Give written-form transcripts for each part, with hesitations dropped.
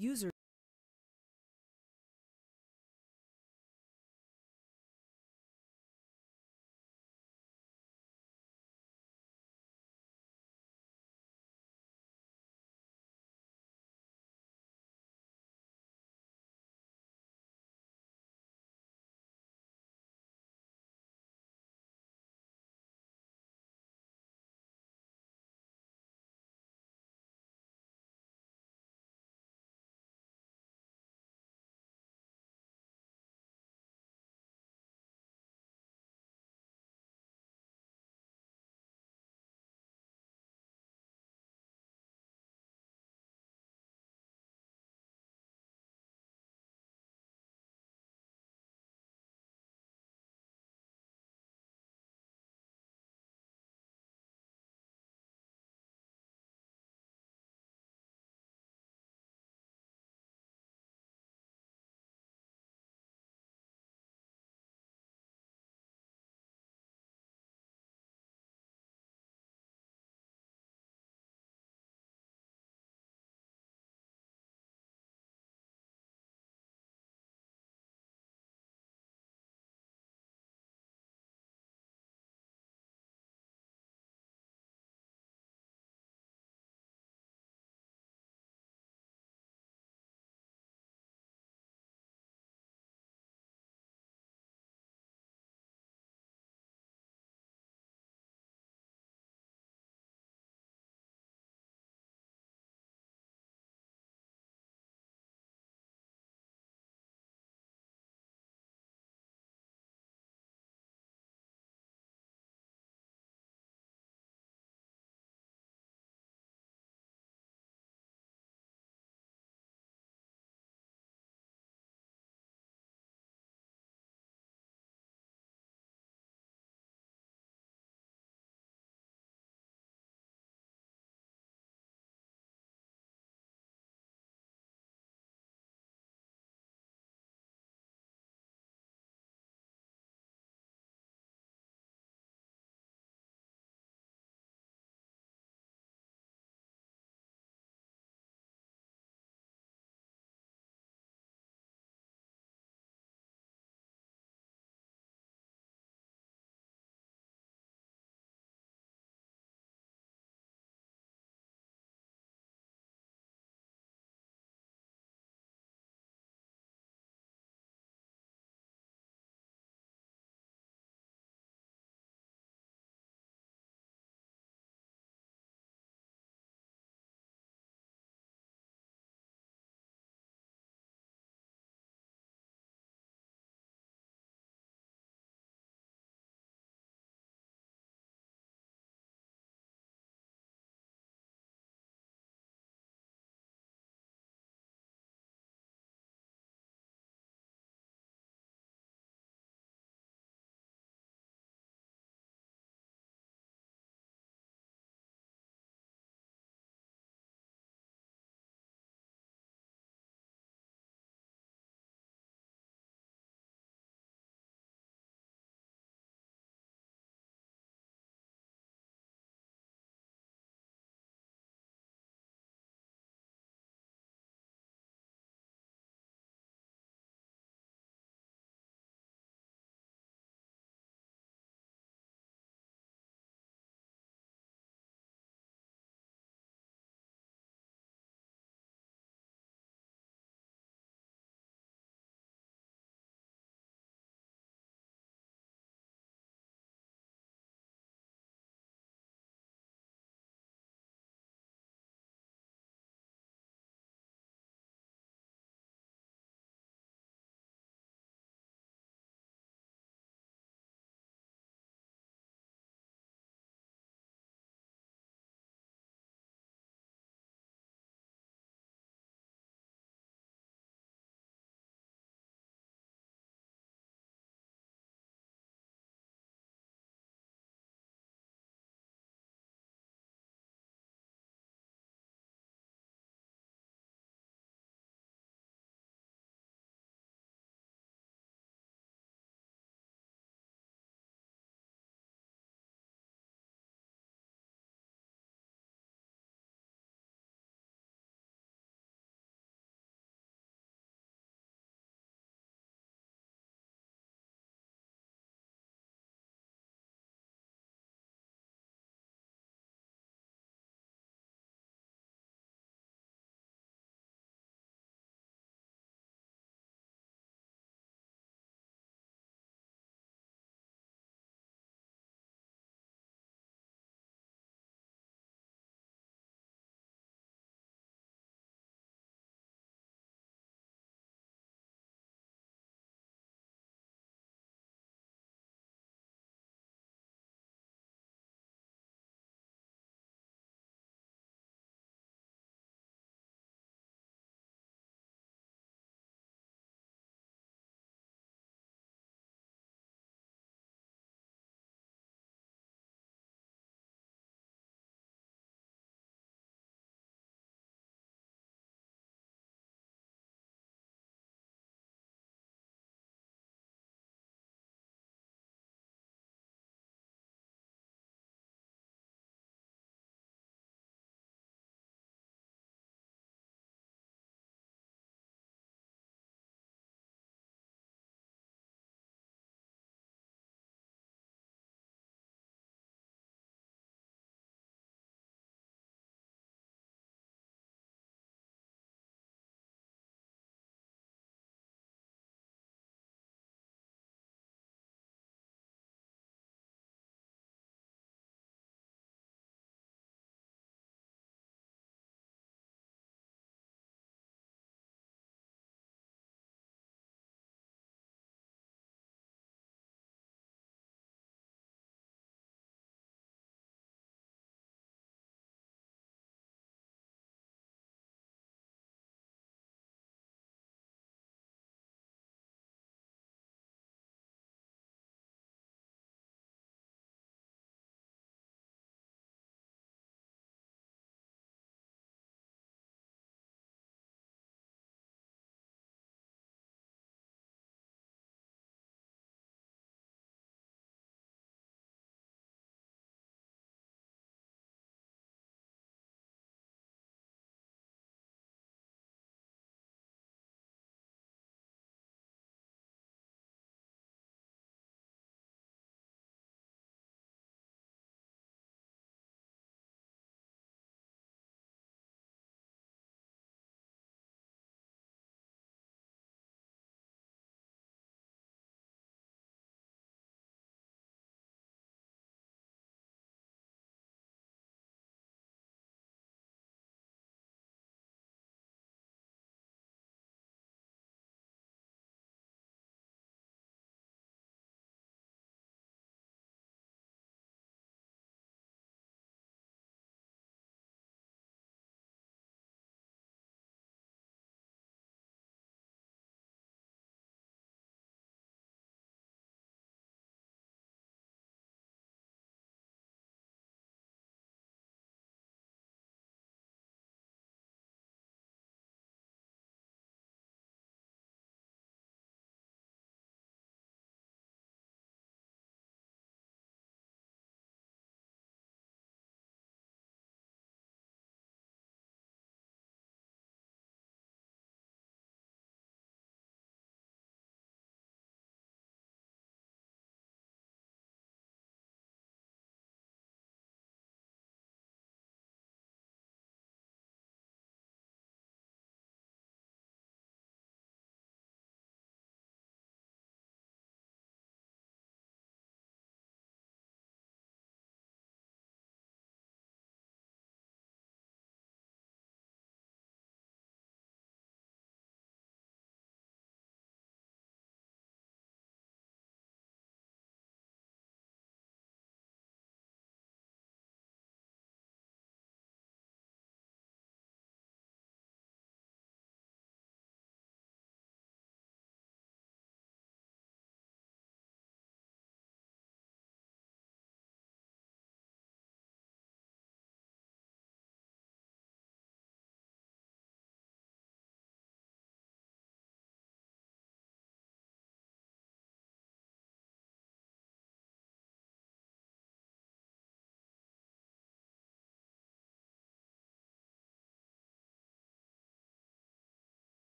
User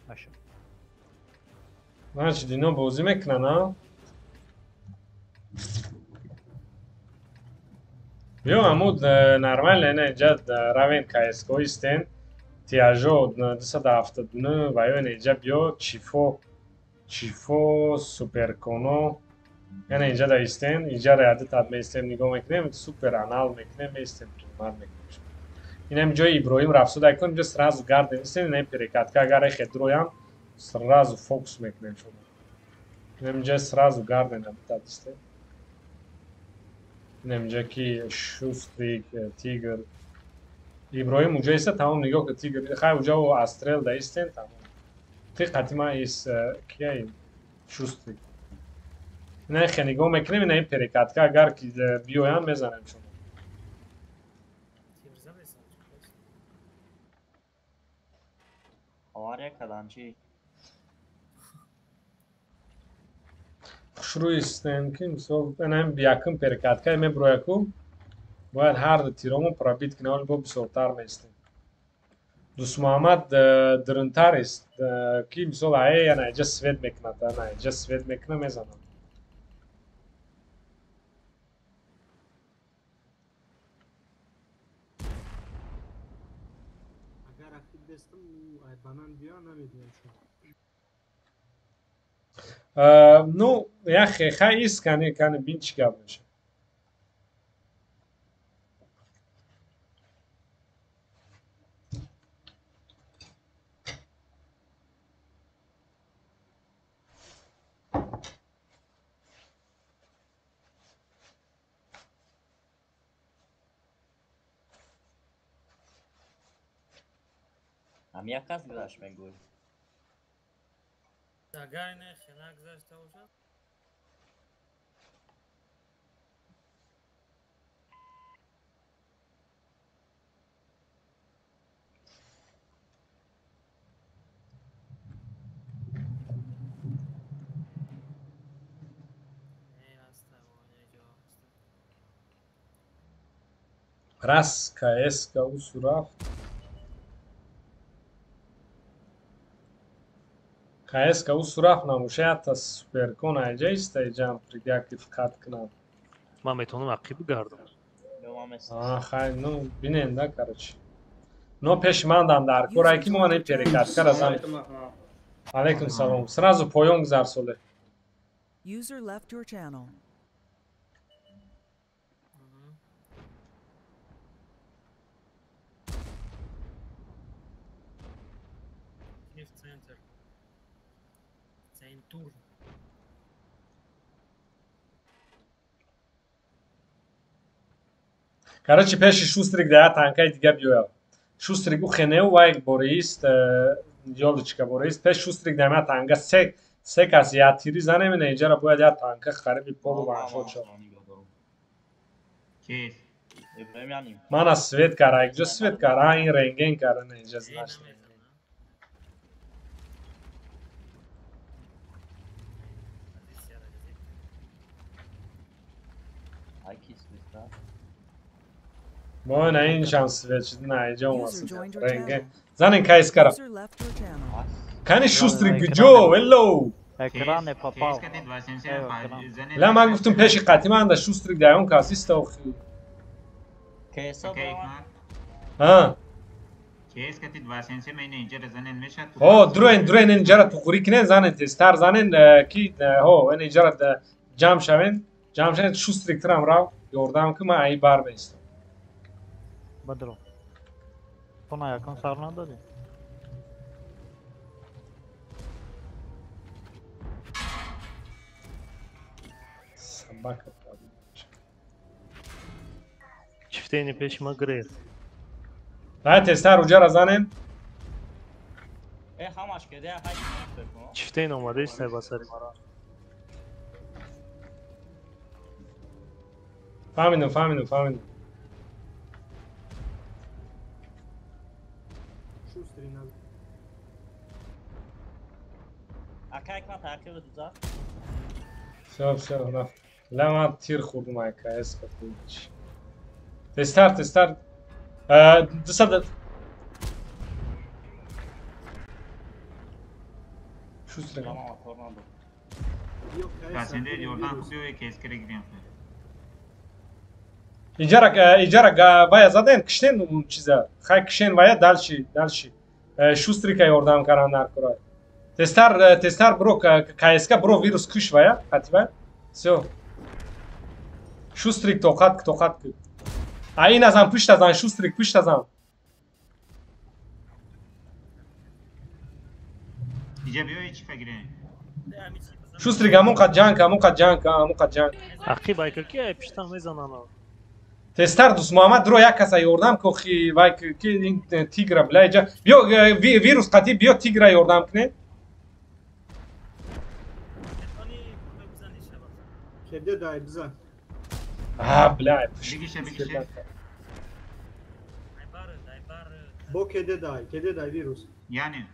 باشه. من چی دینا بازی میکنن ها؟ بیا عمود نرمال نه اینجا روین کایسکو ایستین تیاجو 279 و یا اینجا بیا چیفو سوپرکونو یعنی اینجا دا ایستین اینجا رعدت ادمه ایستین نگاه میکنیم سوپر انال میکنیم ایستین پریمار میکنیم اینم جای ابراهیم رفسو دایکن اینجا سرازو گارد ایستین اینم پریکاتکا اگر خدرویم سرازو فوکس میکنیم شما اینم اینجا سرازو گارد اینم ایستین اینم اینجا کی شوستریک تیگر ابراهیم اونجا ایسته تمام نگاه که تیگر خواهی اونجا و استرل دا ایستین تمام تی قدیما ایست کیا این شوستریک نه خیلی نگاه میکنیم اینه این پریکاتکا اگر که بیاین میزنم شما آره کلانچی شروع ایستن که مثلا اینم بیاکم پریکاتکا می برویکو باید هر تیرامون پرابیت کنه ولی با بسیارتر میستن دوست محمد درنتر است کی مثلا ای نه اینجا سوید میکنه نه اینجا سوید میکنه میزنم Ну, я خیلی کنه بین چی گفت میشه هم یک کس گذاشت میگوی اگر نه خیلی گذاشته باشد Raska, eska, usuraf. Eska, usuraf نموشه تا سوپر کن اینجا است اینجا پریگه اکتیف کنم من میتونم عقیب گردم خیلی نو بیننده کرچی نو پیش من دم در کورای کی مونه پریکات کرازم علیکم سلام سرازو پایون گذار سوله User left your channel. Center. Center. Короче, пеши шустрик да танкай дига биоя. Шустрик у хенеу вай борист ёлочка борист. Пеш шустрик да ма танга се кас я тири зане мене инҷара бояд я танка хариби полу ваншот шо. کی ابراهیم یعنی Мана свет кара, иҷо свет кара, ин ренген кара не инҷа знашт. ای کی سویستا Мо на ин шам свет шид на инҷа User омаст. joined your Ренген. channel. Занин кайс кара. User left your channel. Кани шустрик ҷо, велло. اکران پاپاو لا من گفتم پیش قطیما دا شوستریک دا اون کاسیست و کیسا ها کیس کتید واسنسی من اینجا زنن میشه ها دروین اینجا را تو خوری کنن زنن تستر زنن کی ها این اینجا را جمع شوین شوستریک ترم راو یوردم که من ای بار میستم بدرو تو نه یکم سر نداری سبک چفته اینی پیش ما گرید لا تستر اونجا را زنن ای همش کده های بکن چفته این اومده ایست با سری مرا فهمیدم اکا یک من تاکید دوزا все رفت لا من تیر خوردم ای که اس کفوچ تستر شوسترینگ Tamam tornado. Yok, Kasende Jordan kupiyor kes kere gidiyorum. ایجا ویا زدن کشتن اون چیزا خای کشتن ویا دالشی شوستری که یوردام کردن در کرای تستر برو کایسکا برو ویروس کش ویا حتما سو شوستریک توقات کد این ازم پشت ازم شوستریک پشت ازم İyice bir hiç fekre. شوستریک همون قد جانک اخی بایکر که پیشتم میزنن تستر دوست محمد درو یک کسا یوردام که خی وای که این تیگر بلای جا بیا ویروس قطی بیا تیگر یوردام کنه Kedi dayı bize. بلای Bir kişi. Bu kedi dayı virüs. Yani.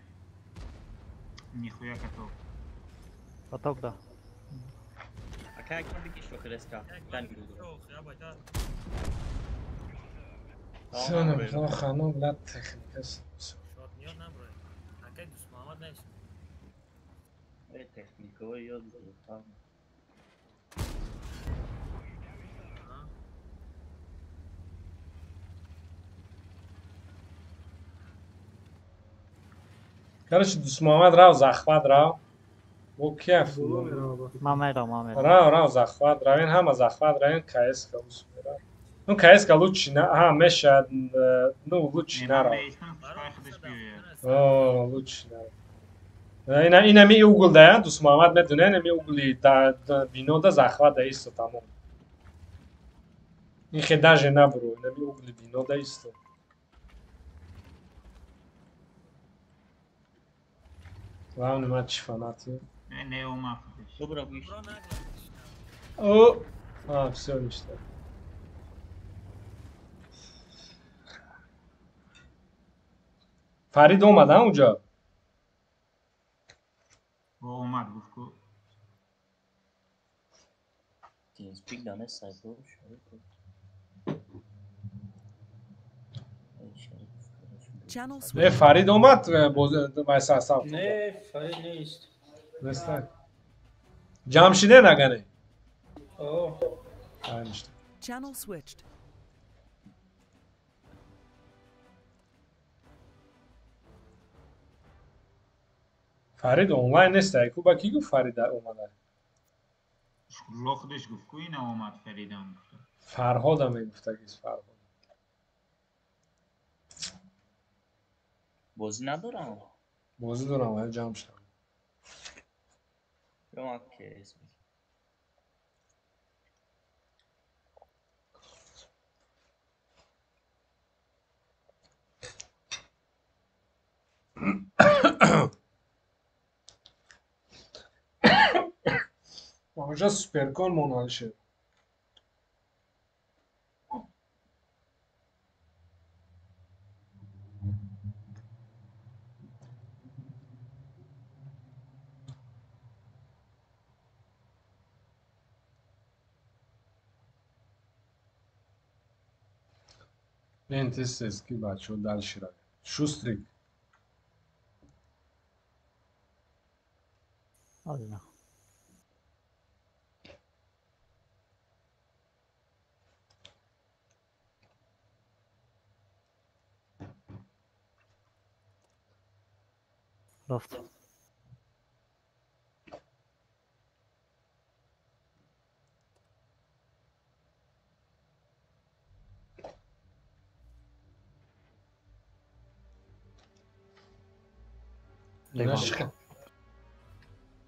Nihuya kato. اتاق ده Akak bir kişi yok reska. Ben gidiyorum. سنم را خانم لات تخنیکس Evet teknik o iyi oldu. Tamam. کرش دوست محمد راو زخواد راو او کیف Dolu merhaba. ما میرم راو زخواد راو این همه زخواد راو این کایس کلوس میرا اون کایس کلوچی نه ها مشاد نو لوچی نه راو اوه لوچی نه اینا می اوگل ده دوست محمد میدونه نمی اوگلی دا بینو دا زخواد ده ایستو تمام این خداجه نبرو نمی اوگلی بینو ده ایستو واو نماد چی فاناتی Ne o mahvolmuş. Dobra bu iş. او все işte فرید اومد ها اونجا O Omar Gufku. TeamSpeak da ne sayfa olmuş. Channel اه switch. فرید اومد وایسا صاف نه فرید نیست. نسته جمشیده نگنه اوه aynı işte Channel switched. فرید اونلاین نیست ایکو با کی گفت فرید اومده Lo خودش Gufku yine Omar Ferid'den guftu. فرهاد هم میگفته که فرهاد بازی ندارم. موضوع دارم ولی جمع شدم Yok ki ismi. آنجا سوپرکار منحل شد این تست اسکی بچه ها دل شیرک شوستریک الله رفت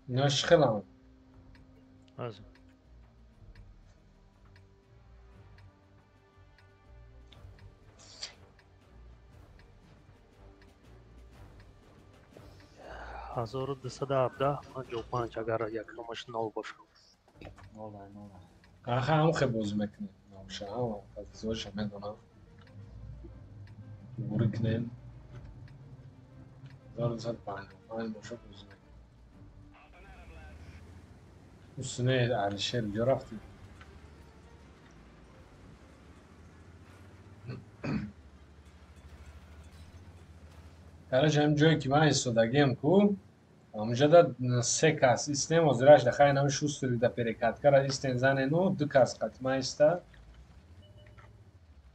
اینا شخل هم از هزار و دویست و هفده 55 اگر یکمش نو باشه Ne olay ne olay. آخه هم خیلی بازی میکنه نامشه هم از ازواج هم میدونم بوری کنین 1255 باشه بازی میکنه üstüne علیشهر اینجا رفتی درجه هم جایی که من ایستادگیم کو Amuja da se kas istem ozrash da khay nam shustri da perekat kara isten zane no du kas qatma ista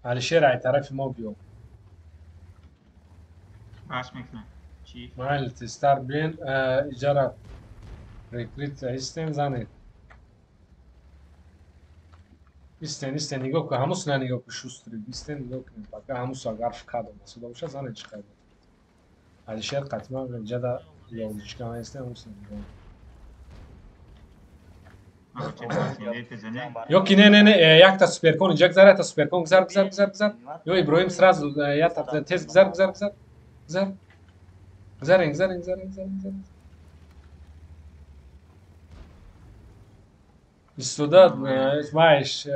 Alisher ay taraf mo biyo باش میکنه چی؟ mal testar bin ijara recruit istem zane isten nigo ko hamus na nigo ko shustri isten nigo ko paka hamus agar fkado masuda usha zane chiqadi Alisher qatma jada yolchika istem hamus nigo آه چه باسنده تزنه Yok ne yak ta superkon jak zara ta superkon gzar Yo İbrahim sraz ya ta tez gzar İstoda знаешь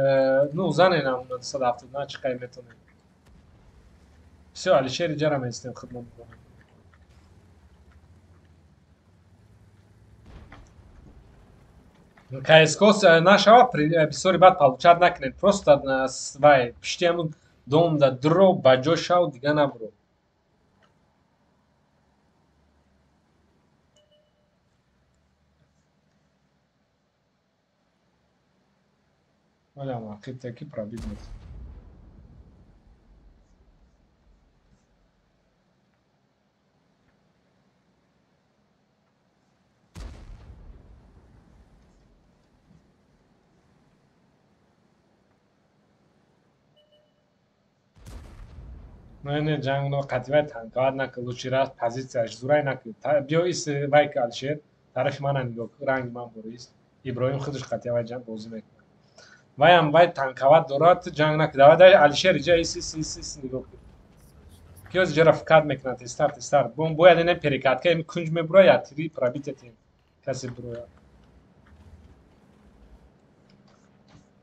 ну zane nam sadafta na çıkay metone Все Алишер jarama istem khidmat КСКО нашего бисёри бад получат накнед просто свай пиштиамун дом да дро баҷошав дига набро вале амақиб таки пробит мед не ҷангно қатъивай танқоват накил лучи рафт позитсияш зурай накил биё ис вай ки Алишер тарафи мана нигоҳ кун ранги ман борист Иброҳим худаш қатъивай ҷанг бозӣ мекунад ваям вай танқоват дорад ҷанг накид давадай Алишер иҷа ис нигоҳ кун киёз иҷара фикат мекунад тестар бояд ин перекатка ин кунҷ мебурояд я тири пробитет ин касе бурояд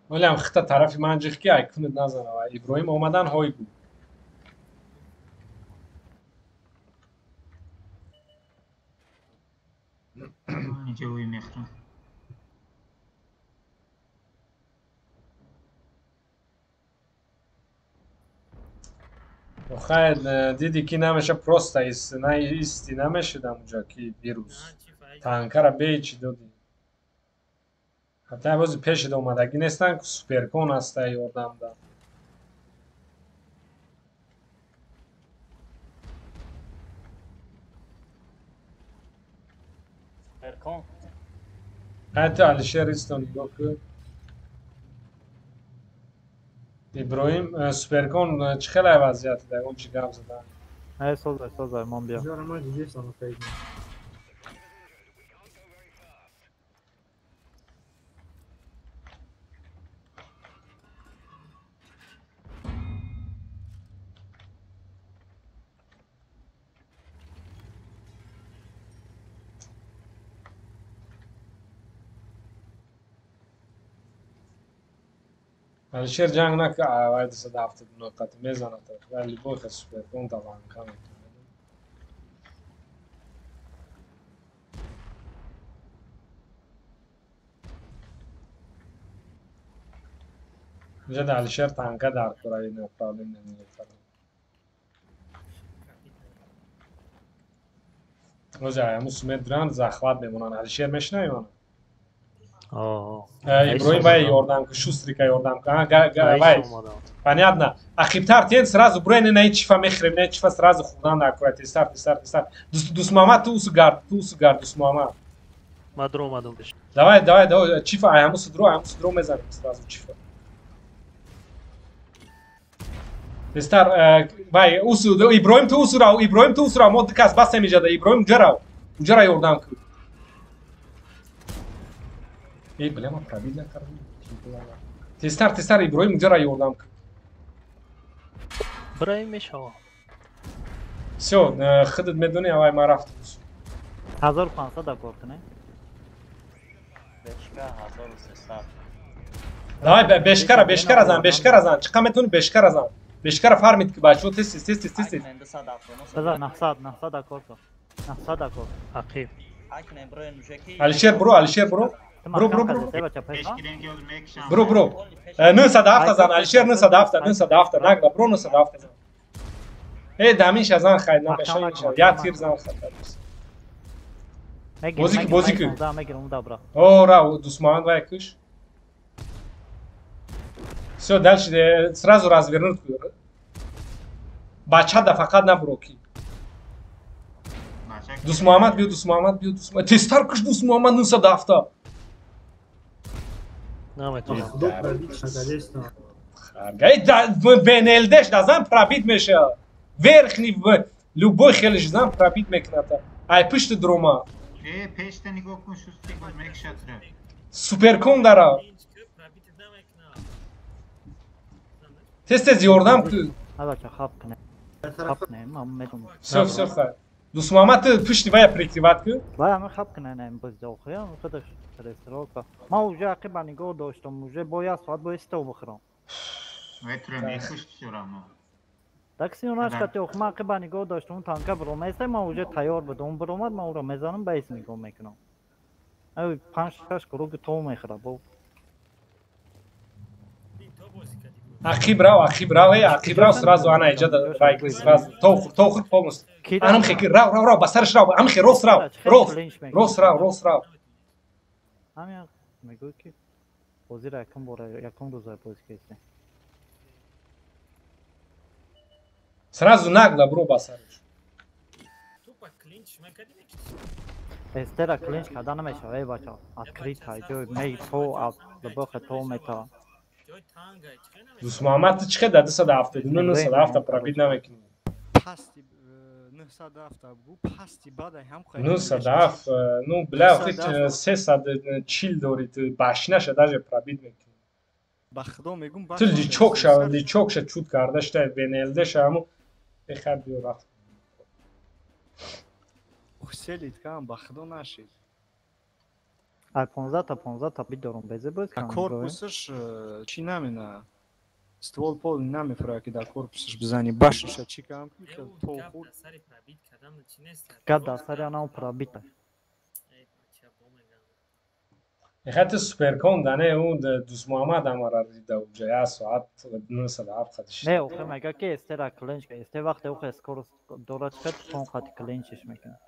валеам хита тарафи ман ҷиғ ки ай кунид назана вай Иброҳим омадан ҳой гуд اینجا روی میخرم خیر دیدی که نمیشه پروستا ایست نه ایستی نمیشد اونجا که ویروس تانکه را بیچی دادی حتی بازی پیش اومدگی نیستن که سوپرکون هسته یادم داد Erkan. حتی Alişer istoni نگاه که İbrahim سوپرکون چه خیلی وضعیتی ده اون چی گم زدن Hey, سازای من بیا. Jarama diyeceksin o kaydı. Alişer جنگ نکه آواید صد هفته نقطه میزنه تا ولی باید سوپرکون طبعا کنه اینجا ده Alişer تانکه در کرایی نه پرابلم نمیگه روزه همون سومت دران زخوات میمونن Alişer میشنه ایمانه Иброҳим вай ёрдам ки шустрика ёрдам ки вай понятно ахибтар тен сразу бурои не чифа мехрем не чифа сразу хурдан накурад тестар дусмамад ту усугар дусмамад мадро омадам пеш давай чифа ай ҳаму судро мезанем сразу чифа тестар вай Иброҳим ту усурав мо дикас бас семиҷада Иброҳим уҷара ёрдам ки ای بله ما پرابید نکردم تستر Иброҳим اونجا را یوردم برای میشوا все خودت میدونی اوای ما رفت 1500 کار کنه. Beşka 1300. давай бешкар азан чиқа метуни бешкар фармид ки бачо тез Aknen de sadafonu. بذار 900 کار کن. 900 کار. عقیب Aknen buraya nuşeki. Alişer bro برو پیشگیرین که میکشم برو نه صدافت زن Alişer نه صدافت نگلا برو نه صدافت زن ای دمیش ازان خیر نمیشه یا تیر زن خطر Бозики. Да, мегирам, добра. Ора, Дусман вайкыш. Все, дальше сразу развернуть. Бачада фақат наброки. Дусмамад бил, Дусмамад бил, Дусмамад. Тестар кыш Дусмамад 907. наметонам. До пробить наконец-то. Гай да венелдеш дазам пробит меша. Верхний в любой хележдан пробит мекната. Ай пышты дрома. Peşte nigok kun şusti gol mek şatre. Суперком дара. Тез ёрдам кы. Алача хапкне. Хапкне, мамедум. Все ха. Дусмамад пышты вая прикриват кы. Вая мы хапкне не боздох, я хадаш ресторка. Ма уже акиба нигоҳ доштам, уже бояд соат бояд стол бихӯрам. Vetrum ekış все равно. Так си оначка тёх ма акиба нигоҳ доштам, танка бироместа, ма уже тайёр будам, биромад ма уро мезанам ба эс нигоҳ мекунам. Ай 5-6 круги тов мехӯра бо. Акиб рав, сразу она иджа да вайк, сразу. Тохур полностью. Анам хеки, рав, басарыш рав, амхи, рос рав. Ами мегӯй ки бозиро якум бора, якум рӯза бозӣ кардем. Сразу нагла, бро, басарыш. Эстера клинч карда намешавад, эй бача. Откритая ҷой, мей то лабохе то мета. Дусмамад чӣ қадар 270, 907 пробит намекунӣ. Пасти 907 бу, пасти бадай ҳам 907, ну, бля, вақти 340 дорид, башинаша даже пробит мекунӣ. ба худо мегум ту личокша чуд карда шуда венелдеша ҳаму бехар биё рафт. ухселит кам ба худо нашид. Ай 15 та бидорум безе боз А корпусаш чӣ намена? Ствол пол намефура ки дар корпусаш бизани башиша чӣ кам ки то хурд. Гада сари анау пробита. Ехати суперкон дане у Дусмамад амара рида уҷа 1 соат 907 хадиш. Не, охе мега ки эстера клинч, эсте вақте охе скорост дорад шад, тон хати клинчиш мекунад.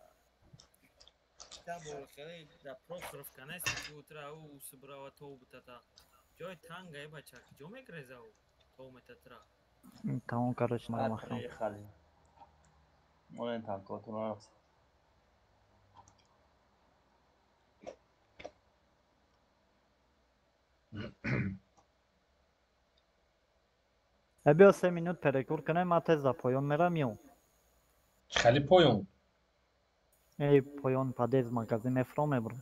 Тамом короче намахрам. Олен танкотун аст. Бия 3 минут перекур кунем, ма тез да поён мерам ё. Хали поён. Эй, поён падез магазин мефром мебрам.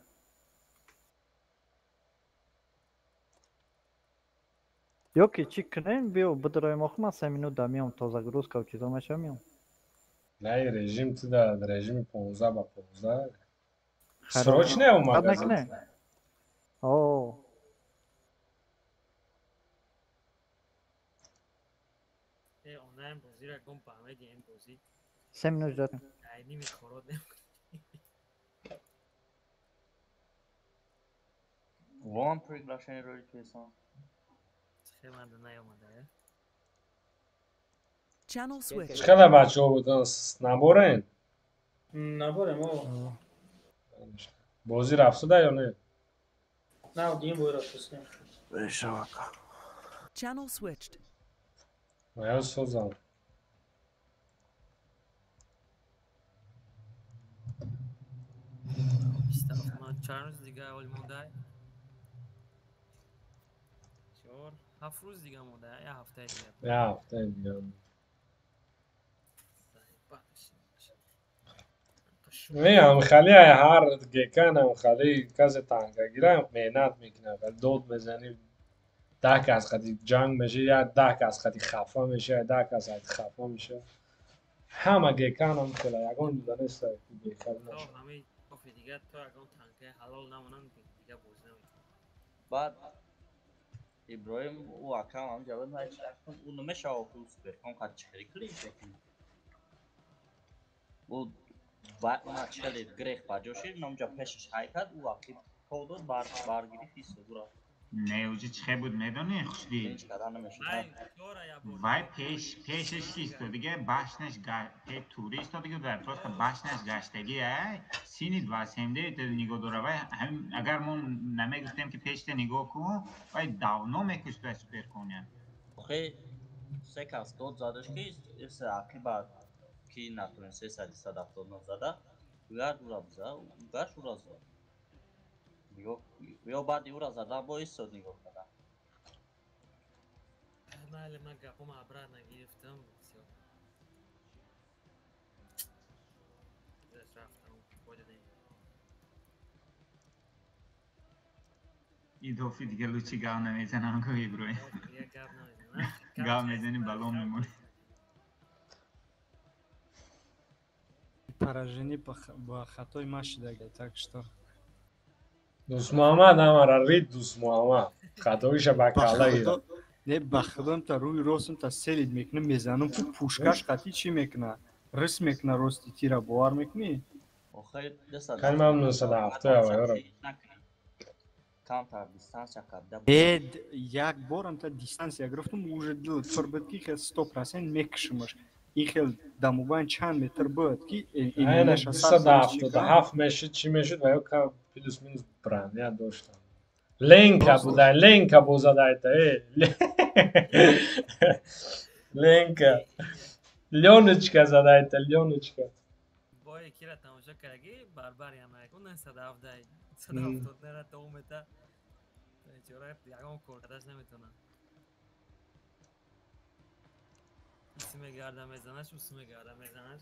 Ё ки чӣ кунем, биё бидроем охма 3 минут да миём то загрузка чизо мешам ё. Не, режим ту да режими 15 ба 15. Срочне у магазин. О. онлайн бозиро ягон фаҳмиди ин бозӣ 3 минут дорем. айни михород намекунӣ. Вон приглашение роли писан. схемада наёмада я. Channel switch. Чӣ қадар бачаҳо будан наборен? Наборем о. Бозӣ рафтуда ё не? На, один бой рафтусем. Channel switched. Моя созам. چند روز دیگه اول مونده 7 روز دیگه مونده یا هفته دیگه یا هفته دیگه میام خالی هر گیکانم خالی کاز تانگا گیرم مهنت میکنه ولی دود بزنی 10 که از خودی جنگ میشه یا 10 که از خودی خفا میشه یا 10 که از خودی خفا میشه همه گیکانم خیلی یکون دانست گیکان نشه همه کافی دیگه تو اگه تانگه حلال نمونن دیگه بوز نمیکنه بعد ابراهیم او اکرام هم جواب های چرکن اونو میشه آخو سپرکن خواهد چهری کلیش بکنی او بعد اونا چهری گریخ با جوشیر نمجا پیشش های کرد او اکی کودود بارگیری فیسو برا نیوجی چه بود میدونی خوشدی هیچ کدام نمیشه. من دورا یا برد. وای پیشش کیست دیگه باشنش پی توریست دیگه در پروست باشنش گشتگی ای سینید واسمده ت نگاه دوره وای هم اگر ما نمیگفتیم که پیش نگاه کو وای داونو میکشت و سپر کنیم آخه سه کس داد زدش که ایسه عقیبت کی نتونسته 379 زده وگر دورا بزده وگر شورا زده یا بعد دورا زده با ایستاد نگاه کنه. بله من گپم ابره نگرفتم بسیار دست رفتم خود نیم این دوفی دیگه لوچی گاو نمیزنم که ایبروی یه گپ نمیزنم گاو میزنی بلون میمونه Поражение با خطای ما شده так что دوست محمد همارا رید دوست محمد خطایش بکالا ایره نه بخدم تا روی راستم تا سلید میکنه میزنم تو پوشکش قطعی چی میکنه رس میکنه راستی تیره بوار میکنی آخه دست خیلی ممنون 907 یارا کانتر دیستانس کرده یک بارم تا دیستانس گرفتم уже دل فربت که 100% میکشمش این خیلی دموبان چند متر بود که این این نشه 277 میشد چی میشد و یا پلوس مینوس برند داشتم لینکا بوده لینکا بوزاده ایتا لینکا لیونچکا زده ایتا لیونچکا با یکی را تماشا کردگی بربر یا میکنن 170 نره تا اومده چرا یکم کردش نمیتونن اسم گردم میزنش اسم گردم میزنش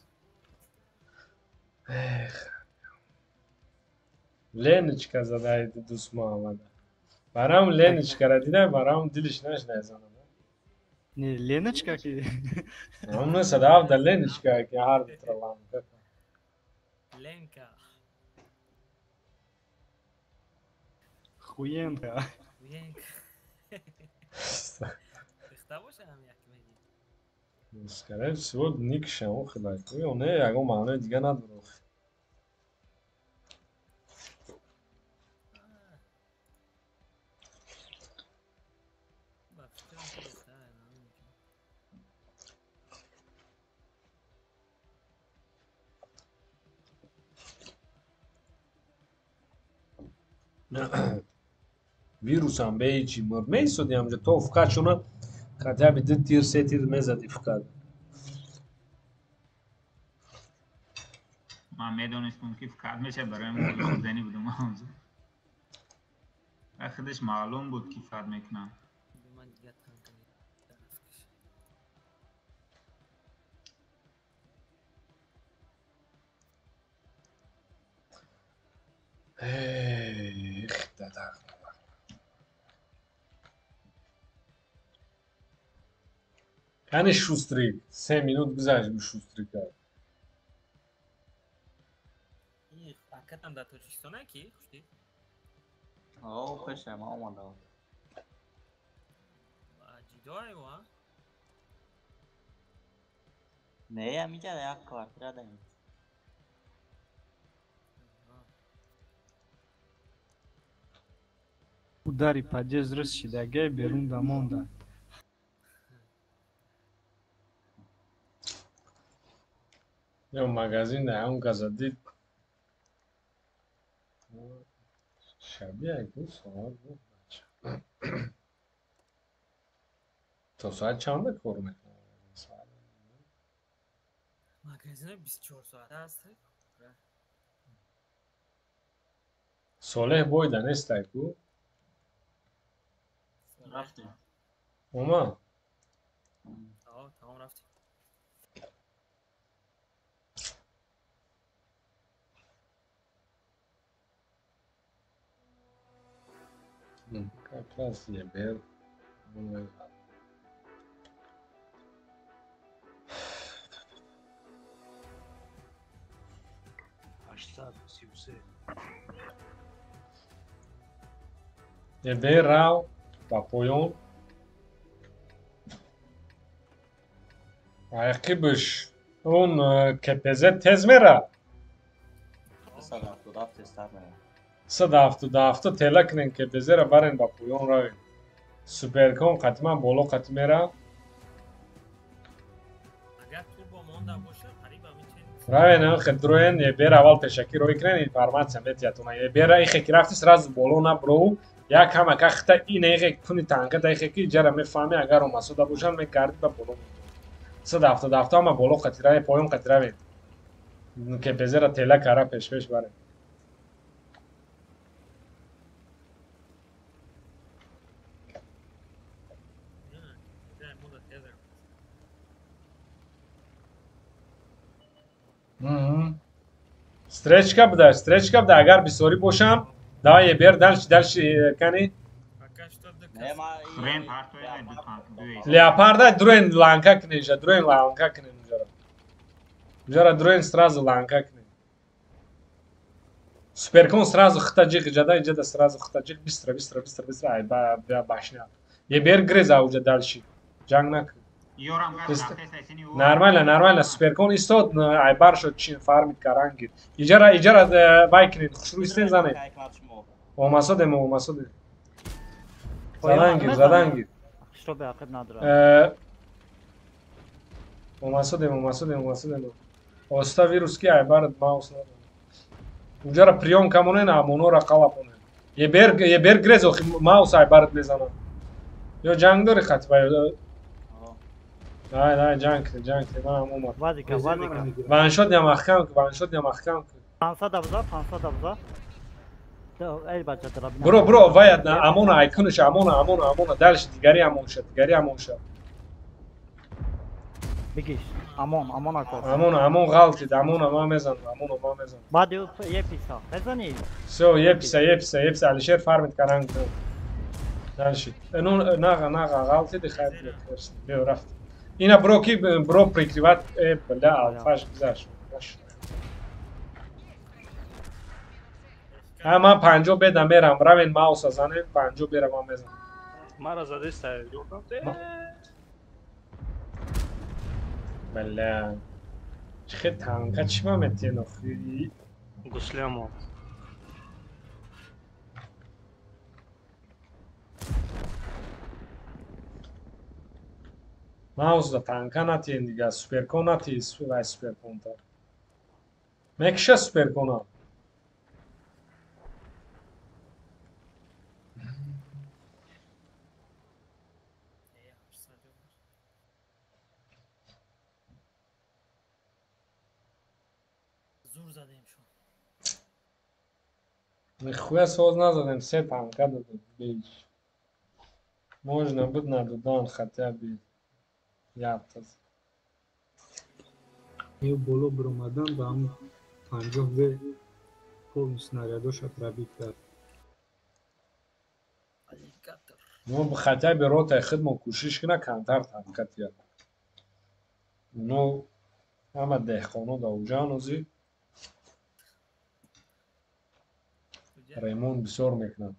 لینچکا زده ایتا دوست محمد برام لینچکا را دیدم برام دلش نزنم نه لینچکا که هم 907 لینچکا که هر ترلام لینکا خویم که لینکا اختا باشه هم یک میگی скорее всего ник شما خدای توی اونه یکم معنی دیگه نداره ویروس هم به هیچی مرد میسودی همجا تو افکار چونه خطا بی دو تیر سه تیر میزد افکار من میدونستم که فکر میشه برای موضوع خوردنی بودم آنجا و خودش معلوم بود که فکر میکنم من دیگه تنگ طرف دادر یعنی شوستری 3 minut گذشت به شوستری کرد این حرکتم در تاجیکستانه کی خوشتی؟ آه خوشه ما آمده جیدای وا نه همینجا یک کارتر داریم удари подъезд расшидagi берун дамонда یا مگزین نه اون گذادید شبیه اگه ساعت بود تا ساعت چنده کار میکنه مگزینه 24 ساعته هست صالح بایده نیست ایکو رفتیم اوما تمام رفتیم کلاس یه بیر 833 یه بیر راو با پویون عقیبش اون کپزه تز میره صد هفتاد تستر میرم Să dafto telaknen ke bezera baren ba puyon ravin. Supercom qatma bolo qatmera. اگر توربو مونده باشه قریبا میتونید Ravin khedroen ye ber aval peshaki roikren informatsiya metyatuna. Ye ber ay khirafti sraz bolo na bro. Ya kama kakhta ine ek kuni tanka da khiki jara me fami agar o masoda bushan me gardi ba bolo. Să dafto ama bolo qatira poyon qatira ven. Ke bezera telak ara pesh baren. مونده تیزر Strechka bda agar bisori bosham da ye ber dalsh kani فکر شد نه ما خرین پرتوی دو تانک دوی leoparda droen lanka kneja droen lanka knen jara droen srazu lanka knen Supercon srazu khtajik jada srazu khtajik bistra ay ba bashna ye ber greza uja dalshi jangnak یورم گفت رفته سینی او Нормально, Supercon istod ay bar shod chin farmit karangit. İcara baykinin khuşru isten zane. Olmasa deme. Zadan gir. Что бы акыб надра. Olmasa deme. Osta virus ki ay bar mouse. Ujara prion kamonen amonora qalapone. Ye ber grezo mouse ay bar bezana. Yo jang dori khatba. Ay jang man amoma. Vazika. Van shod ya mahkam. Pansa da vza. El bacha drabina. Bro, vayad na amona aykunush amona dalsh digari amonsha. Bigish. Amon akos. Amon ghaltid, amona ma mezan. Badi ye pisa. Mezani. So yepsa alisher farmit karang. Dalsh. Naga ghaltid khayr. Beo raft. Ina bro prikrivat bla alfash gzash. Ama 50 بدم برم روین ماوس زنه 50 برم هم بزنم مرا زده استایل جوردم بله چه تانکا چی ممتی نخی گسلی هم ماوس da tanka nati ndiga Supercon nati Supercon ta Mekşa Supercon زور زدیم شو Нихуя соз назадем все танка дадут бейч. Можно быть на дудан хотя бы яптаз. یه بالا برآمدن به همون 50 به پول سناریاداش ترابیک کرد. Ну хотя бы рота خدمة кушишкина кантар танка тия. Ну ама дехоно да уҷанози ремонт бисёр мекунад.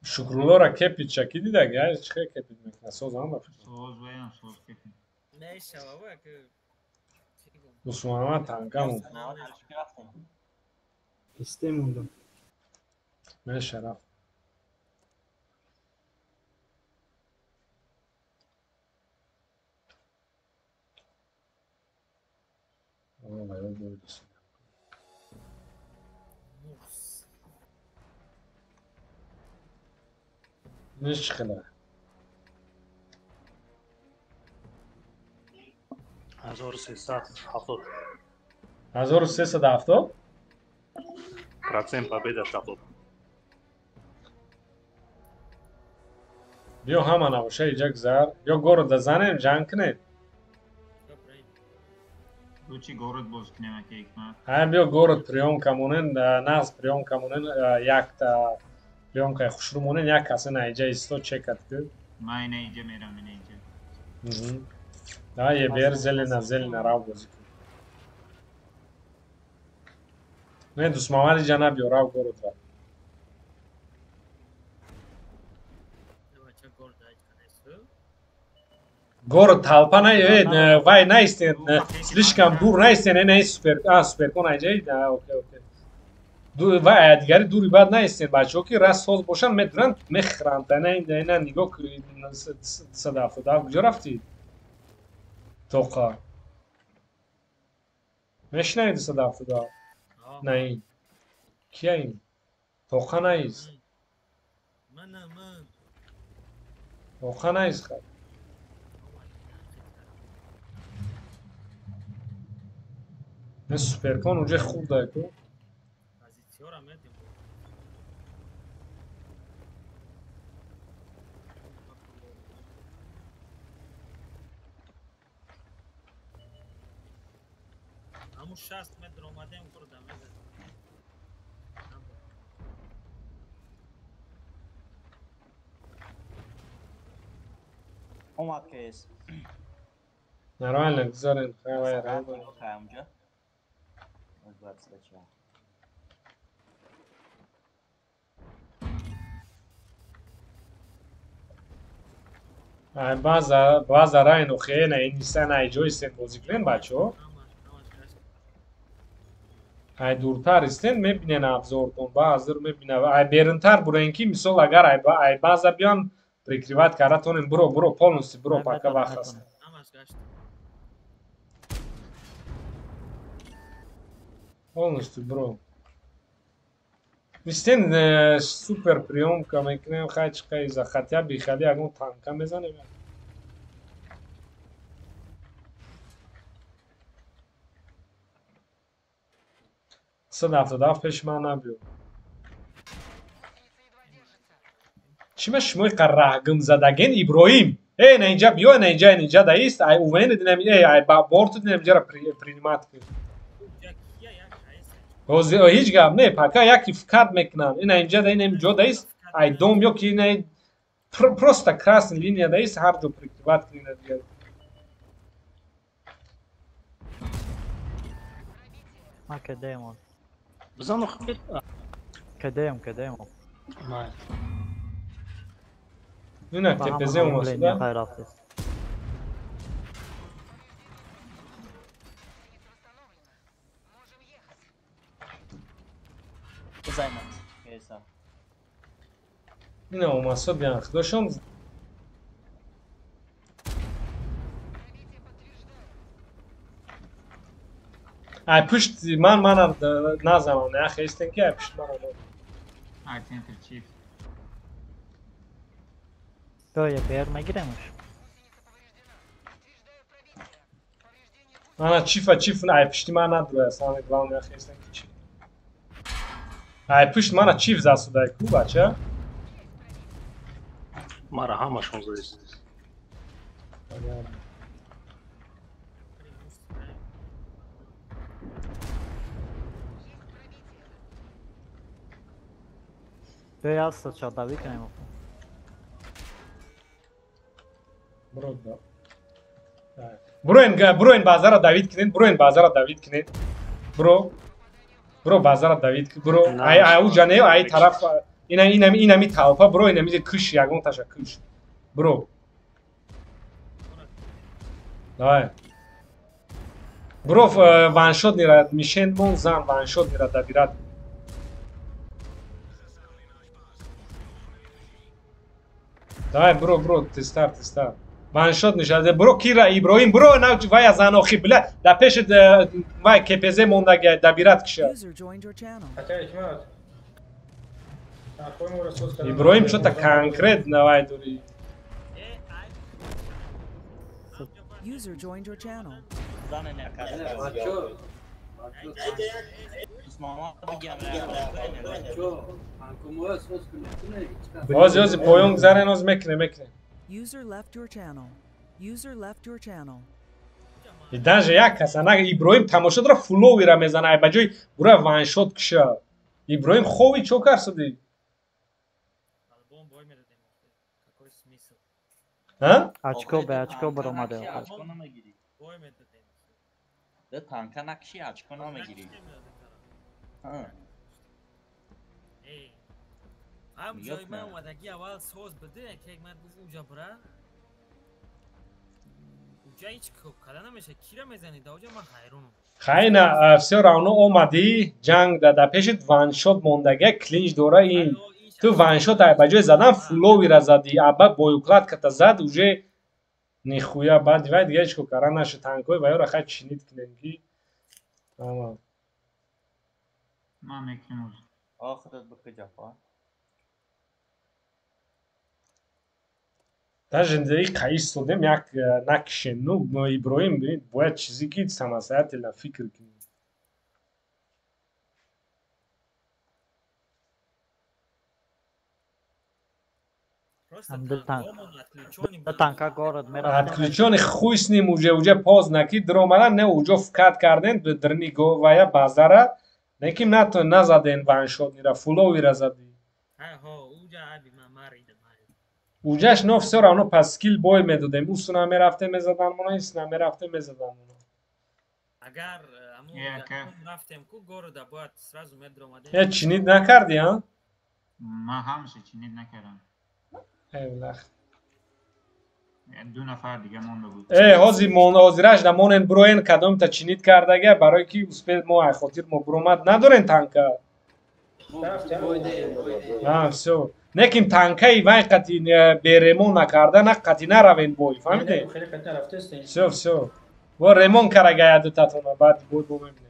Шукрулора кепит чакиди да гай чхе кепит мекна соз ама سوز ویم سوز کفی نه شبابه که Усмана танкаму استموندم. мен шараф. Ниш хила. 1370 1370 процент победа штатов. Биё ҳама навоша иҷа гузар. Ё города занем ҷанг кунем. روچی گورد باز کنیم که یک ما Ҳай биё город приёмка монен, нағз приёмка монен, якта приёмкаи хушрӯ монен, як касе наиҷа истод чекад ки. ما اینه اینجا میرم اینه اینجا Да, е бер зелена рав бозӣ кун. Не дусмавари ҷа набиё рав город ра. Чё гол дать, конечно. Гор толпа не, вай наистин, слишком дур наистин, не супер, суперкон айҷаи, да, окей, окей. Вай дигари дури бад наистин, бачаҳо ки рассоз бошанд метавонанд мехӯранд, ина нигоҳ кунед 277 куҷо рафтид? Тоқа. Мешунавед 277? На ин. Кия ин? Тоқа наист. Ман. Тоқа наист хаб. Не суперкон уҷа хуб дайку. Позициора медим. Аму 60 метр омадем курда меза. اومد کیس Нормально, гузарен, хавай, رفت райбон. اونجا از بعد سلچه Ай, база райну хена, инистан ай ҷо истен бозӣ кунен, бачаҳо. Ай дуртар истен, мебинен абзортон, баъзир мебинен. Ай беринтар бурен ки, мисол агар ай база биён прикриват карда тонем, буро, полностью буро, пока вақт аст. Полностью, бро. Истен супер приёмка мекунем, хачқа иза хатя бихали ягон танка мезанем. 177 пеш ман набиёд. Чӣ ба шумои қарраҳгим задаген Иброҳим? На инҷа биё, на инҷа даист. Ай увенди динам, ай борту динам инҷара принимат кун. Ҳеҷ гап не, пока яки фикат мекунам. Ина инҷа да, ина инҷо даист. Ай дом ё ки ина просто красный линия даист, ҳар ҷо принимат кун ина дигар. ما كديمون بزنو خبيت. كديم ماي. Ина тепезе омасуда. خير حافظ بزنید کیسا Ина омасуд биан худошон. Ай пушт манам назамам, не ахе истен ки ай пушт манам. Ай центр чиф. Böyle bir yer giremiş. Ana çift ай пушти ман надояд, самое главное ахе истен ки чиф. Ай пушт мана чиф засудай ку бача. Мара ҳамашон зоист. Böyle az çadavi ki nemo. Броин базара Давид кинед, броин базара Давид кинед. Бро базара Давид, бро. Ай уҷа не, ай тараф инами талпа, бро инами кӯш ягон таша кӯш. Бро. Давай. Бро ваншот нира мишен мон зан ваншот нира дабирад. Давай, бро, тестар. Ваншот нишаде. Бро кира Иброҳим, бро нав вай аз анохи била. Да пеш вай КПЗ мондаги дабирад киша. User joined your channel. Иброҳим чота конкрет навай дури. User joined your channel. زن نکرده Ози поён гузарен, оз мекне. User left your channel. User left your channel. И даже як кас, ана Иброҳим тамошодро фуловира мезана, ай ба ҷои бура ваншот киша. Иброҳим хови чо карсуди? Альбом бой медадем. Какой смысл? Açko be açko bromade. очко намегири Бой медадем. ده танка накши очко намегири Эй. هم میگه جای من خب. اومدگی اول سوز بده یک من بزن اونجا برا اونجا هیچ کلا نمیشه کی را میزنید اونجا من حیرونم خیلی все равно اومدی جنگ در پیشت وان شات موندگی کلینچ دوره این تو وان شات به جای زدن فلووی را زدی ابا بویوکلات کتا زد уже нихуя بعد دیگه هیچ کار نشه تانکوی و یا خیلی چینید کلینگی اما ما میکنیم آخرت بکجا فا даже ای قیس شدم یک نکشنو ابراهیم ببین باید چیزی که سماسیت لا فکر کنی танка город отключен хуй с ним уже поз накид дромана не уже вкат карден дрни говая базара неким на то назаден ваншот нира фулови ра зади اونجاش نو все равно پس سکیل بوی میدادیم اون سونا میرفته میزدن مونا این سونا میرفته میزدن مونا اگر رفتیم کو گورد باید سرازو مدروماده یه چینید نکردی ها؟ ما همشه چینید نکردم ایولخ دو نفر دیگه مونده بود هازی حاضرش در مونن بروین کدام تا چینید کردگه برای که اسپید ما خاطر ما برومد ندارن تانکا все неким танкай вай қати беремон накарда на қати наравен бой фаҳмиде все во ремон карага ядутатона баъд бой бо мебинем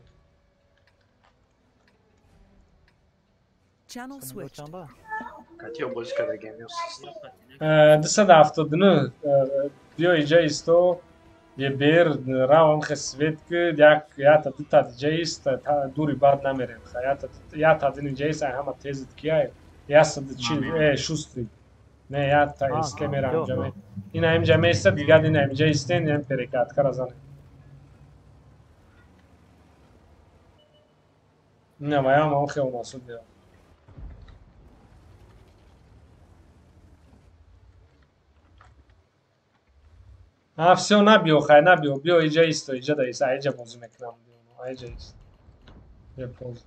Channel switched. Хотел бы сказать гемиус. 279 биё иҷа исто یه بیر روان خسوید که یا تا دوتا دیجه ایست دوری بعد نمیریم یا تا دین اینجا ایست همه تیزید کیه یا سد چی شوستری نه یا تا ایست که میرم اینجا این اینجا میسته دیگه دین اینجا ایستین این پریکات کرازانه نه بایم هم خیلی مسود دیم все набио хай набио био иҷа исто иҷа да ист аиҷа бозӣ мекунам аиҷа ист я поз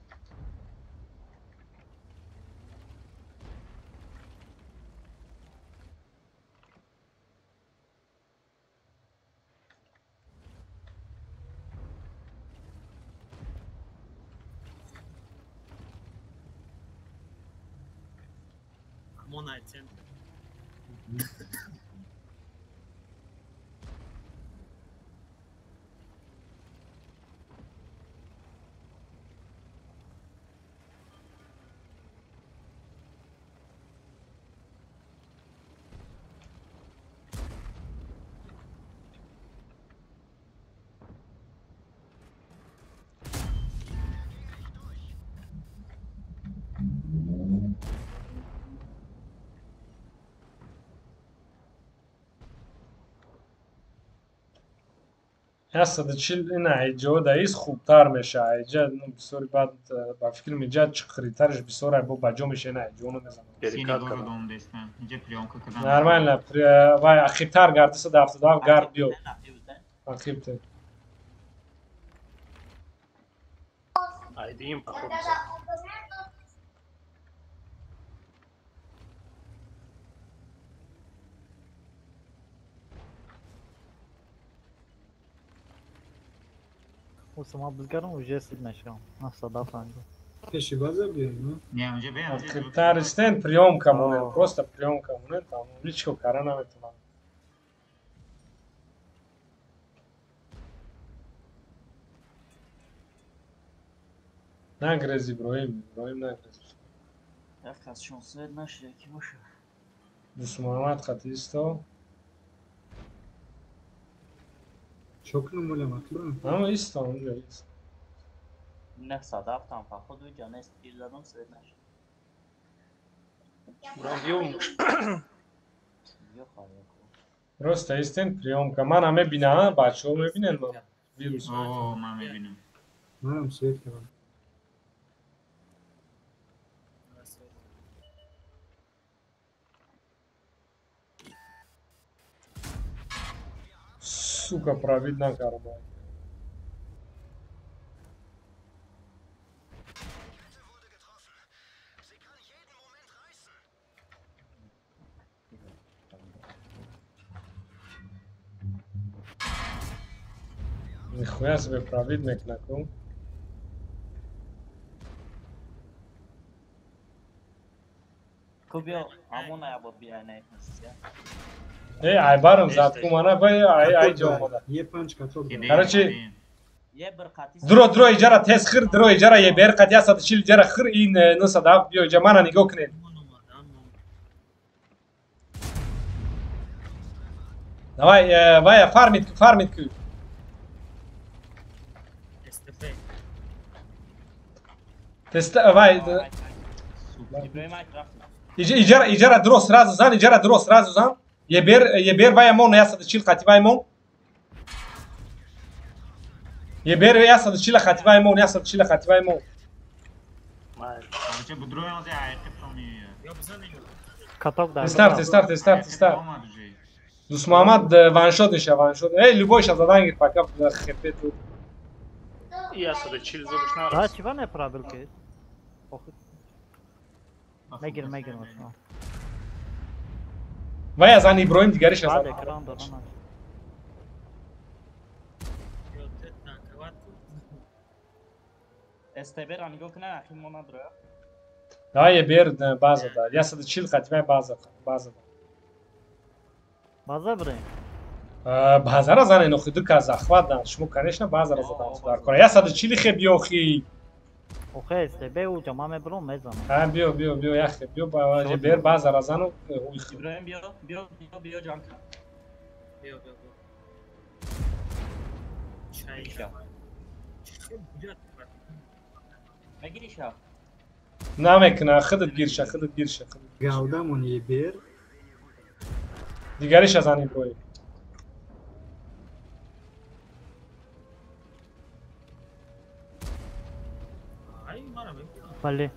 Монай центр. هست چیل این ایجا دایست خوبتر میشه ایجا بسیاری بعد با فکر میجا چخریترش بسیاری با بجا میشه نه ایجا اونو میزنم نرمال نه وای اخیرتر گرد 277 گرد بیو اخیرتر Айдим, походу. Osama Bulgar'ın ucu silmeşkan. Nasıl da fango. Пеши база бием, не уже бе اخیرتر استن приемка мунен просто приемка мунен там ничего кара наметунам نگرز ابراهیم نگرز یک از شانسه نشه یکی باشه دوست محمد خطی ایستا Çok numara atlı. اما ایستا اونجا ایست نه صدف هم فقط و جانه استیر زدم سوید نشه Бронзиум. بیا خواهی کن просто ایستن приемка من همه بینم بچه ها میبینن من ویروس اوه ما میبینم Manam svet kebab. сука провидна карма Нихуя себе праведник наком. Kubio, amona ya bu bir yani ya. Aybarım zat kumana bay ay jomada. Ye panch katok. Короче, Ye bir qati. дро ijara тесхир, дро ijara ye ber qat ya satishil ijara xir in nusada bio jamana nigo knen. Давай, vaya farmit ku. STP. Testa vay İbrahim Akraf. ijara dro сразу zan, ijara dro сразу zan. Ye ber vaya mon ya satishil qati vay mon. Ye ber ya satishil qati vay mon, ya satishil qati vay mon. Hoca bu drone'u da ayıkıp tanıyor. Yo bize ne yok. Katok da. Testart. Дус Мамад ваншот ниша, ваншот. Любой сейчас задан гир пока хп тут. Я сюда чил зубиш на Daha раз. çiva ne problem ki? Megir olsun. Vaya zan İbrahim digeriş Hadi yazan. ekran da lan. Yo tet tanka var. STB anigo kna akhim mona dro. Daha ye ber bazada. Ya sad çil qatma bazada. Baza bre. Базара зане но худу ка захват шумо конечно базара задан судар кора я сад чили хе биохи Oxe STB u camame bro mezan. био я хе био ба же бер базара зану уй İbrahim bio canka. Yo. Çay. İşe. Ne giriş ya? намекна хидит гирша Gavdamon ye ber. дигариш азан İbrahim Ay mara be. Vali.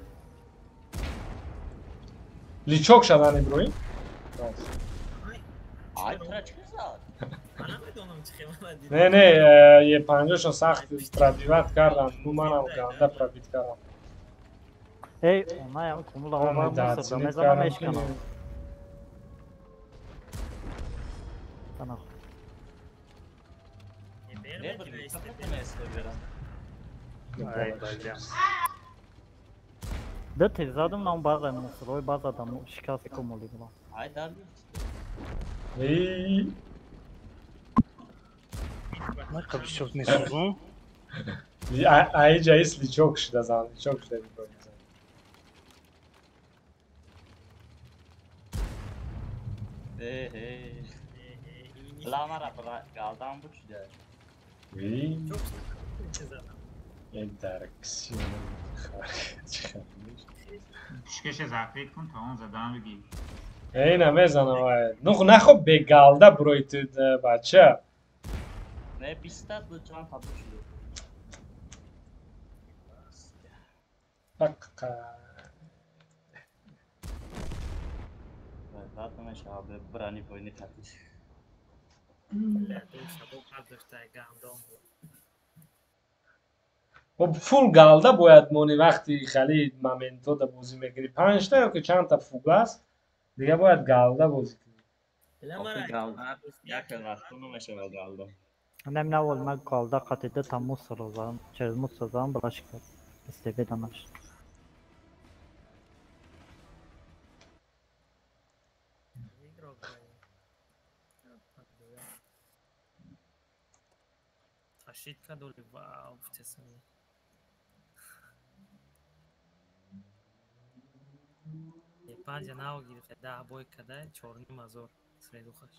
lichok şadan İbrahim Ay tıra çıkırsa. Ana میدونم چه خبره دید. не ye panjoshon saxt pробиват кардан ну манам ганда пробит карам Hey ona ya kumula hava да mısır da цинит mezana карам meşkan ol. Sana. Ne bir kapatma STB'den. Ай, бля. Da tezadım lan bazen mısır. Oy bazadan şikası kumuli bro. Ay darlı. ey Нека би се отнесу. айja is lichok şida zan lichok şida İbrahim Hey. Lamara bırak kaldan bu çüde. ey Çok zaten. Interaksiyon çıkarmış. Pişkeşe zafiyet kun tamam zadan bigi. Eyna mezana vay. Naxo begalda broytud bacha. Ne pistat bu can tabu çüde. Bak. Zaten abi brani boyunu tatlı. شبو قدرش گندم بود. خب فول galda باید مونی وقتی خلید مومنتو دا بازی میگیری 5 تا یا که چند تا فول است دیگه باید galda بازی کنی. Kaldan yakın vaktini meşe kaldan. Önemli olmak kalda katede tam mısır o zaman. Çerez mısır o zaman bulaşıklar. STB danaş. Taşitka dolu wow çesini. Пан ҷанао гирифта 10 бой кадай 4,5 средухаш.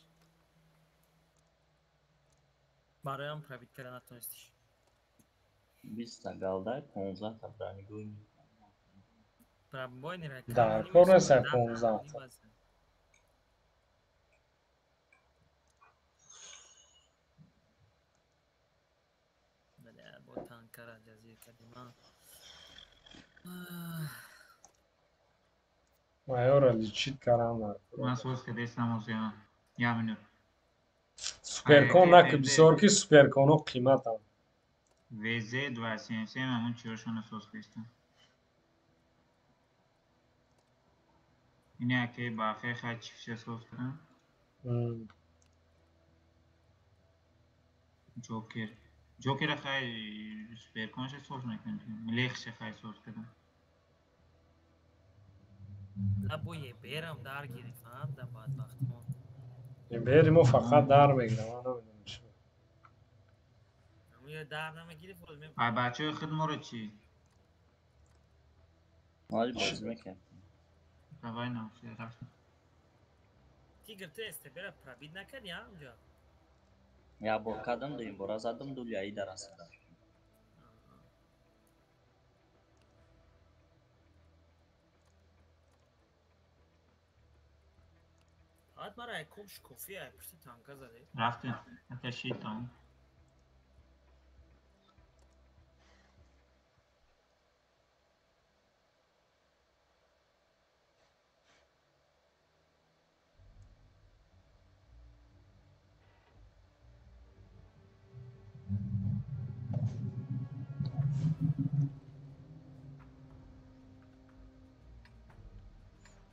Бароям пробит кара натонистиш. 20 ta kaldı, 15 ta brani goyni. Пробой не рай. Да, корне са 15. Бля, ботан кара ҷазир кадима. Майора личит карамар. Ben sos que desnamos ya. Ya menü. Superkon nak bisor ki superkono qiymat am. VZ و CNC همون چیاشون sos کشتن. اینه که باقی خواهد چیفشه sos کنم. جوکر جوکر خیلی سپرکنش سورس میکنم ملیخش خیلی سورس کردم ابوی بیرم در گرفتم در بدبخت ما این بیریمو فقط در میگیرم من نمیدونم چی یه در نمیگیری فوز می بچه های خدمه رو چی؟ مالی بازی میکنم روای نامشه رفت کی گرفته استبرا پرابید نکردی همونجا یا با کدم دو این بار زدم دولیایی در اصلا آد مرا یک کمش کافی های پشتی تانکا زده رفته اتشید تام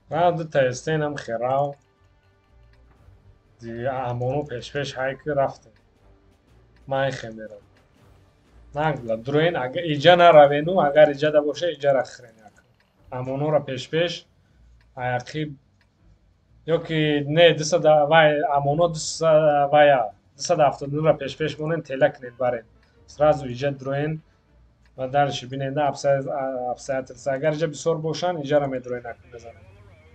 بعد تستینم خراو دی امونو پیش هایک رفته من خمیرم نگلا دروین اگر ایجا نروینو اگر ایجا دا باشه ایجا رخرین امونو را پیش عقیب یوکی نه دستا دا وای امونو دستا وایا دستا دا افتادن را پیش مونن تلک نید بارین سرازو ایجا دروین و درش بیننده افسایت اگر ایجا بسور باشن ایجا را می دروین اکن بزنن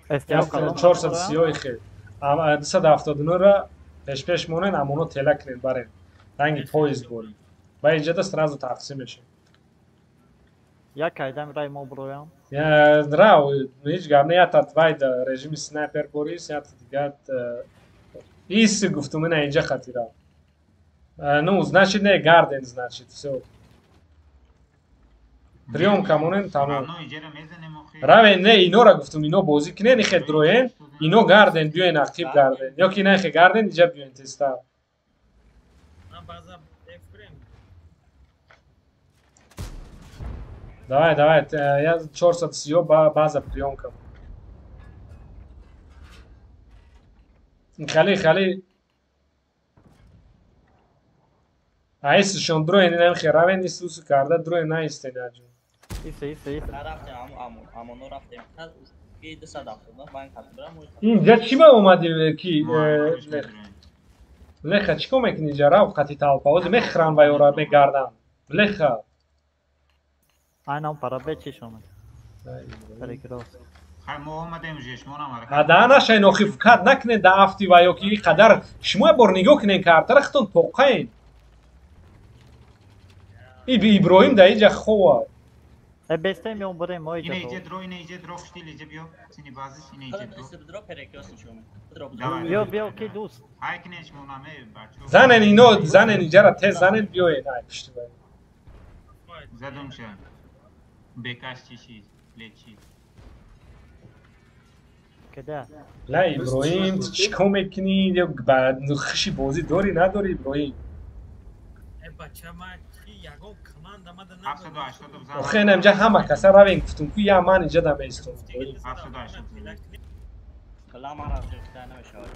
430 خیلی دستا دا افتادن را پیش مونن امونو تلک نید بارین رنگی پویز بولیم و ایجا دا سرازو تقسیم میشه یک ایدم رای ما برویم راو هیچ گام نه یا تطوای دا رژیم سنایپر بوریس یا دیگه ایسی گفتم من اینجا خطیره ну значит не гарден значит все прием камонен тамом раве не ино ра гуфтум ино бозӣ кине нехе дроен ино гарден биёен актив гарден ё ки нехе гарден иҷа биёен теста давай я 430 база приёмка خالی айсшон дроен нехе равен исус карда дроен наистен аҷу амоно рафтем ки дста дафтадам бан катбрам инҷа чӣ ба омадӣ ки леха чӣ кор мекунӣ инҷа рав хати талпавози мехӯран ва ёра мегардан леха айнам парабе чӣ шомад ҳадаана шайнохи фикат накунед да афти ва ё ки и қадар шумо бор нигоҳ кунед картарахтон тоқаен иброҳим да иҷа хова бестем ё бурем мо иҷа иҷа дро иҷа дро хуштил иҷа биё сини базис ини иҷа дро перекёсин шумо биё биё ки дӯст ҳай кинеш монаме бачо занен ино занен иҷара тез занен биёед ай пишти ба задумша бекаш чиши лечи кеда ла иброҳим чӣ кор мекунӣ ё ба хиши бозӣ дорӣ надорӣ иброҳим бача ман ягон команда мада 780 охе инҷа ҳама каса равен гуфтум ки я ман иҷа да меистом 780 каламара ҷефта намешавад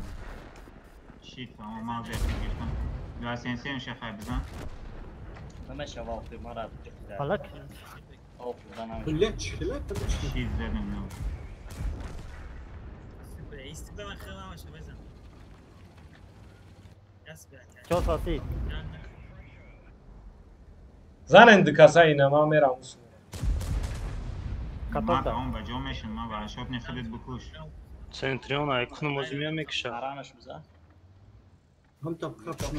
шит ама ман зефтигиртам ва сенсем шахай бизан намешава офи мара ҷефта ҳалак офи занам шит задам нав истиба ман хела маша безан чо сати занен дикаса ина ман мерам усу ман он ба ҷо мешам ман барашот нехудет бикуш центрион айкуну мозимия мекиша аранаш биза هم تا خط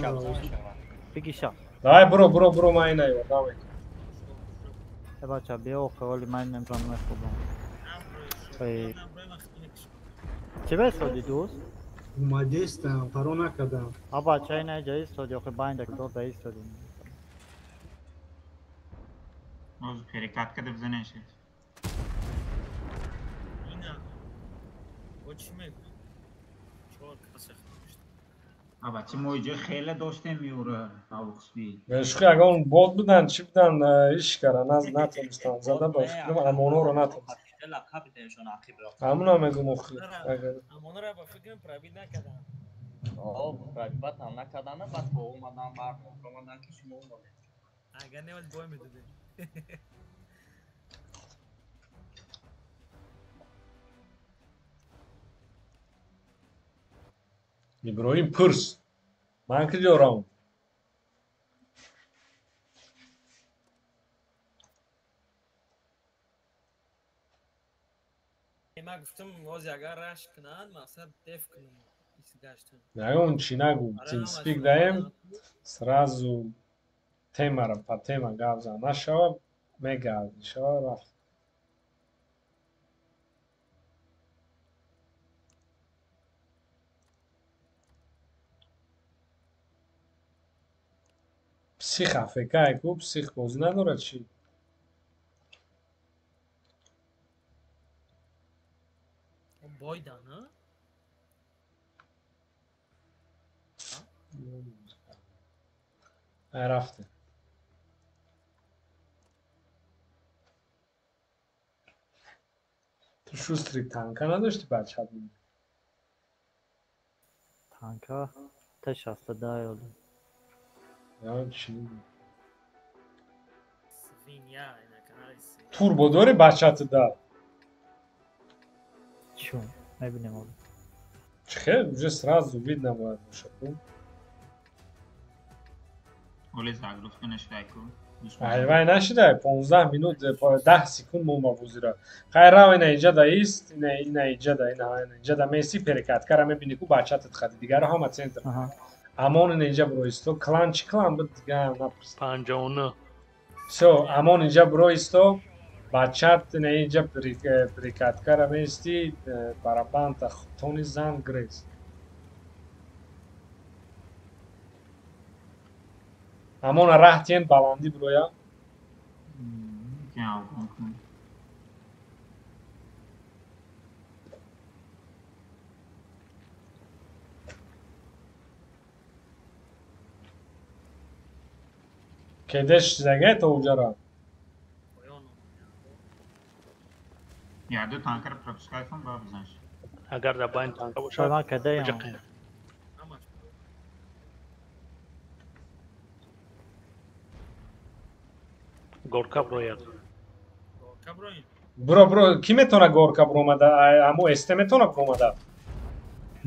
бигиша давай буро ман ина ёрдам мекунам бача биё қаволи ман немтонам мехӯбам чӣ бестоди дӯст اومدیستم فرو نکردم бача ина иҷа истоди охи байндак дода истоди оз перекатка да бизанеш ина очи мегӯ чор каса аба чи мо иҷо хеле доштем миёра авқусби бешуқи ягон бод будан чӣ будан иш кара натонистам зада бошидам амоноро натонистам ҳамуна мегум охи амонора ба фикрам пробид накардам пробид там накардана баъд бо омадан бард омадан ки шумо омадед اگر نمید بای میدوده. ابراهیم پرس من کجا من گفتم وازی اگر رش کنن مقصد دف کنم ایسی گشتن. نه اون چی نگو تیم سپیک دایم сразу темара по тема гавза нашава мегал шава рафт псих афекай ку псих бозӣ надорад чӣ بایدن ها؟ рафте ту шустри танка надошти бачат Tanka taş hasta daha iyi oldu. ё чӣ Свинья, иначе каналиси. турбо дори бачатида Çum. Ne bileyim oğlum. чихел уже сразу видно бояд бошад Оли загрузкунаш лайку. вай нашида 15 минут 10 секунд мума бузира хайрав ина иҷада ист ина иҷада ина иҷада меси перекаткара мебини ку бачатит хади дигаро ҳама центр Aha. амон ина иҷа биро исто клан чи клан буд дига напрс 59 всё амон иҷа биро исто бачат ина иҷа перекаткара мести барабанта тони зан грез амона раҳтиен баланди бироя Gel bakalım. кедеш зага то уҷара Yardı tankara пропускай кун ба бизанш. اگر در باین تانکا Şöyle باشد ben kedeyim. جقیم Amaç. گورکا بروید Kabroin. биро ки метавона горка биромада аммо эсте метавона биромада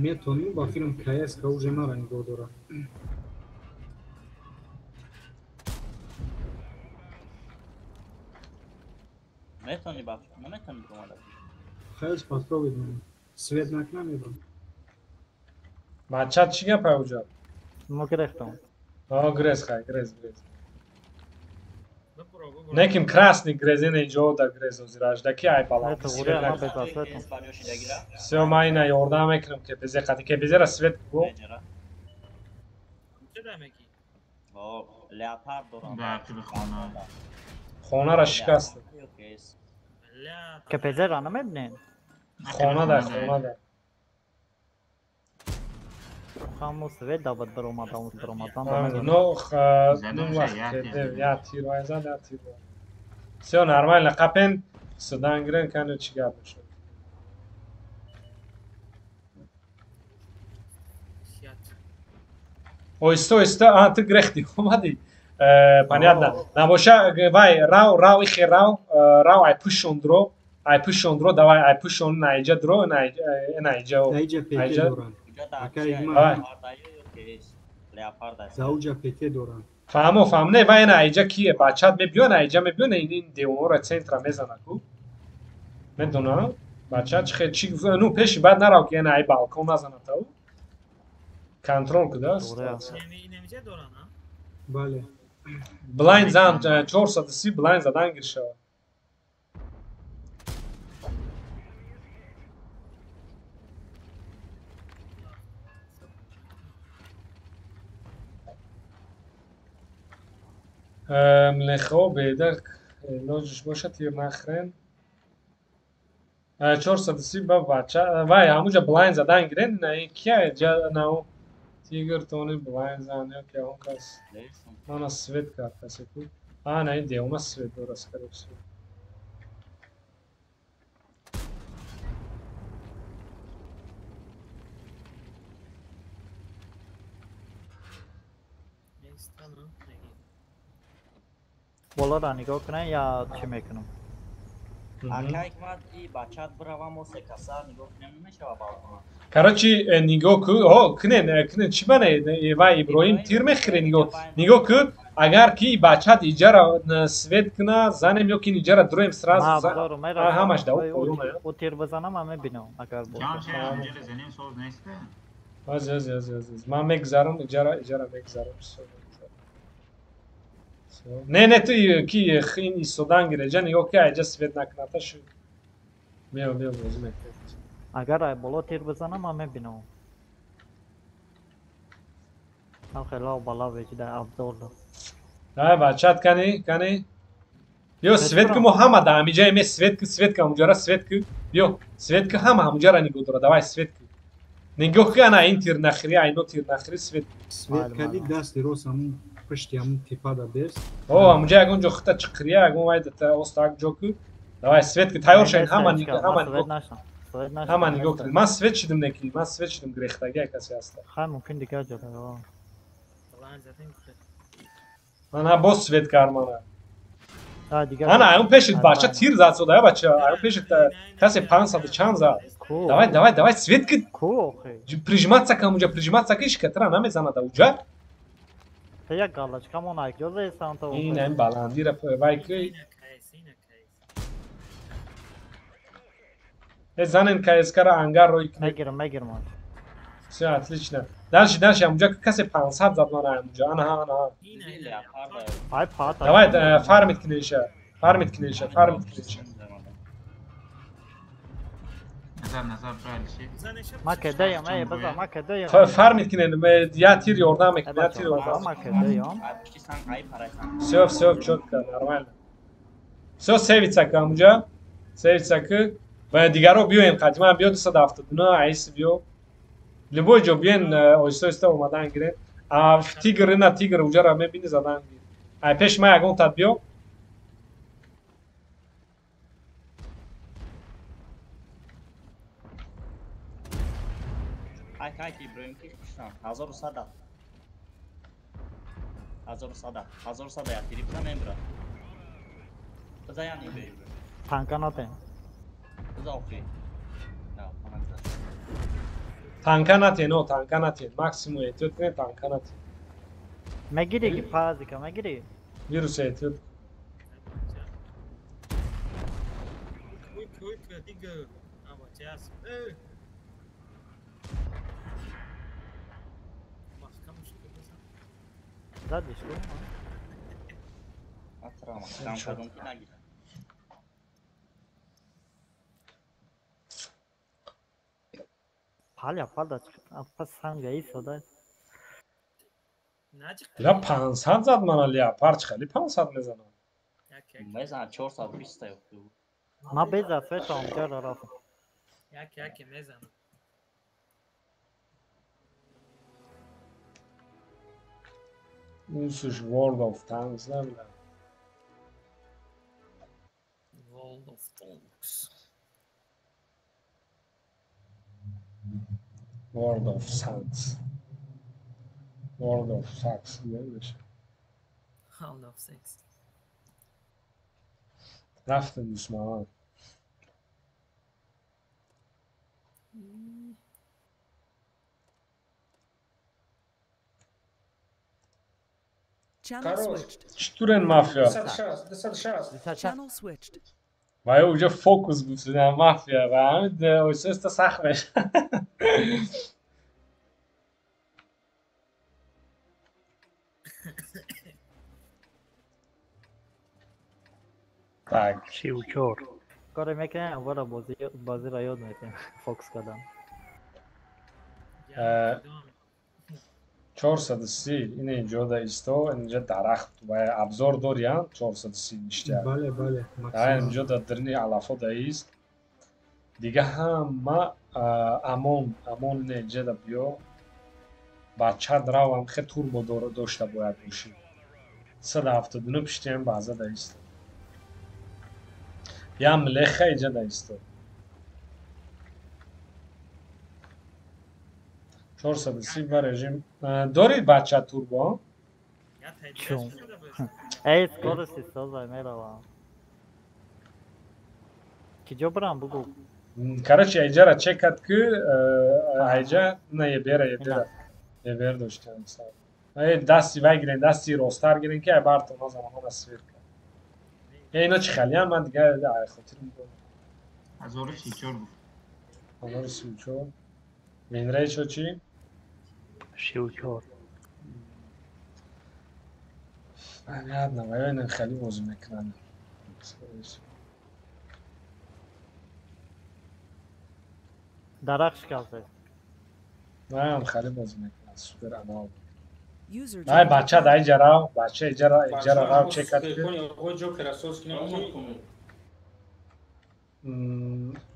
метонӣ ба филм КС уже мара нигоҳ дора Метони баф, наметони бромада. хелс попробуй свет накна мебрам бачат чӣ гапа уҷа Mu gerechtim. грез хай грез Bapuro, bapuro. неким красный грез ина иҷода грез озира аждаки ай баланд Evet, buraya ama bezasletim. Espanyoshi dagira. всё ман ина ёрдам мекунам ки безе қати ки безера свет гу Mecera. چه دمکی؟ O leopard doran. Belki bir konu. хонара шикаст لا Kepeze ranı mı ebneyin? хонада хонада Kamu svet davat bromadan bromadan da ne но Задам ну же, вақт я ки тир я тир вайзад я тир всё нормально қапен судан гирен кано чӣ гап мешуд شيات оҳиста оҳиста ту грехти омадӣ понятно набоша вай рав ихе рав ай пушондро давай ай пушон наиҷа дро наиҷа заиҷа пете Айҷа? доранд Окей, Ай. Leopard aст. зауҷа пете доранд фаҳмо не вай наиҷа кие бачат мебиё наиҷа мебиё ин девонро центра мезана ку медона бачат чи ну пеши баъд нарав ки ай балкон назанатав контрол куда Buraya. نمیشه دوران ها؟ бале блайн зан 430 блайн задан гир шавад млехо бедак илоҷиш бошад ё нахрен 430 ба бача вай ҳамуҷа блайн задан гирен кия нав тигр тони блайн зан ёки он кас ана свет кард касе ку ана ин девона свет дора скорее всего نیستن ها؟ نگی بالا را نگاه کنه یا چی میکنم؟ Ака Ҳикмат и бачат биравам мо се каса нигоҳ кунем намешава балкона. Короче, нигоҳ ку, кинен чӣ бане ва Иброҳим тир мехире нигоҳ ку, агар ки бачат иҷара свет куна, занем ё ки иҷара дуроем сразу ҳамаш да او تیر بزنم همه بینم اگر بود جان شه همونجا زنیم سوز نیسته аз ман мегзарам иҷара мегзарам не ту ки ин истодан гиреҷа нигоҳ ки айҷа свет накуната шу биё бозӣ мекунем اگر بالا تیر بزنم همه بینم هم خیلی بالا وجده ابزار دار ай бачат кани биё свет ку мо ҳама да ҳамиҷае ме свет ку ҳамуҷара свет ку биё свет ку ҳама ҳамуҷара нигоҳ дора давай свет ку нигоҳ ки ана ин тир нахири айно тир нахири свет свет кади дасти рост ҳамун пишти ҳамун типада бес о ҳамуҷа ягон ҷо хута чиқирия ягон вайдата остак ҷо ку давай свет ку тайёр шавед ҳама нигоҳ кунед ман свет шидим неки ман свет шидим гирехтагия касе ҳаста خیلی ممکن دیگه جدا ана боз свет кармана دیگه ана аён пешид бача тир зад сода я бача аён пешид касе 500 чанд зад давай свет ки прижиматься ка ҳамуҷа прижиматься ки шикатра намезанада уҷа تو یک галочка мон ак ҷо зайсан то ин ин баландира вай ки занен каескара ангарро мегирам все отлично дальше ҳамуҷа касе 500 зад мана ҳамуҷа ана ай пат давай фармит кинеша назар бралиши ما кедаям ай база ма кедаям фармит кинен я тир ёрдам мекунам я тир ёрдам ма кедаям Ачкисан ай парасан. все чётко нормально все севица ка ҳамуҷа севица ки ва дигаро биёем қадима биё 279 айси биё любой ҷо биёен оҳиста омадан гирем тигр уҷара мебини задан гир ай пеш ма ягон тад биё Ака Иброҳим ки куштан 1100 я тири биза мебира. Биза яни бе. танканате Биза офи. Да, паназа. танка натен максимум эҳтиёт кунед танка натен мегири ки пазика мегири вирус эҳтиёт задиш ку Атрама, там кадом ки нагира. паля палда апа санга истода ля 500 зад мана леопард хеле 500 мезанам Мезан 420 ёфту. ма беза фета онҷа раф яке мезанам инсуш World of Tanks намедонам World of Tanks World of Tanks World of Tanks немеше World of Sex рафтем душман Channel switched. чтурен мафия Channel switched. вай уҷа фокус бусина мафия ва ҳамин ойсоиста сахт меша так 34 کار میکنه اول بازی را یاد میکنه فوکس کردم 430 ин инҷода исто инҷа дарахт ва абзор дориян 430 ништия бале инҷода дирни алафода ист дига ҳама амон ин инҷада биё бачад равам хе турбо дошта бояд бошӣ 179 пиштиам баъзада ист я млеха инҷада исто 430 ба режим доред бача турбо Чум. Эй, скорости создай, merhaba. Kijo Bram bugu. Короче, айджара чекат ки айджа на ебера ебер доштан са. Ай дасти вай гирен, дасти ростар гирен ки ай барто на замана свет. اینا چی خالی هم من دیگه خاطر میکنم 1034 گفت 1034 وین شو چی؟ 34 من یاد نمیم خیلی بازی میکنم Daraqsh kaldı. من خیلی بازی میکنم سوپر انال User نه joined بچه your دای جراو بچه اجرا راو چکت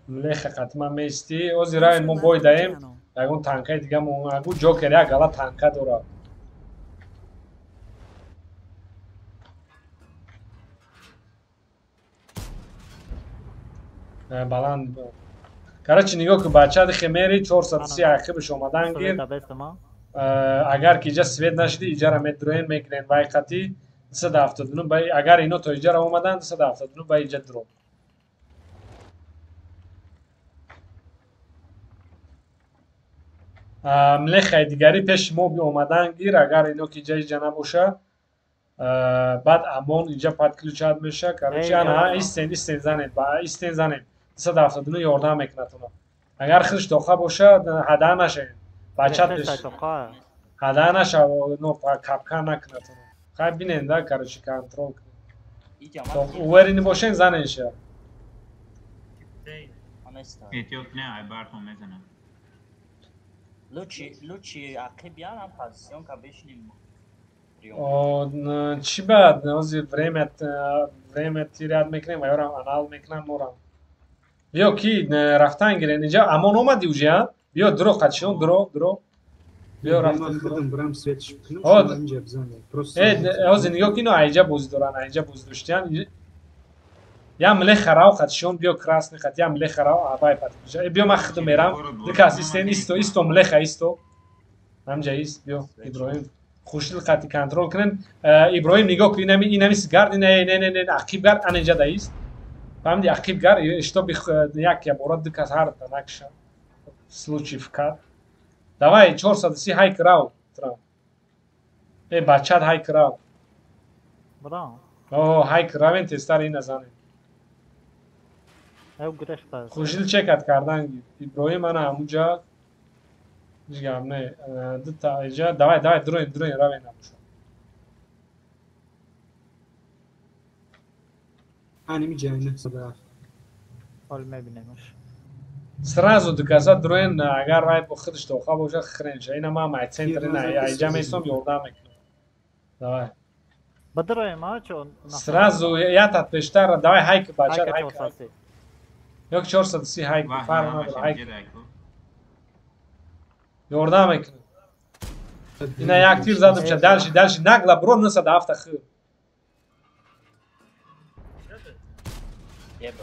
ملیخ قطمه میستی او زیرا user مو left بوی your دایم channel. اگون تانکای دیگه مو اگو جوکر یا گلا تانکا دورا баланд короче нигоҳ ки бачаи химери 430 ақибаш омадан гир агар ки иҷа свет нашиди иҷара медроен мегирен ба ҳақиқати 279 ба агар ино то иҷара омадан 279 ба иҷа дро млехаи дигари пеши мо биомадан гир агар ино ки иҷа иҷа набоша баъд амон иҷа пад ключат меша короче ана истен занед ба истен занед 279 ёрдам мекунатуна агар хиш тоқа боша ҳада нашавед бачат ҳада наша но капкан накунатуна хай бинен да короче контрол уверини бошен занеша احتیاط نه ای براتون میزنم لوچی عقب یارم پوزیشن که بشینیم چی بعد نوزی время теряет میکنیم و یارم انال میکنم مورم بیا کی رفتن گیرن اینجا امان اومدی اوجا بیا درو قچون درو بیا رفتن برام سویتش بکنم اینجا بزنم اوزی نگاه کی نو ایجا بوز دورن ایجا بوز داشتن یا ملخ خراو قچون بیا کراس نخات یا ملخ خراو آبای پاتیجا بیا ما خدم میرم دکاس استن ایستو ملخ ایستو همجا ایست بیا ابراهیم خوشل قطی کنترل کنن ابراهیم نگاه کی اینمی سیگار نه عقیب گار ان اینجا دایست فهمدی عقیب گار اشتو بخ یک یا برات دکاس هر تناکش случай вкат давай 430 хай крау трам бачат хай крау Bram. о хай кравен тестар ин назанед Ev grechta. خوشیل چکت کردن ابراهیم انا همونجا دیگه نه دو تا اینجا давай دروین روین نموشو Animi cehenneme sabah. Olme binemiş. сразу доказать дроин агар вай бо худш тоха боша хренш ина ма май центр ина айҷа месом ёрдам мекунам давай Badroyim ha çon. сразу ятат бештар давай хайк бача хайк ёк 430 хайк фарқ надора хайк ёрдам мекунам ина як тир задам ча далши нагла бро наса дафта хир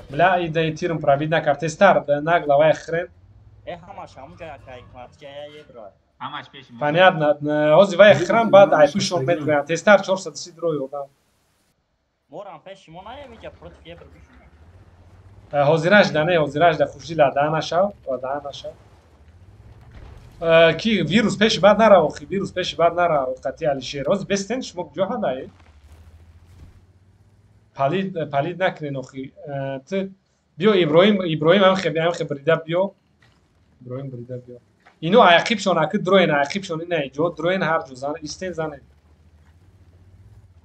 бля ида тирм пробит накард тестар нагла вай хрен همش همونجا یک ماتچه یه برای همش پیش ما понятно ози вай храм бад ай пушон метган тестар 430 дро ёрдам مورم پیش ما نمیشه پروت یه برای ҳозираш да не ҳозираш да хушдила да нашав ки вирус пеши бад нарав охи вирус пеши бад нарав қати алишер ҳози бестен шумо ҷоҳа даи палид накунен охи ту биё иброҳим ҳам брида биё иброҳим брида биё ино айқибшон аки дроен айқибшон ина иҷо дроен ҳар ҷо зан истен занен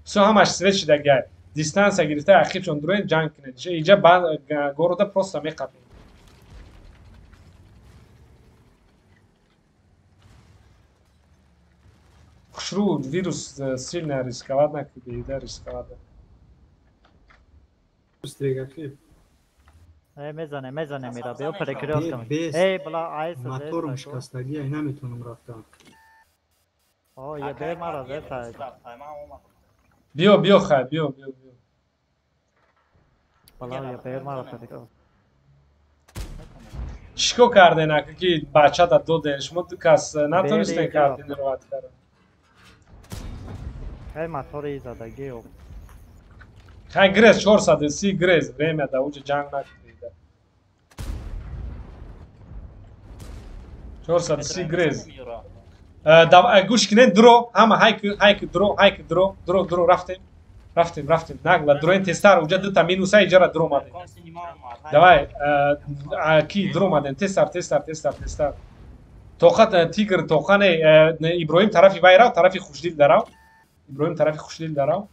со ҳамаш свет шида гай дистанция гирифта айқибшон дроен ҷанг кунед иҷа города просто меқапед хушрӯ вирус сильно рисковать накунед ида рисковать Üstregaki. Mezane mira. Beo перекрётками. Bla aysa. Motorum shikastagi ay nametunam raftan. Ye ber mara zeta. биё хай биё Bla ye ber mara перекрёт. чико карден ака ки бачата доден шумо ду кас натонистен карден роҳат кардан ای موتوری زدگی و های گرز 430 گرز ریم در اوج جنگ نکرده 430 گرز گوش کنین درو همه هایک درو رفتیم نگلا درو این تستر اونجا دو تا مینوس های جرا درو مادن давай کی درو مادن تستر توقت تیگر توقان ابراهیم طرفی وایراو طرفی خوشدل دراو ابراهیم طرفی خوشدل دراو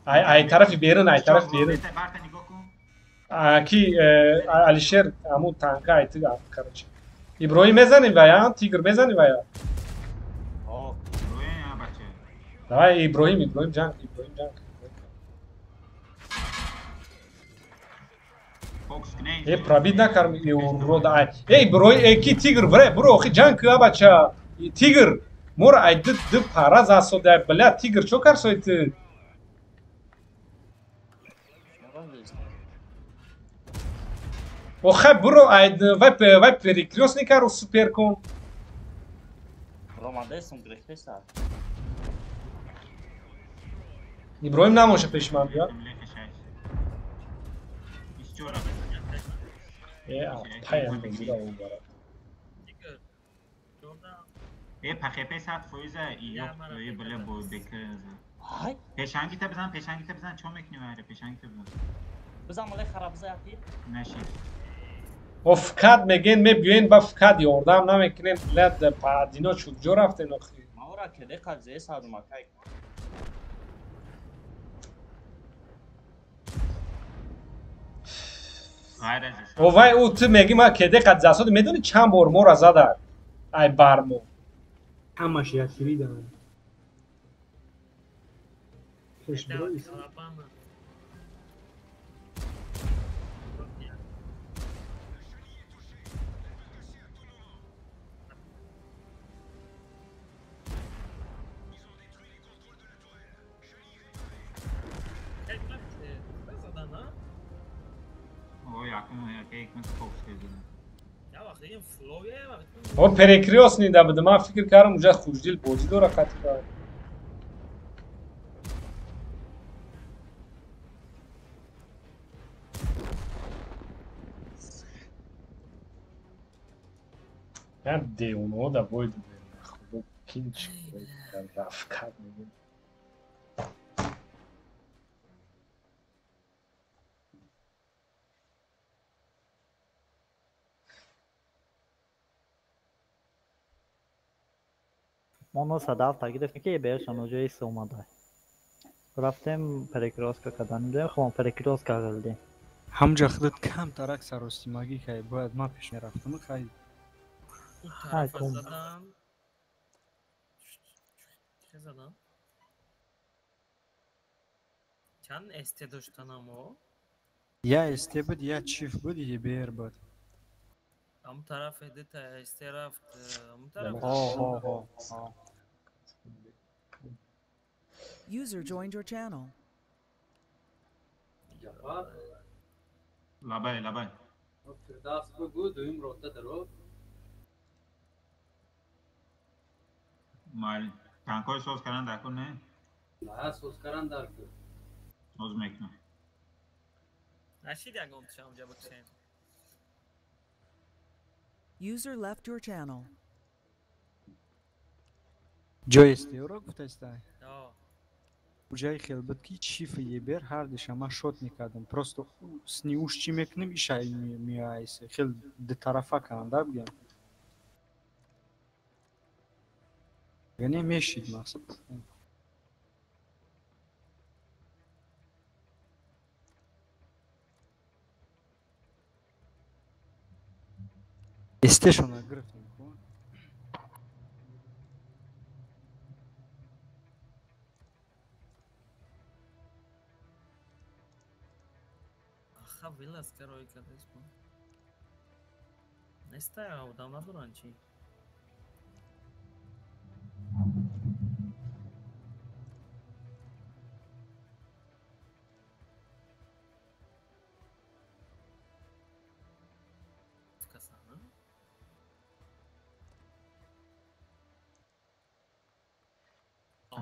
ای طرفی بیرون ای طرف بیرون کی علیشر همون تانکا ای تو کرچ ابراهیم میزنیم ویا تیگر میزنیم ویا давай ابراهیم جنگ ای پرابید نکرم رو دا ای ابراهیم کی تیگر بره برو خی جنگ که بچه تیگر مور ای د پاراز اسو ده بلا تیگر چو کر سویت او خب برو ای وای پریکریوس نکارو سوپر کن ابراهیم نماشه پیشمان بیا پایم بگیره اون برا پخیپه ساعت فویزه ایوب توی بله بود بکرزه پیشنگی تا بزن چون میکنی واره پیشنگی تا بزن مالی خراب زیادی نشید و فکاد میگین میبیوین با فکاد یاردم نمیکنین بلد پادینا چوب جو رفته نخی مورا کده قضیه سادو مکای و وای او تو میگی ما کده قد زاسود میدونی چند بار مور زده ای برمو همش یکیری دارن کش برای و پریکریوس نیده بده من فکر کردم اونجا خوشدل بازی داره خطی داره یا دیونو دا باید خدا پینچ در رفت میگه ما نو صدف تا گرفتیم که بهش اونجا ایست اومده رفتیم پریکروس که کدن ده خب پریکروس که گلدیم همجا خودت کم ترک سراستیماگی که باید ما پیش میرفتم خیلی طرف زدم چه زدم؟ چند استه داشتن اما؟ یا استه بود یا چیف بود یا بیر بود هم طرف دیتا استه رفت هم طرف User joined your channel. لبای دست بگو دویم روته درو مال تانکای سوز کردن در کن نه؟ نه سوز کردن در کن سوز میکنم نشید اگه اونتش همجا بکشیم User left your channel. جای استه رو گفت استه جای خیلی بود که چیف یه بیر هر دیشه ما شوت میکردم پروستو سنیوش چی میکنم ایشای میایسه خیلی ده طرفا کنده بگم یعنی میشید مقصد استشون گرفتم کن آخه ویل از که روی کدش کن نیسته آدم ندارن چی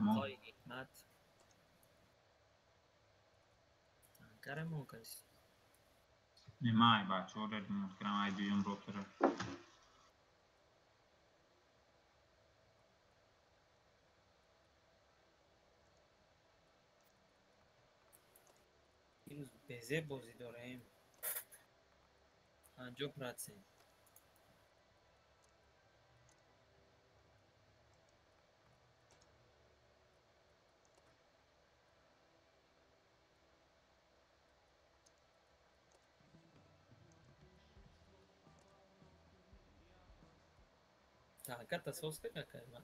мо Ой, Hikmat. Tankармон каси. нимай бачаҳоро мумкинам ай дуюм ротора Имрӯз безе бозӣ дорем. 50%. Tanka soska kakayma.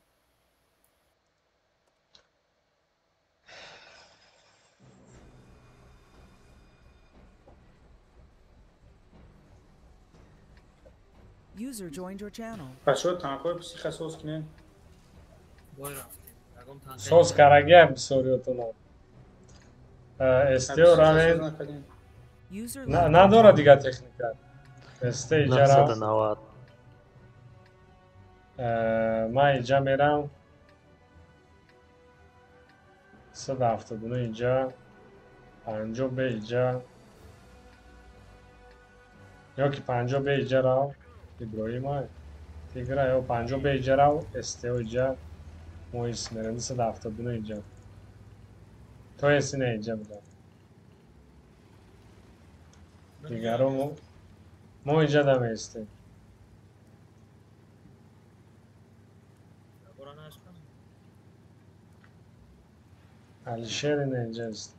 User joined your channel. بچه‌ها تنها پسیخ سس کنین. Boy raftim. Agam tanka. Sos karagam bisoryotuna. Esteo ramen User نداره دیگه تکنیکال. است ایجارا 990 ما اینجا میرم 179 اینجا 50 به اینجا یا که 50 به اینجا راو ابراهیم های دیگه یا 50 به اینجا راو استیو اینجا مویس میرم 179 اینجا تو اسینه اینجا میدم دیگه رو ما اینجا دم استیم Alişer ne ineceğiz?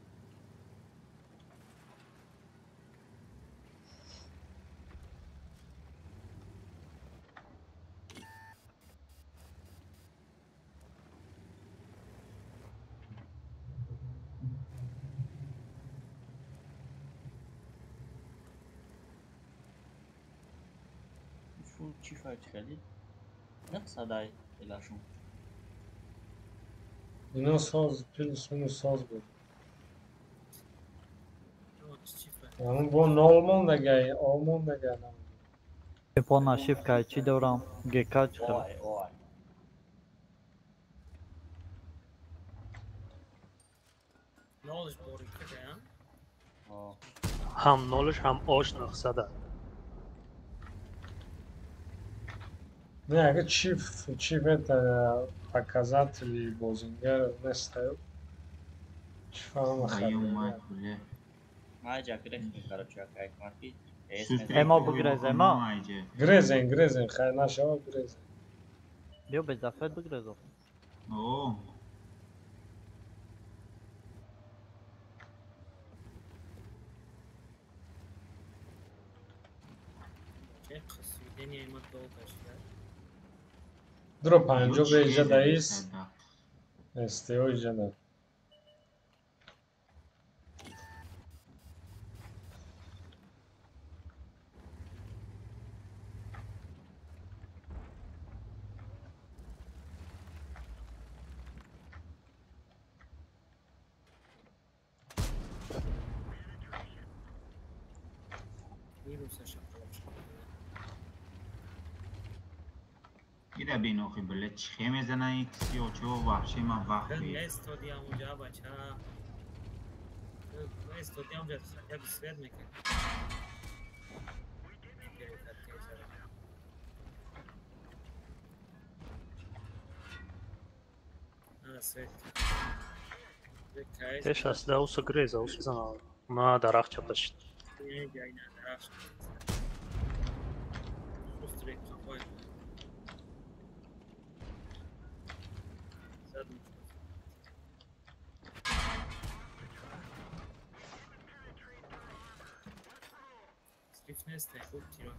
شو چی فایت کردی؟ نه صدای الاشون Yine saz, plus minus saz bu. Yani bu normal da gel, Alman da gel. Japona şifka çi döram GK çıkar. oy Ne olmuş bu oraya ya? هم نولش هم آش 900 Ne, aga çift показатели Бозингера не ставил. Чифама Аюма куле. Майҷа грехни короче как марки. Ема бигрез ема. Грезен, хай нашава грезен. Био без зафет бигрезо. О. Çek сведение има долго ще. Duro 50 به اینجا دایست. استیو اینجا نه. ایره بین آخی بله چخه میزنه این کسی و چه وحشی من وقت Ben بید ne istediğim uca baça. Ne istediğim uca ya bir svet mi ki? Ha svet. ايش اصلا اوسو جريزا اوسو ما درخ چپش Ne yayına daraş. Üstüne kapoy. Stiffness de خوب تیرو.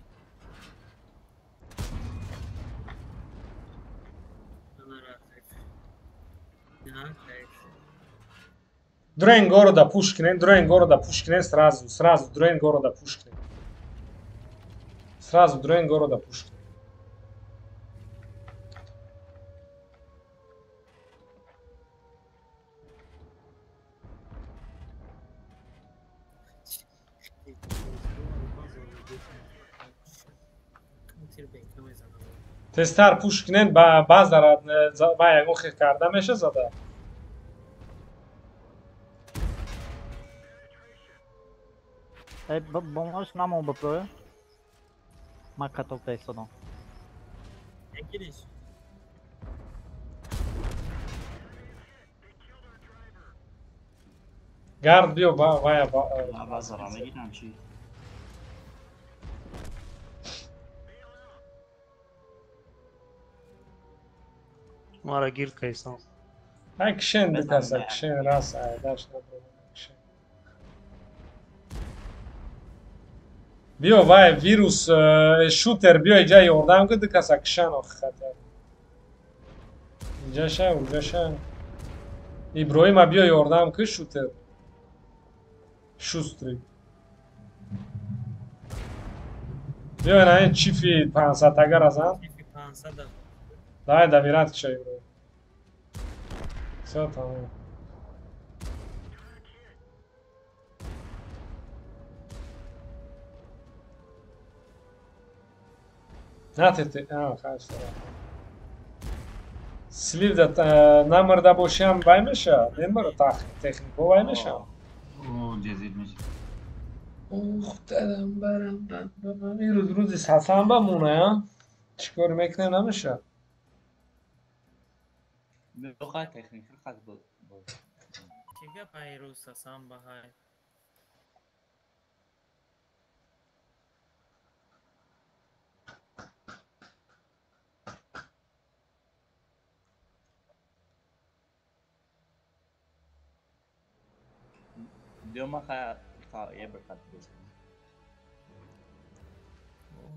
Дроен города Пушкинен, сразу Дроен города Пушкинен. Сразу Дроен города Пушкинен. تستر پوشکنن با باز دارد با یکو خیر کرده میشه زده بماش نمو بپروه ما کتوب تایستادم یکیش گرد بیو وای بازارا میگیرم چی؟ ما را گیر کیسان اکشن دکس اکشن راست داشت اکشن بیو وای ویروس شوتر بیو اینجا یوردم که دکس اکشن آخ خطر اینجا شن اونجا شن ابراهیم بیا یوردم که شوتر شوستری بیا نه این چیفی 500 اگر ازم چیفی 500 دای دمیرات کشه ابراهیم все tamam نه تتی خواهش دارم سلیو نمرده باشیم وای میشه نمبر تکنیکو وای میشه او جزیر میشه اوه دادم برم این روزی ساسم بمونه چیکار میکنه نمیشه بخواه تکنیکی خط بود چیگه پیروز ساسم بهای دیو ما خواه یه برکت بزن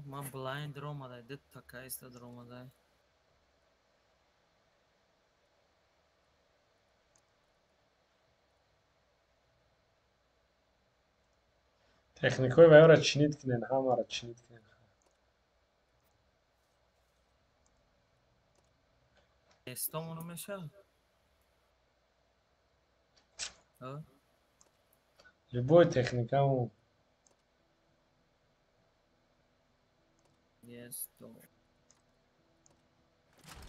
من بلایند رو مده دید تا کایست رو مده تکنیکوی وای را چینید کنین همه را چینید کنین استامونو میشه любой تکنیکمون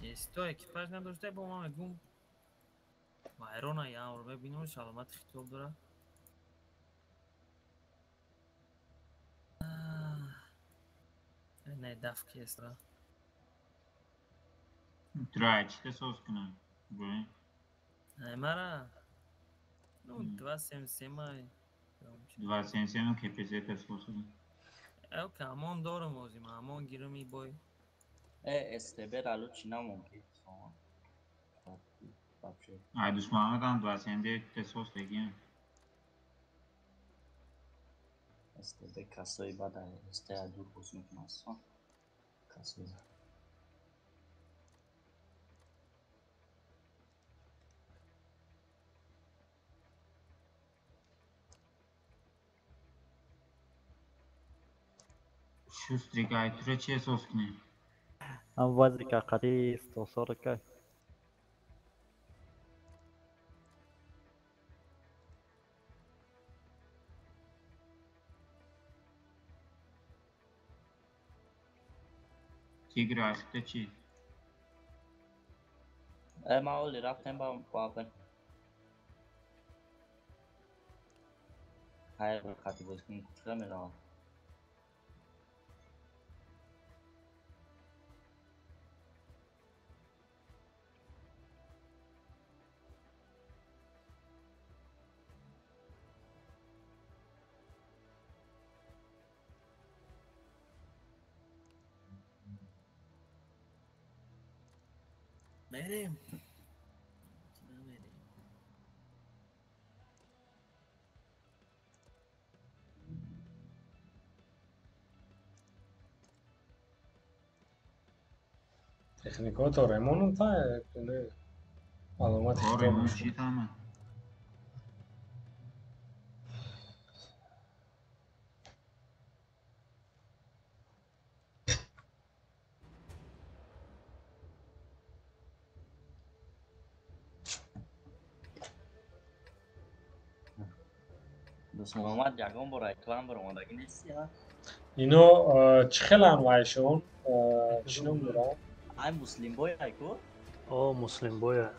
استو اکیپاژ نداشته با ما میگم بایرون یا رو ببینیم سلامت خطوب داره نه دفکی است را درایچ تسوس کنم ببین نه مرا نو دو سمسمای دو سمسم که پیزه تسوس کنم او که همون دارم موزیم همون گیرم ای بای استبر الو چی نمونگی دوست محمد هم دو سنده تسوس بگیم استبر کسایی بعد استبر دور بوز میکنم کسایی شوستری گایتوره چیه سوس کنیم هم وزی که قدی استوصار که تیگر آخته چی؟ ما اولی رفتیم با واقع های برکتی بوز کنیم کچه میرم بریم تکنیکو تو ریمون تا کنه معلومات ریمون چی تامه دوست محمد یکم برای تو هم برامدگی نیستی ها اینو چه خیلی انواعشون چینو میرم های مسلم بای ایکو او مسلم بویا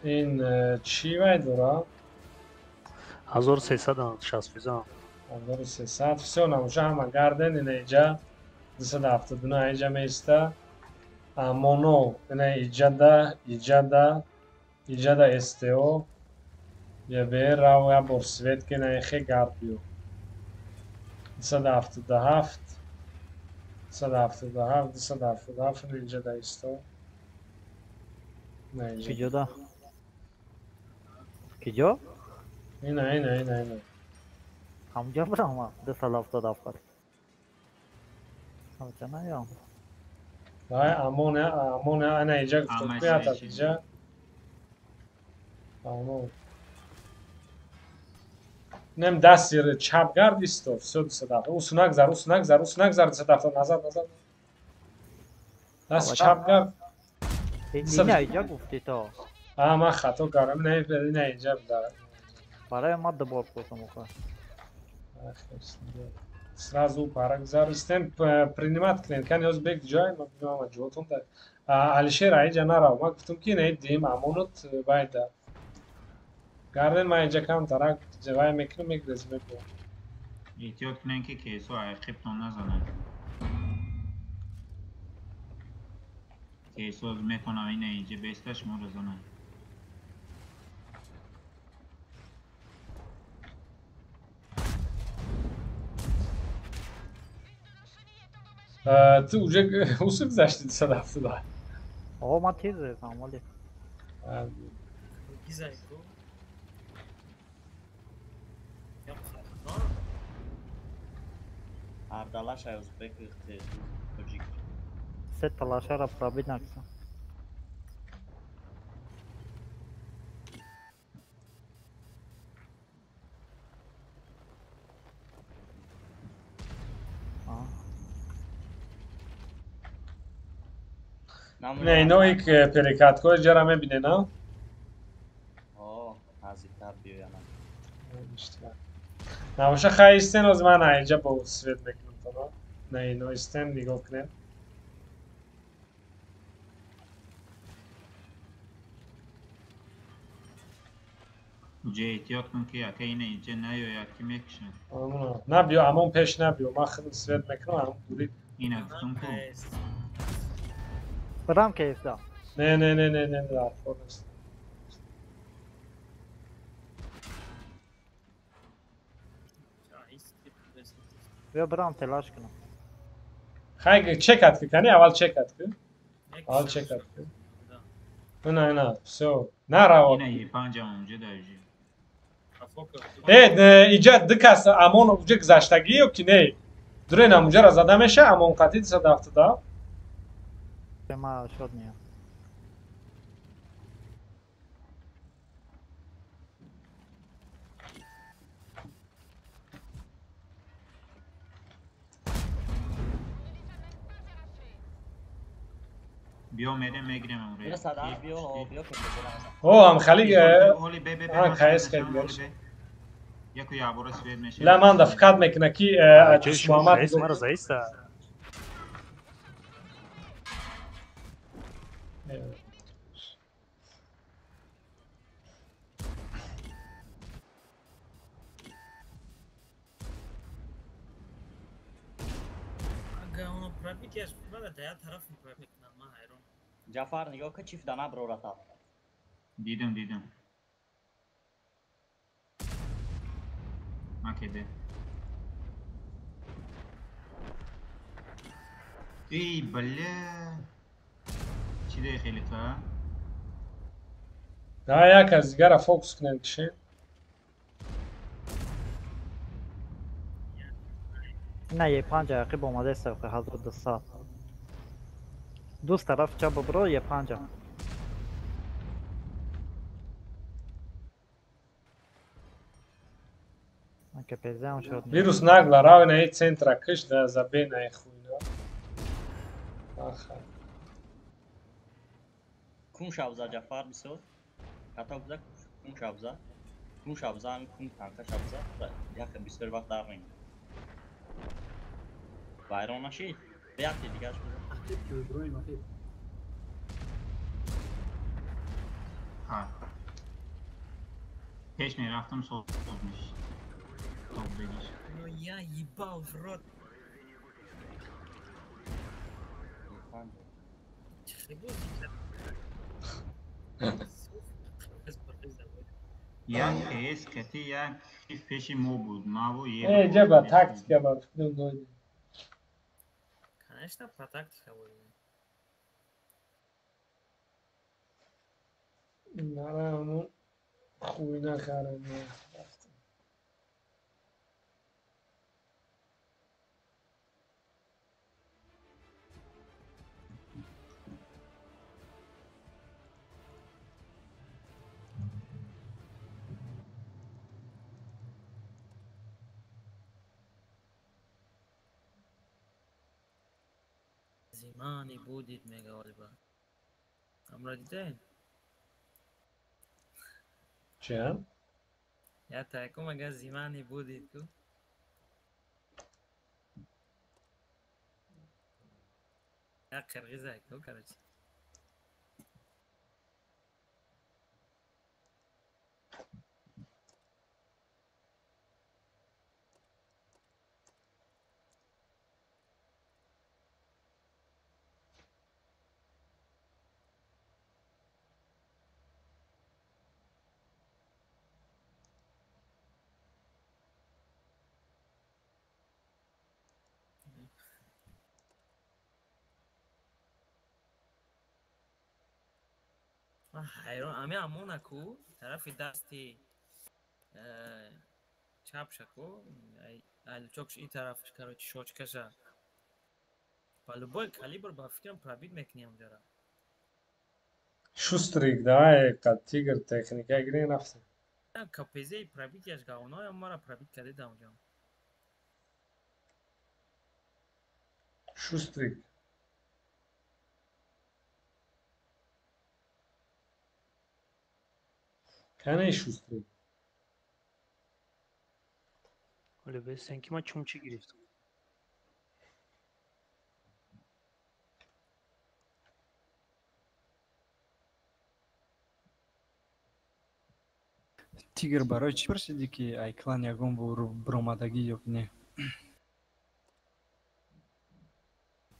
این چی وای دورا 1360 فیزا 1300. Все, нам уже хама гарден ина иджа 272 иджа места. Амоно ина иджада СТО. Я беру я бор светки на ихе гардио. 277. 277 иджада СТО. نه کی جدا کجا؟ اینه همونجا برام 277 همونجا نیام نه امونه انا اینجا گفتم بیاد اینجا امون نم دستی چپ گرد ایستو سود صداقه اوسناک زر 270 نظر دست چپ گرد این اینجا گفتی تو من خطا کردم نه اینجا بدارم برای ما دوبار پرسم اوکا сразу парагзар истен принимать клиент кан өзбек ҷой ма бинама ҷуотум да алишер аиҷа нарав ма гуфтум ки не дим амонут байда гарден ма инҷа кам тарак ҷавай мекунам мегрез мебо احتیاط کنن که کیسو عقبتون نزنن کیسو میتونم این اینجا بیستش ما رو زنن ты уже усук зашти 270 آقا من تیز رسم ولی Ardalaş ay Uzbek Tacik. سه تلاشه را پرابید نکسم نه اینایی که پریکات کوی جرا میبینه نه نزدیکتر بیو یا نه نباشه خیستین از من اینجا با سوید میکنم تو نه اینا استن نگاه کنیم اونجا احتیاط کن که یکی اینه اینجا نیاید که میکشن نبیو امون پیش نبیو من خیلی سوید میکنم امون بودی اینه گفتم کو برام کیف دا نه ارفان است بیا برام تلاش کنم خیلی چکت که کنی اول چکت که اول چکت که نه سو نه رو اینه یه پنجم اونجا داشتی اینجا دکست امون اونجا گذشتگی و که نه درین اونجا را زده میشه امون قطعی 270 به ما شد میاد بیا میرم میگیرم اون بیا صدا بیا اوه هم خالی کایس کرد یکو یابورا سوید میشه لا من دفکات میکنه کی محمد اسم مرا زایسته Jafar nigao ka çift dana bro rata. دیدم مکده ای بله چی ده خیلی تا نه یک از دیگر فوکس کنن کشه نه یه پنجه عقیب اومده سوقه 1200 دوست طرف چپ برو یه پنجه که پیزه هم شد ویروس نگلا راوی نه ای centra کش ده زبه نه خوینا Kum şabza Jafar bisor. Kata buzak kum şabza. Kum şabza kum kanka şabza. Yakın bir sürü vakit darmayın. Bayrona şey. Beyaz dedik aç bunu. ها پیش میرفتم صبح میشه توپ بگیر. Ну я ебал в рот. Чего یک ایس کتی یک کیف پیش مو بود ما و یه اینجا با تاکتیکا با فکرم دویدیم. Конечно, по тактике будет. نه همون خوبی نخرم رفتم. زمانی بودید میگه آلبا امرا دیدین؟ چه؟ یا تایکو مگه زمانی بودید کو؟ یا قرغیزه کو کرچ حیران امی امونه کو طرف دستی چپ شکو الچوکش این طرفش کراچی شوچ کشه بالبای کالیبر با فکرم پرابید میکنیم جرا Шустрик, давай, как тигр, техника игры нравится. капезе пробить яш гауно я мара пробить каде даунжам Шустрик. Kane Шустрик. Öyle be sen kime çumçu giriyorsun? Тигр барои чӣ пурсидӣ ки Айклан ягон буромадагӣ ёб не?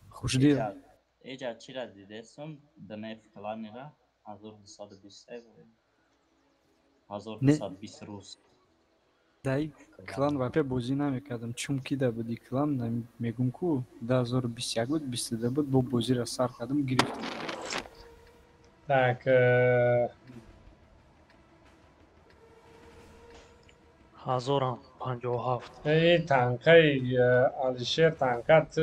Хушдил. Eğer çira diyorsun, demek klanira hazır dışarı bir şey var. Hazır dışarı bir Rus. Дай клан вапе бозӣ намекардам. Чум кида буди клан мегум ку 2021 буд 22 буд бо бозиро сар кардам гирифтам. Так, Hazorам 57. ای تانکای Alişer tankat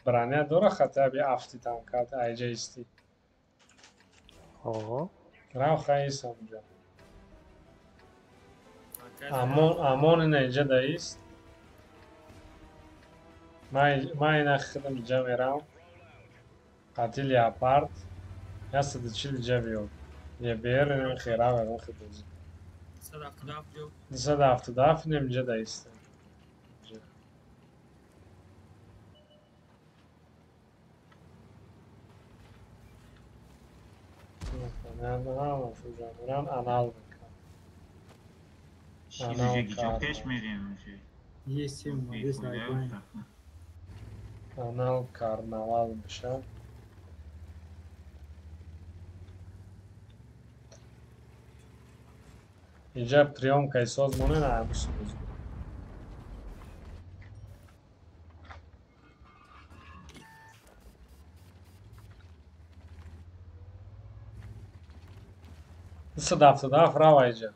برانه داره خطا بی افتی tankat ایجا استی. Oho. راو خیلی سمجا. امون این ایجا دایست. ما این اخدم جمع راو. قاتل یا پارت. یا سدچیل جبیو. یه بیر این خیرا و خدوزی. Disa da hafta daha filmce de istedim. Anal karnavalmış ha. اینجا приёмкаи созмоне наҳамусуз. Дафтадаф рава иҷа.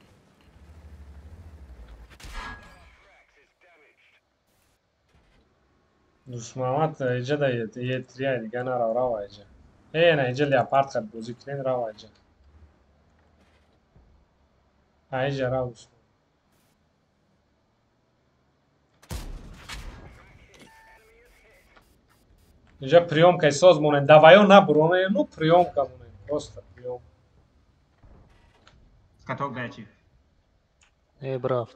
Душмамат иҷа да етрия дига нарав рава иҷа. Ена иҷа леопард хад бозӣ кунен рава иҷа. Иҷа рав душман. Иҷа приёмкаи соз монен. Даваё набуронен, ну приёмка монен. Просто приёмка. Каток дайчи. Брав.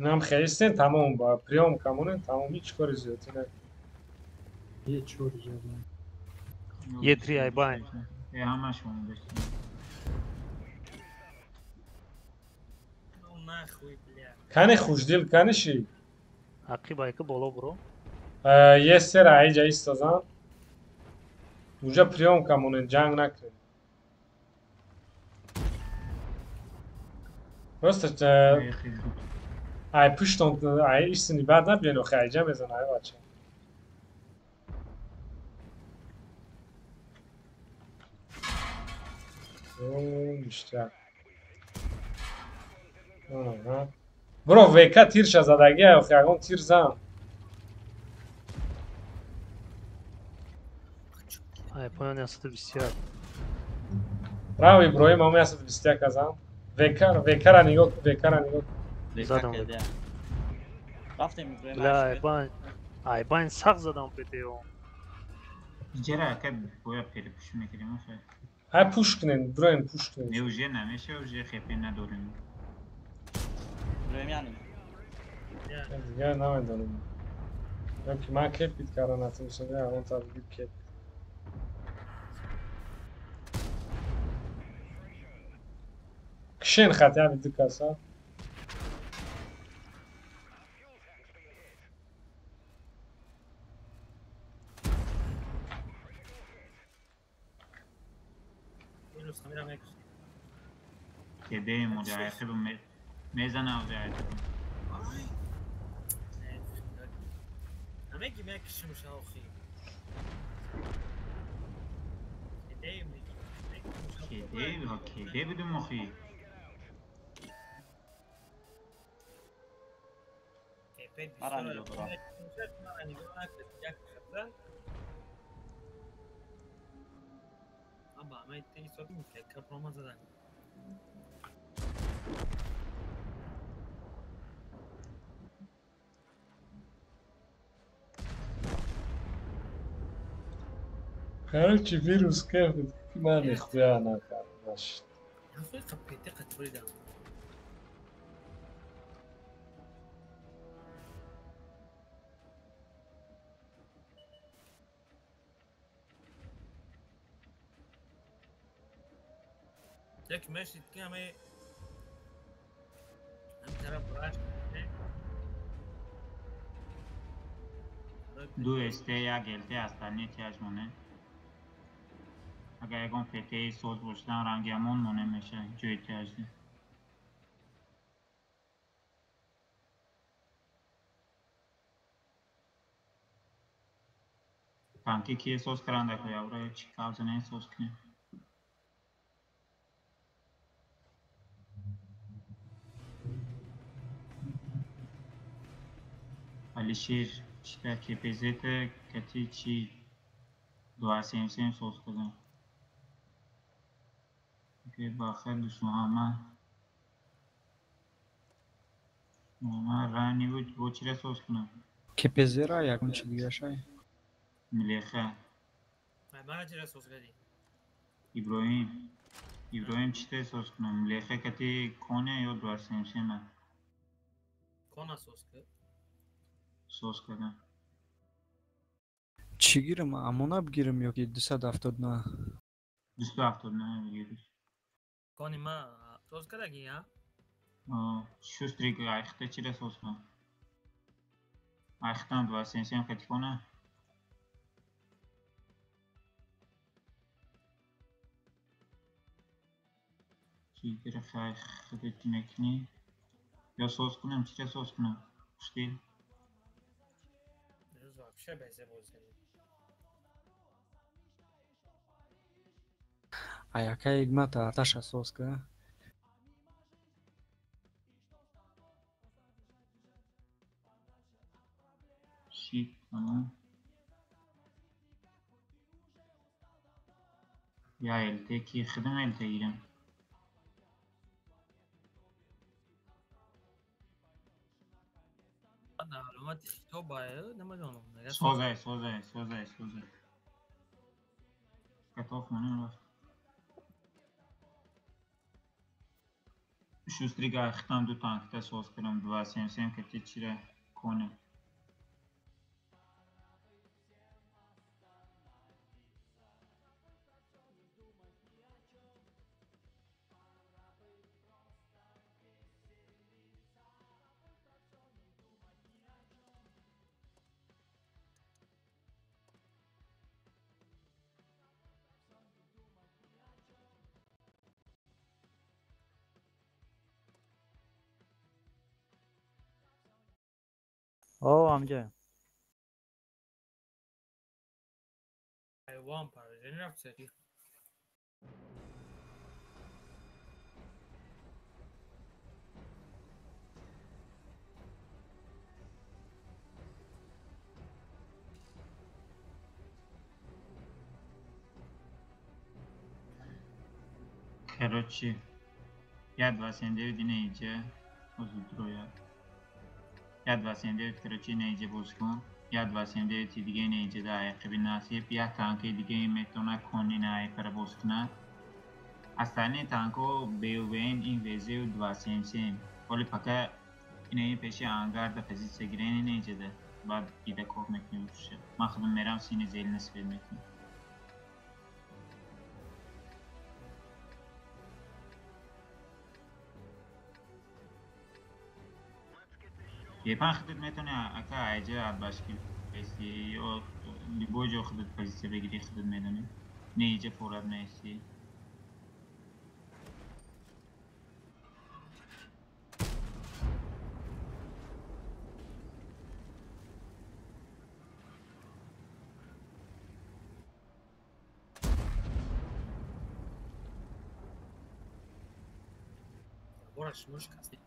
Нам хелистен тамом ба приёмка монен, тамом ҳеҷ кори зиёдӣ не. Ye çor jardin. Yetri ay bayn. Ҳамаш монда. нахуй, бля. Кани хушдил каниши. Ақиб айка боло бро. Е сера айҷа истозан. Уҷа приёмка монен ҷанг накунед. Просто ай пуштон ай истини бад набиен охи айҷа мезан ай бача. Ништяк. Бро века тирша задагия охи ягон тир зан. Ай поян 120. Браво Иброим, ама 121 казам. Векара нигоҳ кун, векара нигоҳ кун. Задам. رفتیم میگویم Бля, айбайн сақ задам петео. Ҷара ка бояд пери пуш мекунем охе. Ай пуш кунен, Иброим пуш кунен. Не уже намеша, уже хепе надорем. میگویم یعنی Дигар намедонам. Ки ман кеп бит кардан атмисони ягон табдил кеп. Кишен хати аби дукаса. Vírus, kameram jak. Kedeyim oraya ayakkabım mezana oraya ayakkabım. همه گیم یک کشی میشه آخی Kede بدون مخی. Ama ama ettiğini sordum ki kaprama zaten. Короче, вирус кеп ман ихтиёр накард. Баш. Афой капете катбрида. Tek ماشي كامي هم طرف براش دو استه یا گلته هستن احتیاج مونه. اگر یکم پته سوز باشتن رنگیمون مونه میشه جو احتیاج دیم. پانکی کیه سوز کرنده که یاورا چی کابزنه سوز کنیم. Alişir işte KPZ'de kati çi dua semsem sos kızım. Ke bakar düşmama. Mama rani bu çire sos kına. Kepezera yakın çizgi aşağı. Milekha. ما جرى سوس غادي İbrahim çite sos kına. Milekha kati kone yo dua semsem. كونا سوس كه Sos kına. چی گیرم امونا بگیرم یا که 279 Düstü hafta ne biliyoruz. كوني ما سوس كداگي ها Şu strik ayıkta çire sos kına. Ayıktan dua semsem kati kone. Çiğdiri ayıkta çimekni. Ya sos kınım çire sos kınım. Kuş değil. روز вообще без обозга а яка игмата аташа соска Şit tamam. Ya elde ki خدم elde girem. انا معلومات توبا نمدونم Sozay. Katof mı var? Şu strik ayıktan du tankta sos kırım dua semsem kati çire kone. او همجا حیوان پروژه رفت سری. Короче, я 29 inece uzutruyor. Ya 29 короче inece bozkun. Ya 29 دیگه inece de ayakkabı nasip. Ya tankı دیگه metona konine ayakkabı bozkuna. Остальные танко beuvên in veze u 27. Вали пока اینه پیش انگار da pozitsiya giren inece de. بعد gide korkmak neymiş. Maxdum meram sini zeline svermek. Yapan xidmetini aka ayca başka pesi o libojo xidmet pozitsiya begiri xidmetini neyce forad neysi. Burası mı şikasti?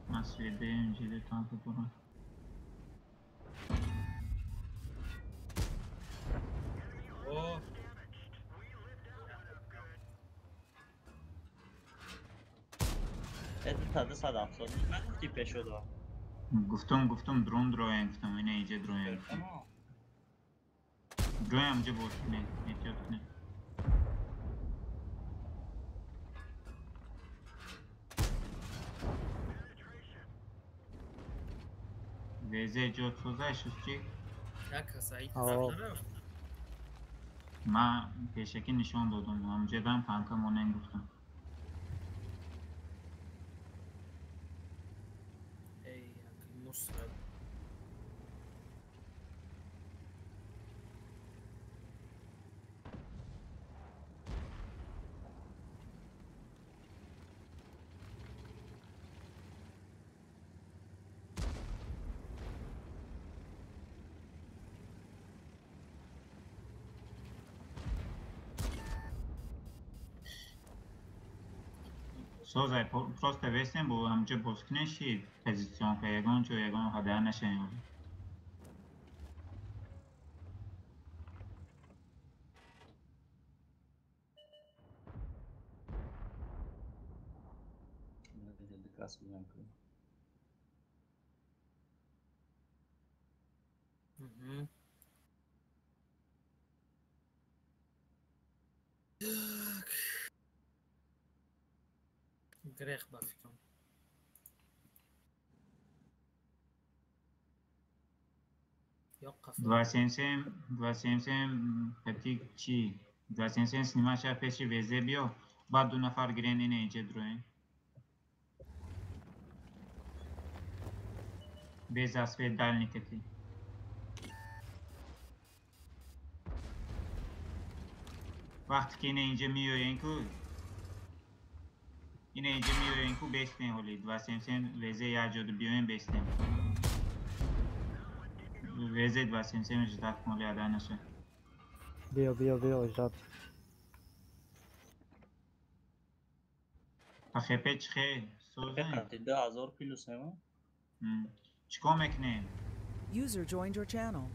Masvede öncede tankı duran. Oh. Это tadı sadafsız. Ben tipe şurada. گفتم درون دروین گفتم اینه ایجا دروین دروین همجا بود کنه احتیاط کنه ویزه جا توزه شد چی؟ یک کسایی آه. نرفت. ما پیشکی نشان دادم همجا دم تانکا مونن گفتم ای مصرد. سوزای پروسته ویستن بو همجا بسکنه شید پزیسیون که یگان چو یگان خدا نشن Mhm. Grech bafikam. Yok kafa. 27 پتیک چی 27 سینما شب پیش ویزه بیو بعد دو نفر گرین اینه ایجا دروین بیز اسفه دل نکتی وقتی که اینجا میوین کو اینجا میوین کو بیستین هولی 27 ویزه یا جادو بیوین بیستین ویزه 27 جدت مولی عدا نشه بیا اجرات خیپه چخه سوزن ده 1000 کیلو سما. چیکار میکنین؟ User joined your channel.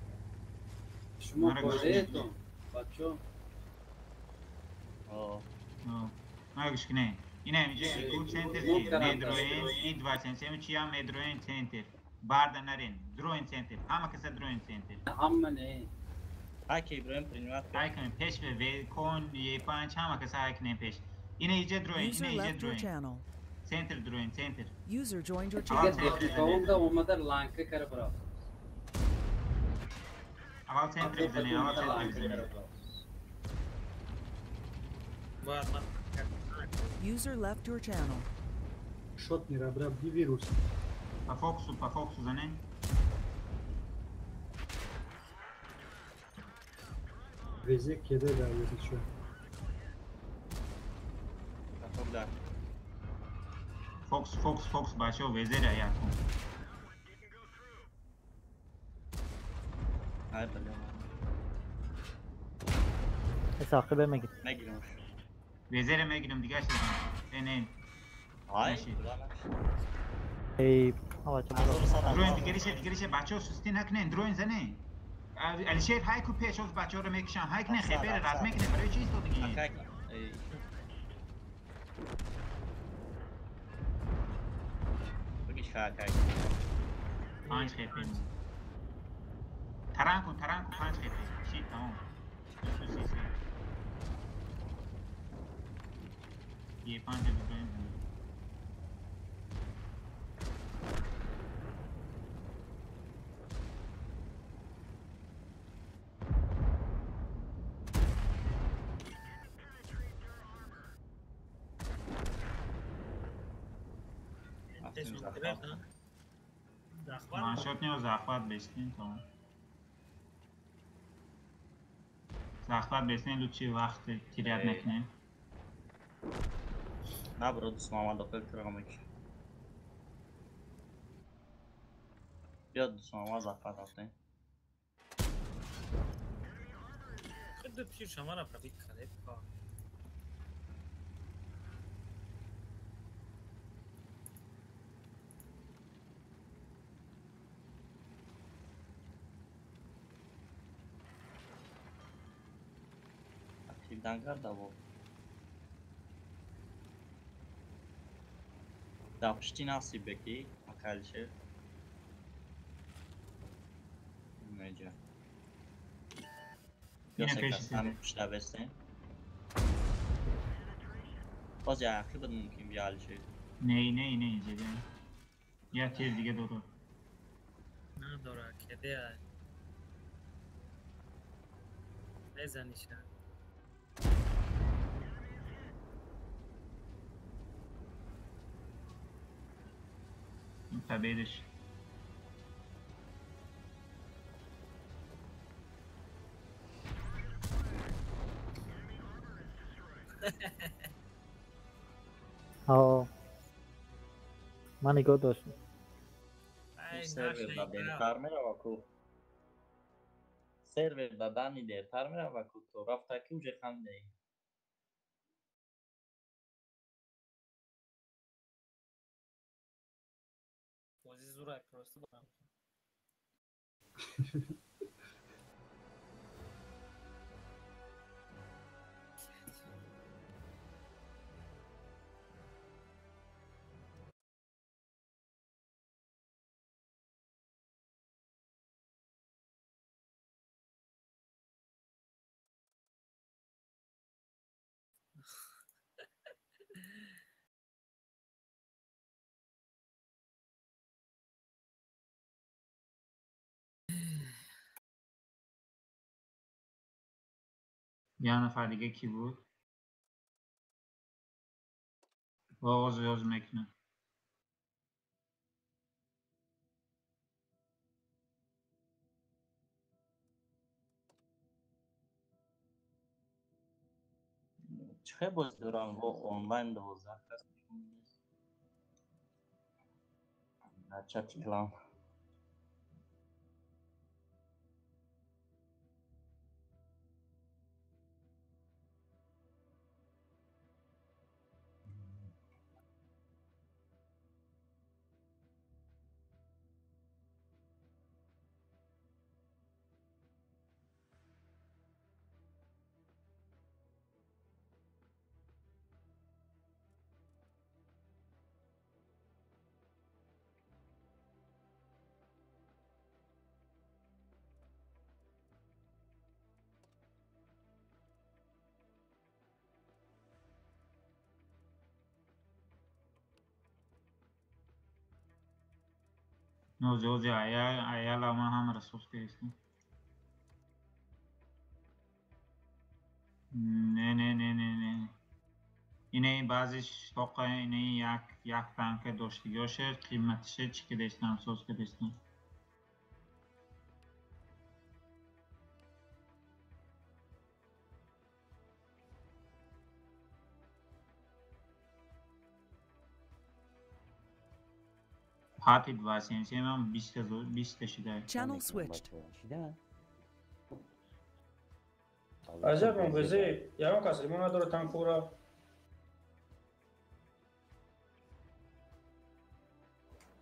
شما خودتون بچه ما گوش کنین این همینجا ایکو سنتر کی مدروین این 27 چی هم مدروین سنتر بارد نرین دروین سنتر همه کسا دروین سنتر همه نه Haki İbrahim primat. های کنین پیش به کن یه پنج همه کسا های کنین پیش اینه ایجا دروین User اینه ایجا left your دروین channel. سنتر دروین سنتر User joined your دیگه channel. تکنیکاون da olmadı lanka kara bırak. اول سنتر بزنین اول سنتر بزنین Var man. User left your channel. شوت میره برا بی ویروس پا فوکسو زنین ویزه کده در یکی شو Kapılar. فوکس فوکس بچه ها وزیر یکم های بله اساقه بمگید نگیرمش وزیر میگیرم دیگه شدم این های نشید. ای آقا چه برو دروین دیگریشه بچه ها سستی نکنین دروین زنین الشیر های کو پیش از بچه ها رو میکشن های کنه خیبر رد میکنه برای چی ایستادگی بگیش خاک 5 خیبر تران کن 5 خیبر چی تمام یه 5 خیبر دروین زنین مانشات نیاز زخوت بستین تا زخوت بستین لوچی وقت تیریت نکنین نه برو دوست محمد داخل ترامک بیاد دوست محمد زفت رفتیم خود پیش شما را پرابی کاره کار Dangar da bu. Da pszci nasibeki, akalcie. Nece. Yine Yoksa peşi tam sizi. işlevesin. باز یه اخی بود ممکن بیال شه نه اینجا یا تیر دیگه دورو نه داره کده بزنیش این تبیدش من نگاه داشتم سرور دادن میره و کو سرور دادن دیرتر میره و کو تو رفته که اوجه خنده ای بازی زور اکراسته دارم یه نفر دیگه کی بود؟ آغاز میکنه چه باز دارم و آنلاین 12 کس بچه کلام نوزوزی ایال ama هم رسوس کریستم نه اینه بعضیش توقع اینه یک تانک داشتیگاشه قیمتشه چی که داشتم سوز که داشتم خطی 233 هم 20 تا شده. Channel switched. عجب موزه یا کسی ما نداره تانکورا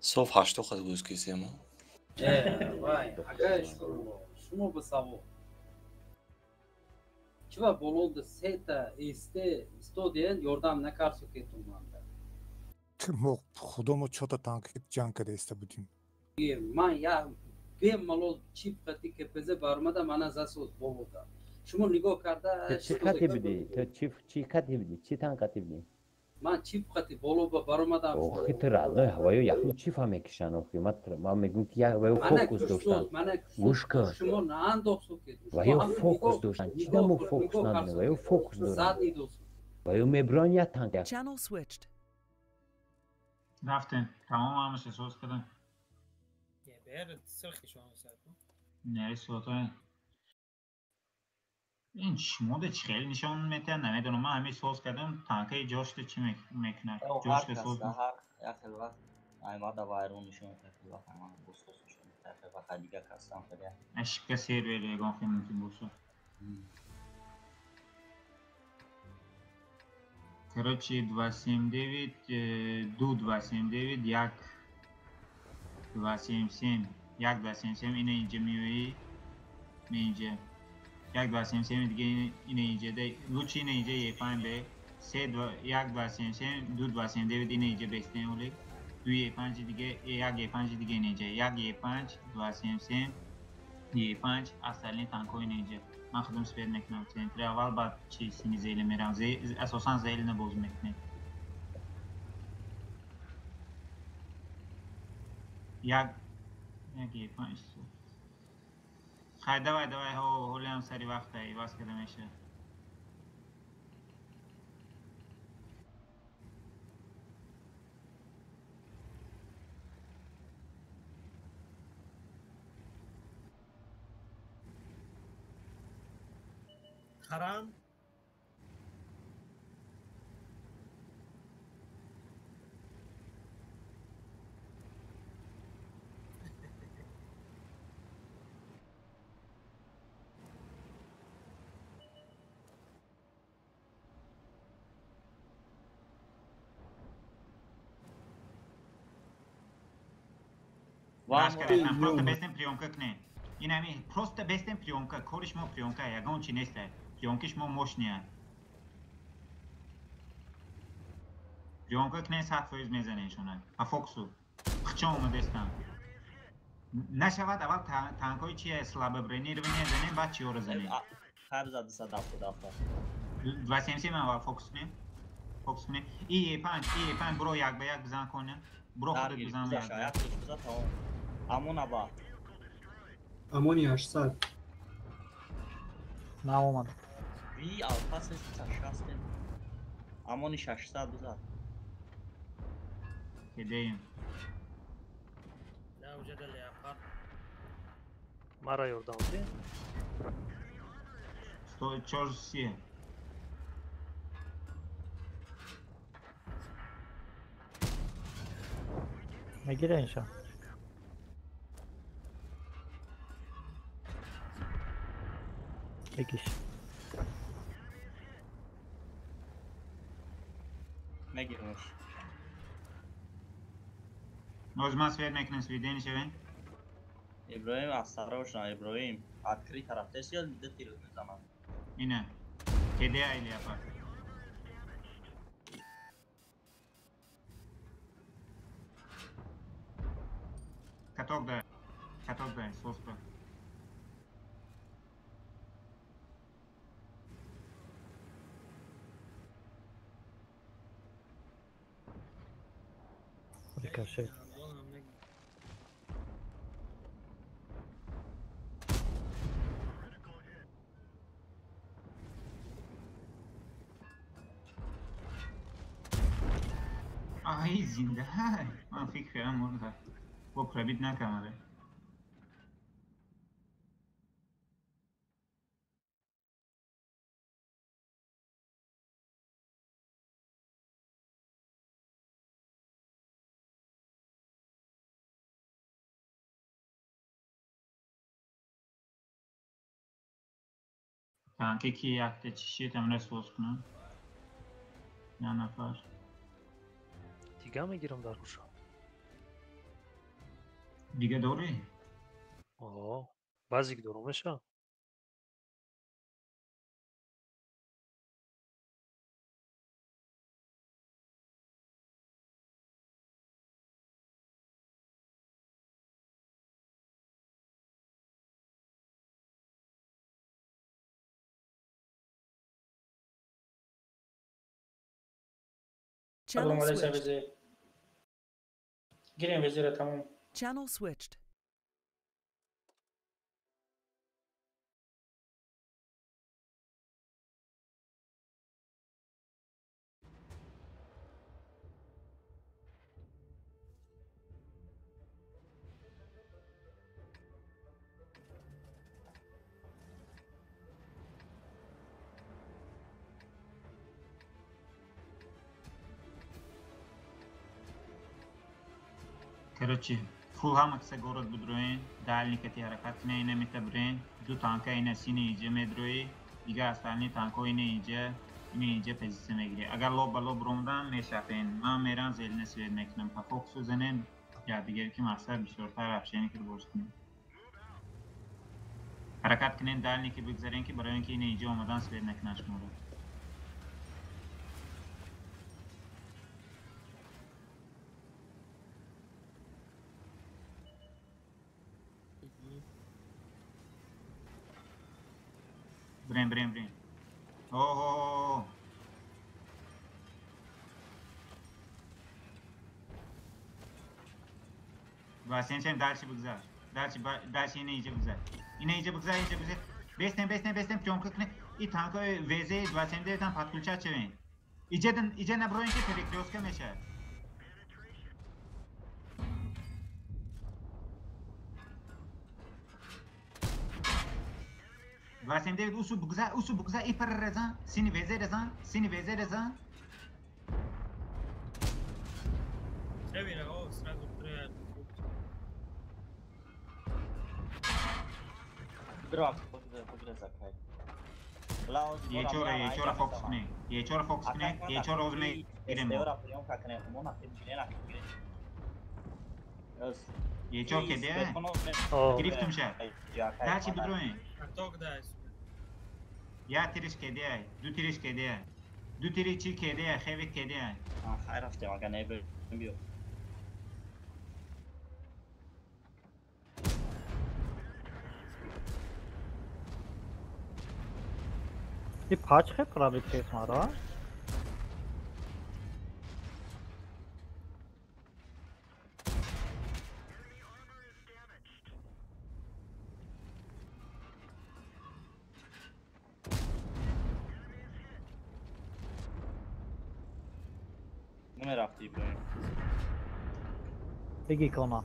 صبح 8 خود گوش کسی ما وای اگه شما بسابو چرا بولد سیتا استودین یوردام نکارسو که تو مانده ما خودمو چطور تانک جنگ دسته بودیم من یا بیم مالو چیپ خطی که پزه برمده من از اسود بولده شما نگاه کرده چی خطی بدی؟ تو چی خطی بدی؟ چی تانک خطی بدی؟ من چیپ خطی بولو برمدم اوخی تو رازای هوایو یخو چی فهمی کشن اوخی ما میگم که یک ویو فوکوس داشتن گوش کن شما نه انداختو که ویو فوکوس داشتن چی دمو فوکوس نداره ویو فوکوس دارن ویو میبران یا تانک Channel switched. رفتن تمام همش احساس کردن یه بیر سرخی شما سر کن نه صوتای این شموده چی خیلی نشان میتن نمیدونم من همه سوز کردم تانکه جاش تو چی میکنه جاش تو سوز هر یک وقت ایماده وایرون نشون تکلیف وقت من بوستوس نشون تکلیف وقت دیگه کستم کرده اشکا سیر ویلی اگان خیلی ممکن بوستو короче 279 دو 279 یک 277 یک 277 اینه اینجا میوی اینجا یک 277 دیگه اینه اینجا ده لوچی اینه اینجا یه پنج به سه یک 277 دو 279 اینه اینجا بسته اولی دو یه پنج دیگه یک یه پنج دیگه اینه اینجا یک یه پنج 277 یه پنج اصلی تانکو اینه اینجا من خودم سپید میکنم سنتر اول بعد چی سینی زیل میرم اساسا زیل نبوز میکنه یک پنج خیلی دوای هولی هم سری وقت هایی باز کده میشه حرام просто бестен приемка к не. И нами просто бестен приемка, кориш мо приемка, ягон чи несте. Приемкиш мо мощния. Приемка к не 100% میزنه شونه. ها فوکسو. خچا اومدستن. نشود اول تانکای چیه سلاب برینی رو بزنیم بعد چی رو زنیم. هر زده صد دفعه. 277 من اول فوکس کنیم. فوکس کنیم. ای 5 برو یک به یک بزن کنه. برو خودت بزن یک. امون ابا امونی 800 نه اومد وی الفاس 600 امونی 600 بزن کدیم لا وجد اليابان مرا یوردامدی 140 میگیره اینشا بکش میگیرمش نوزماس فیر میکنن سویدین شوین ابراهیم افسره باشن ابراهیم اکری طرف تسیل میده تیر میزنن اینه کده ایلی اپا کتوک ده سوس که Ricochet. آهی زنده های من فکر کردم مرده با پرابیت نکمده تانکی کی یکته چیشی تمره سوز کنم یا نفر دیگه میگیرم در روشا. دیگه دوری؟ آه بعضی که دارمشم. Channel Adamlar switched. bize girin vezire tamam. Channel switched. Короче, фул ҳамакса город будроин, дальникати ҳаракат кина ина метабрин, ду танка ина сини иҷа медрои, дига остальни танко ина иҷа позиция мегири. Агар лоб ба лоб ромдан мешафен, ман мерам зелина свет мекунам, па фокусу занем, я дигар ки мақсад бисёртар афшани кир бош кунем. ҳаракат кунем дальники бигзарем ки барои ин ки ина иҷа омадан свет накунан шуморо. Брин. О-о-о. Васенчем дальше бигзар. Дальше ина иҷа бигзар. Ина иҷа бигзар. Бестем чонка кune. И танко везе 29 там подключать чевен. Иҷа наброин ки перекрёстка мешавад. Васим Девид усу бигзар и пар резан. Сини везе резан. Эвира, о, сразу приятно. Драк, подре закай. Ye chora focus kine. Ye chora uzme girem. Evra priyon kakne mona tepchine gire. Ye chor kede. Giriftim şa. Dachi budroin. Tok da. Ya tirish kede ay. Du tirish kede ay. Du tiri chi kede ay. Xevik kede ay. Hayır hafta aga ne bilmiyor. ये फाच है खराब केस मारा Ne rafti İbrahim? Peki kona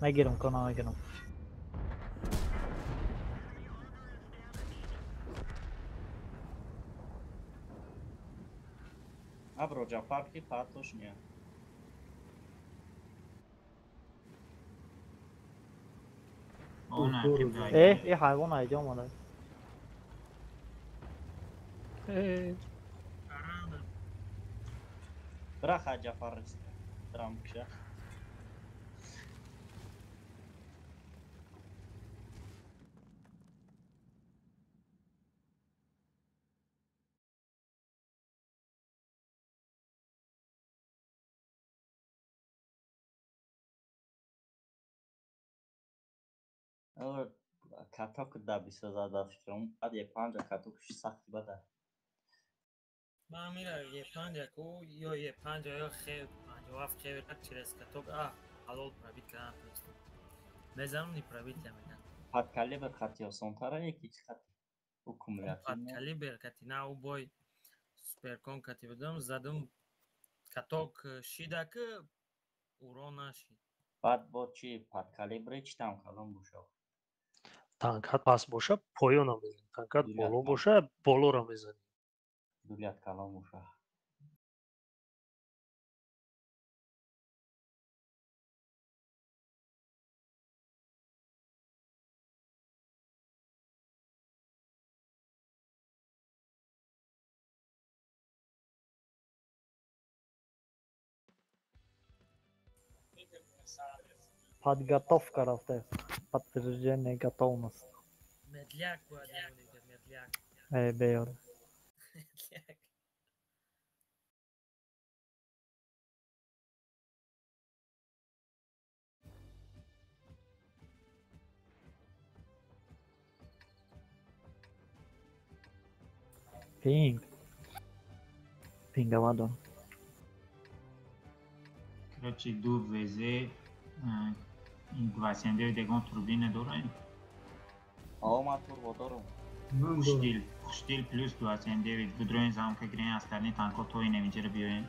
मैं गिरूं कौन मैं गिरूं Abro Cafarki patoş niye? ये हाइवन आ जाओ मतलब Bırak Cafar'ı Trump'ı. और katok da bir söz adaptasyon. Hadi yapanca katok şu sakti bada. من میرم یه پنج کو یا یه پنج یا خیلی پنج و هفت خیلی tak через каток halol пробить кам просто. Мезам не пробить я меня. Под калибр хотел сонтара які хати. Аккумулятор. Под калибр катина у бой суперкон кати будем задум каток шидак урона шид. Бад бо чи под калибр чи там калон бушо. Танкат пас боша поёна мезани. Танкат боло боша болора мезани. Дулят калон бушо. Подготовка рафтес. Подтверждение готовности. Медляк باید یعنی که медляк. بیار. медляк. Ping. Pingavado. Короче, иду везе инкубационде дегон турбина дорем. Ама турбо дорам. Хуштил плюс 29 выдроен замка грен остальные танко той немиджера биоен.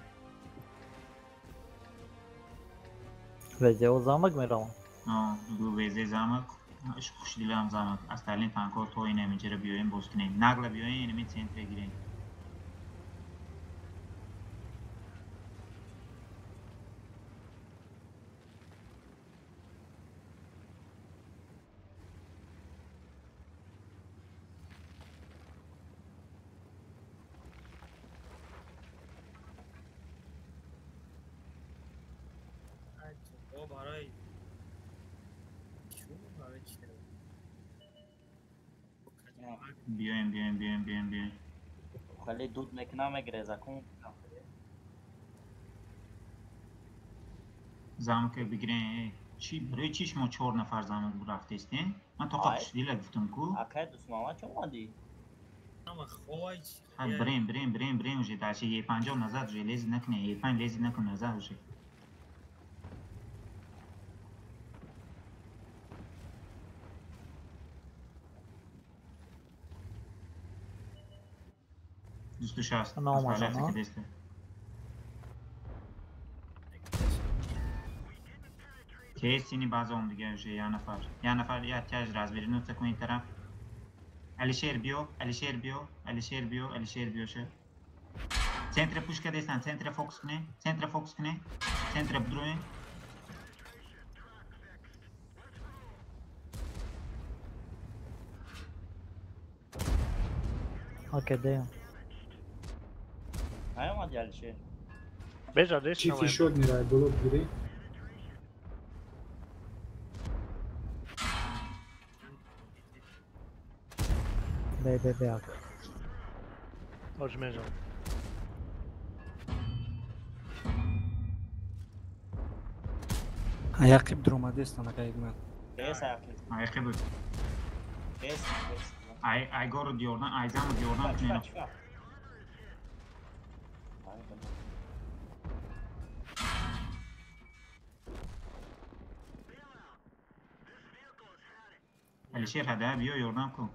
Везе о замок мерам. Иду везе замок. Хуштилам замок. Остальные танко той немиджера биоен боскине. Нагла биоен enemy центре грен. او برای چون برای چی؟ بیاین خیلی دود میکنم گریزه کن замок بگیرین چی برای چیش ما 4 نفر замок رفتیم من تا قبلش دیگه گفتم کو اکای دوست ماما چون اومدی اما خوای چی بریم вже дальше یه 50 назад вже лезет نکنه یه 5 лезет نکنه назад вже دوست شاست Кейсini baza oldu gel ya nafar ya tez razberi nota koyun taraf Alişer bio şey Centre pushka destan centre fox kne centre bdruin Okay, damn. نیومدی Alişer بجا دیش چیفی شد میره بلوک گیری Bak. Hoş mecam. Ayakib durmadı istana kaygıma. Kes ayakib. Ayakib. Kes. Ay goru diyordan, ayzam diyordan tünel. Alişer hadi biyo yordan ku.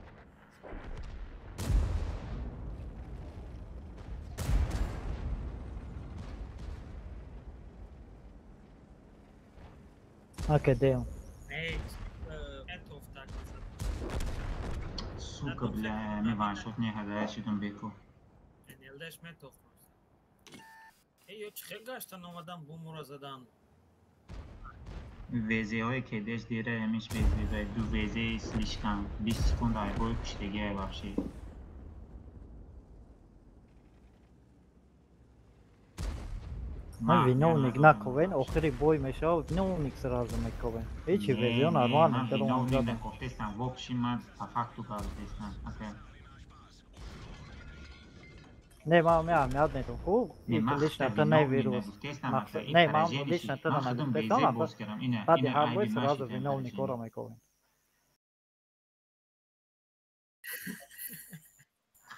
Okay, damn. Сука, бля, ми ваншот не хада шидум беку. Елдеш метов. Ей, чхе гашта номадан бумура задан. ویزه های کدش دیره همیش ویزه دو ویزه سلیش کن 20 سکند های بای کشتگی های بخشی من виновник наковен, охри бой мешал, виновник сразу наковен. Эти везё нормально, я виновник да кофтестан, в общем, man по факту каздестан, окей. Не, мам, мяд не туху, лично ты не вирус. Не, мам, лично ты не вирус. Тади харбой сразу виновник ора наковен.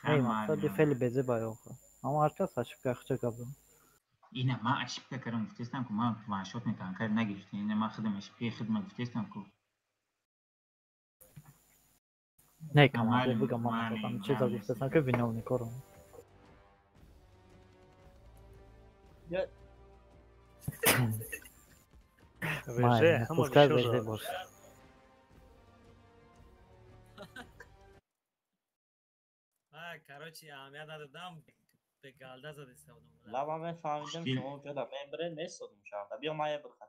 Не, мам, тади фели безе байоха. Ама аркас ашиб кахча кабу. اینه ما اشیبه کردم گفتستم که ما وانشوت میکنم کار نگرفتیم اینه ما خدمت اشیبه خدمت گفتستم که نه کامل بگم ما چیزا گفتستم که وینونی کارم ویژه همون ویژه باشه короче اهمیت ندادم به گالده زده استفاده می‌کنم. لا من فهمیدم شما جدا ممبر نیستم شما. بیا ما یه برخط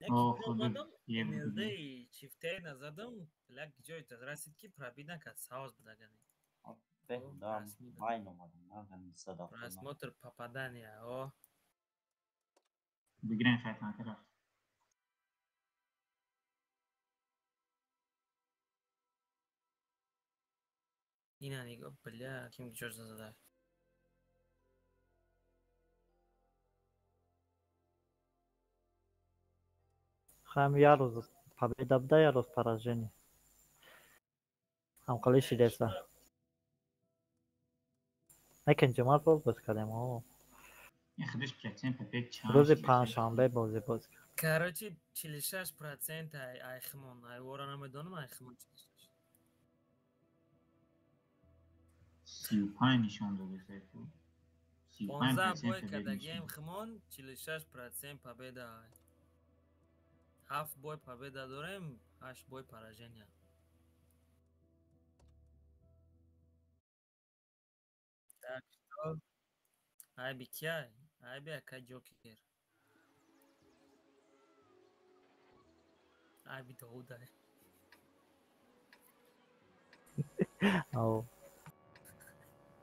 روز. اومدم ایمیلده چیفته نزدم لگ جای تدرسید که پرابیدن که ساوز بدگنی. به دام ماین اومدم. نه صدا. رسمات پاپادانیا او. بگیرن خیلی طرف. Ina nigga, bля, kim чёрт задай. Hem yarız победа, yarız поражение. Ham qilishi desa. Lekin juma bas kardem. خودش پرسنت پپیت چند روز پنجشنبه بازی بود. Короче, 46% айхмон, айвора намедонам айхмон 35 نشون داده زیتون 15 бой кадагем хмон 46% победа. 7 бой победа дорем, 8 бой поражение. Так что айби кия, айби ака джокер. Айби доудай. Oh.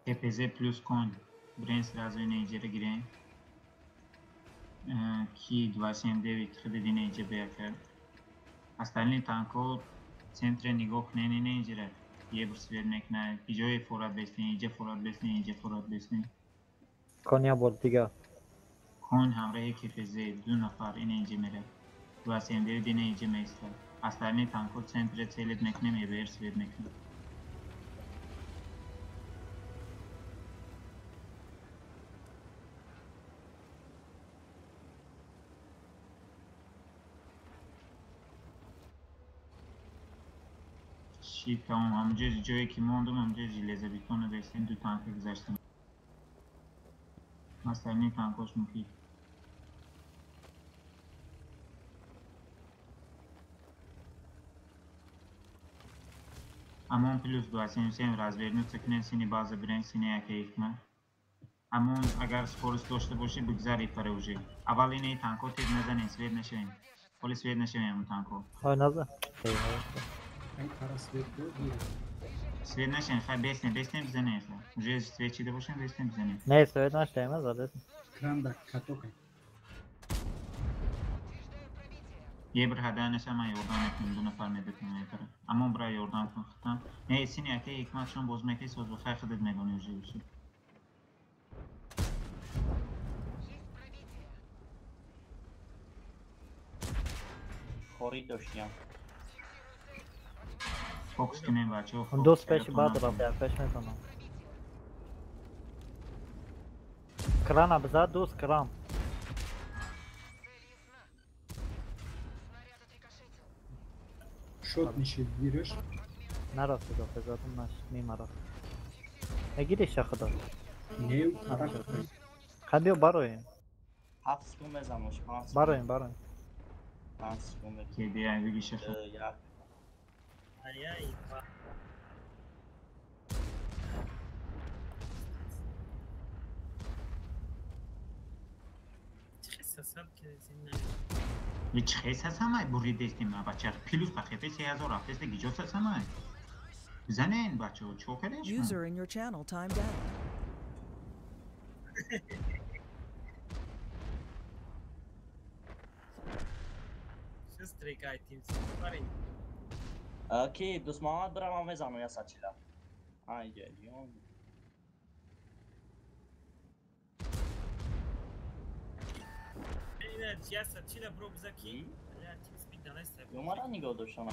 TPZ plus con Brent сразу инейджера гирем Ки 29 хиды инейджер беякер Остальные танко центре нигох не инейджера Ебр свет мекна Иджой форат бесни, иджа форат бесни, иджа форат бесни Konya بود دیگه. Con همراه TPZ 2 نفر инейджер мере 29 инейджер мейстер Остальные танко центре целит мекнем ебр свет мекна شیپ تمام همونجا جایی که موندم همونجا جیلزه بیتون رو بستیم دو تانک گذاشتم مثلا این تانکاش مفید همون پلوس دو سیم رازورنوت سکنه سینی بازه برنگ سینی یکی ایکمه همون اگر سپورس داشته باشی بگذاری پروژه اول اینه تانکو تیر نزنین سوید نشوین ولی سوید نشوین همون تانکو های نزن سوید نشین خیلی بیستیم بزنه ایخلا اونجا سوید چیده باشین بیستیم بزنه نه سوید نشتیم از آده Kranda katoka. یه بر هدانش اما یوردان اکنیم دو نفر میدتیم ایتره اما برای یوردان کن خطم نه سینی اکی ایکمات شون باز میکی سوز بخیر خودت میگونی اوجی بشی خوری داشتیم فوکس کنیم بچه ها دو سپیش بعد را پیش میزنم کران بزاد دوست کران Shot nişi giriş. نرفت دو بزادم نش میمرا اگیری شخدا Nev tarak. خبیو بارویم 7 سکون بزنمش 5 بارویم 5 سکون بزنم که دیگه بگی شخص Ay, هیچ خیس هست همه برید دستیم بچه پیلوس بخیفه 3000 هفته گیجاس هست همه زنین بچه ها چوکرش User in your channel timed out. Sestry kajtim pari. Ki دوست محمد برم هم بزنم یا سچیلا آی جلیون Ina ya sachila bro bizaki. Ya team speed da nesta. Numara nigga داشتم اما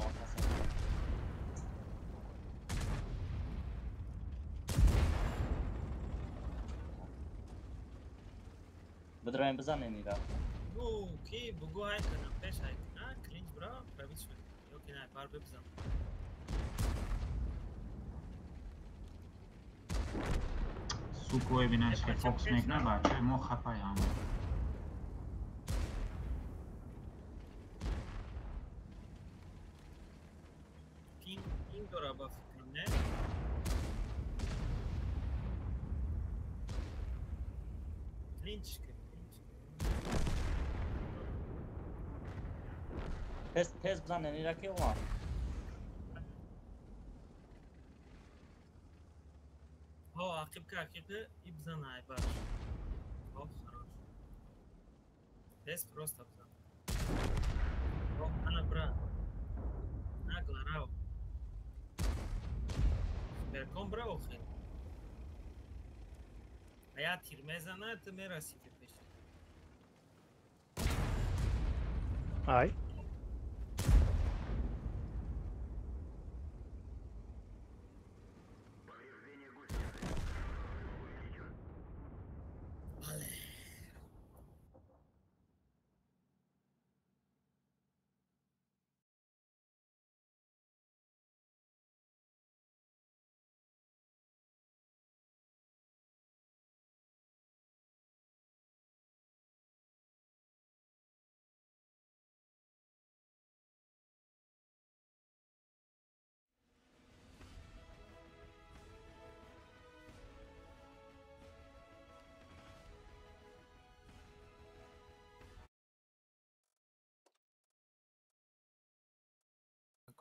بدرم بزنه نیرا کی بگو های کنم پیش های نه کلینج برا پرویز شد یو که نه بار ببزم سوکوی بینش که فوکس میکنه بچه ما خفای همه این دورا با فکر نه کلینج تست بزنه نیرا که اوان ها عقب که ابزن های باش ها خراش تست پروست ابزن ها انا برا نقل راو суперком браво хел. Я тир мезана, ты мераси ке пеш. Ай.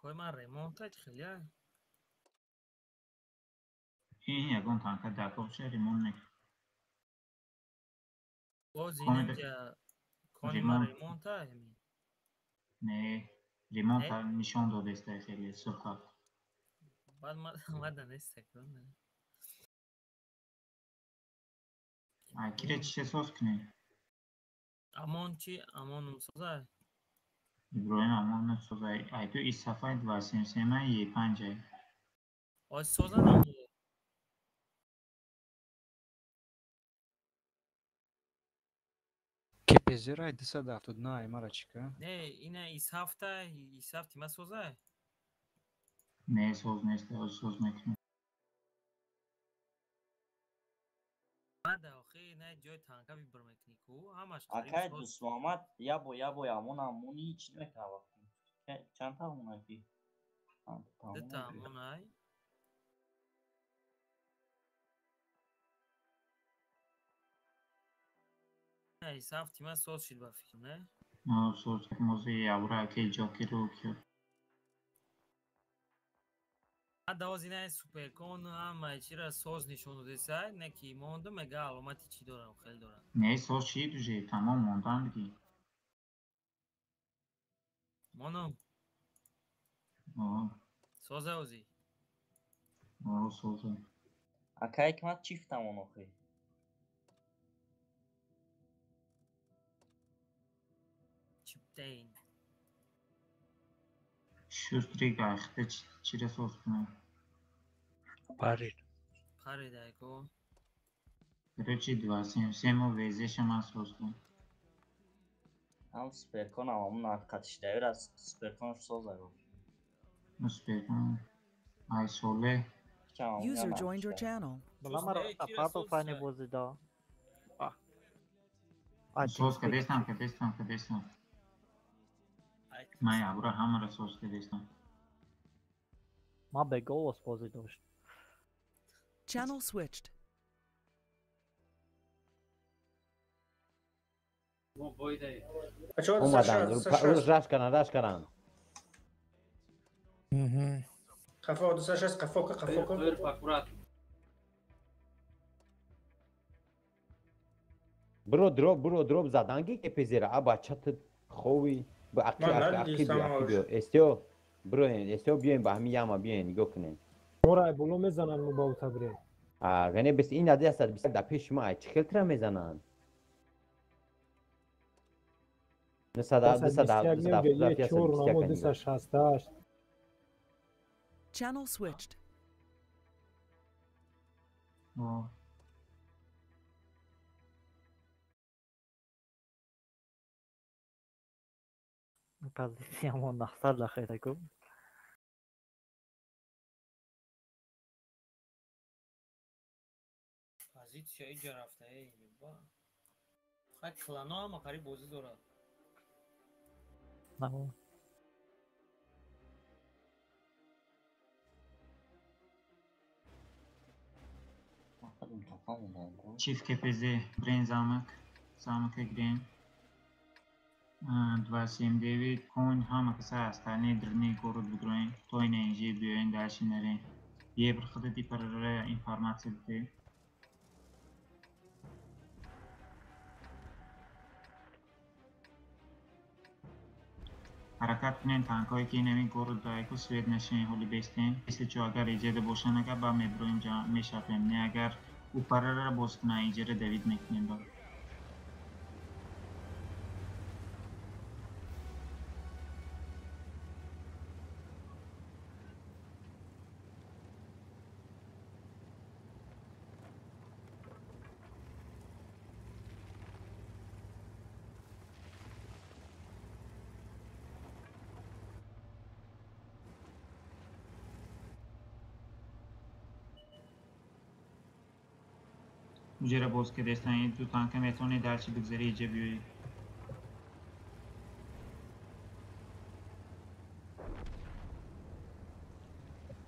Кой ман ремонтач хелия. این یکون تانکه دکوب شه ریمون نک باز اینجا کانی ما ریمونتا همی. نه ریمون تا نشان داده است خیلی سرخ. بعد ما دانست کنه. اکیره چی سوز کنی؟ امان چی؟ امان نسازه؟ ابراهیم امان نسازه. ای تو ایست صفحه دوستیم سیمه یه پنجه. آج سازه نمو. KPZ рай 279 марачка. Не, اینه ایس هفته ما سازه؟ نه سوز نیست سوز میکنه. بعد آخه نه جای تانکا بی برمیکنی کو همش اکای دوست محمد یا بو امونی چی نمیکنه وقتی چند تا امونه کی؟ دو تا امونه نه ایس هفته ما ساز شد با فکر نه؟ نه سوز موزه یابرا که جاکی رو کرد. بعد اینه سوپرکون هم چی را ساز نشون داده نه که مونده مگه علامتی چی دارم خیلی دارم. نه سوز چی دوشه تمام موندن بگی. مانو. سازه اوزی. سازه. اکای که من چیفت همون آخه. چیپتین. شوستری گاخته چی را سوز کنه؟ پرید ایکو. برای چی دوستیم سیمو ویزش من سوز کنه. هم سپرکون همون نفکتش دایر از سپرکونش سازه رو. سپرکون. آیسوله. User joined your channel. بلا مرا اپارتو فانی بوزی دا. سوز که دیستم. من یابرا همه را سوز که دیستم. ما به گوست بوزی داشت. Channel switched. اومدن راش کردن. قفا 260 قفا کن. برو دروب زدنگی که پذیره ابا چت خوی با عقی بیو استیو برو استیو بیاین با همین یاما بیاین نگاه کنین برای بلو میزنن مو با تبره غنی بس این عادی است بس در پیش ما چه خلتر میزنن Channel switched. Позициямон нахсар лахайда ку. Позиция иҷа рафта ба. Хай клано ҳам қариб бозӣ дорад. Намо. Çift kepezi green zamak green. 279 coin hamı kısa hastane dirni korud bugroin toyne inji büyüğün daşinleri ye bir xıdı diparara informasiya bide. حرکت کنین تانکایی که نمی گورد دایی که سوید نشین هولی بیستین ایسی چو اگر ایجاد باشن اگر با میبرویم جا میشافیم نه اگر او پره را باز کنه ایجاد دوید میکنیم با مجرد باز که دستن این دو تانک میتونی درچی بگذاری ایجا بیوی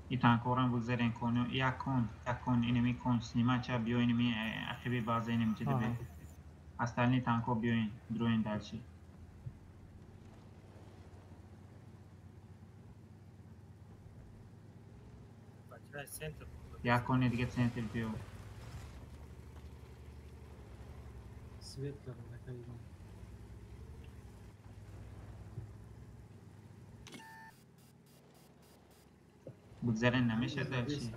این تانک هوران بگذارین کنو یک کن اینمی کن سنیما چه بیو اینمی اخیبی بازه اینمی چه دبی استالنی تانکو بیوین دروین درچی یک کنی دیگه سنتر بیو سویت دارم نکایدم بگذارین نمیشه درچی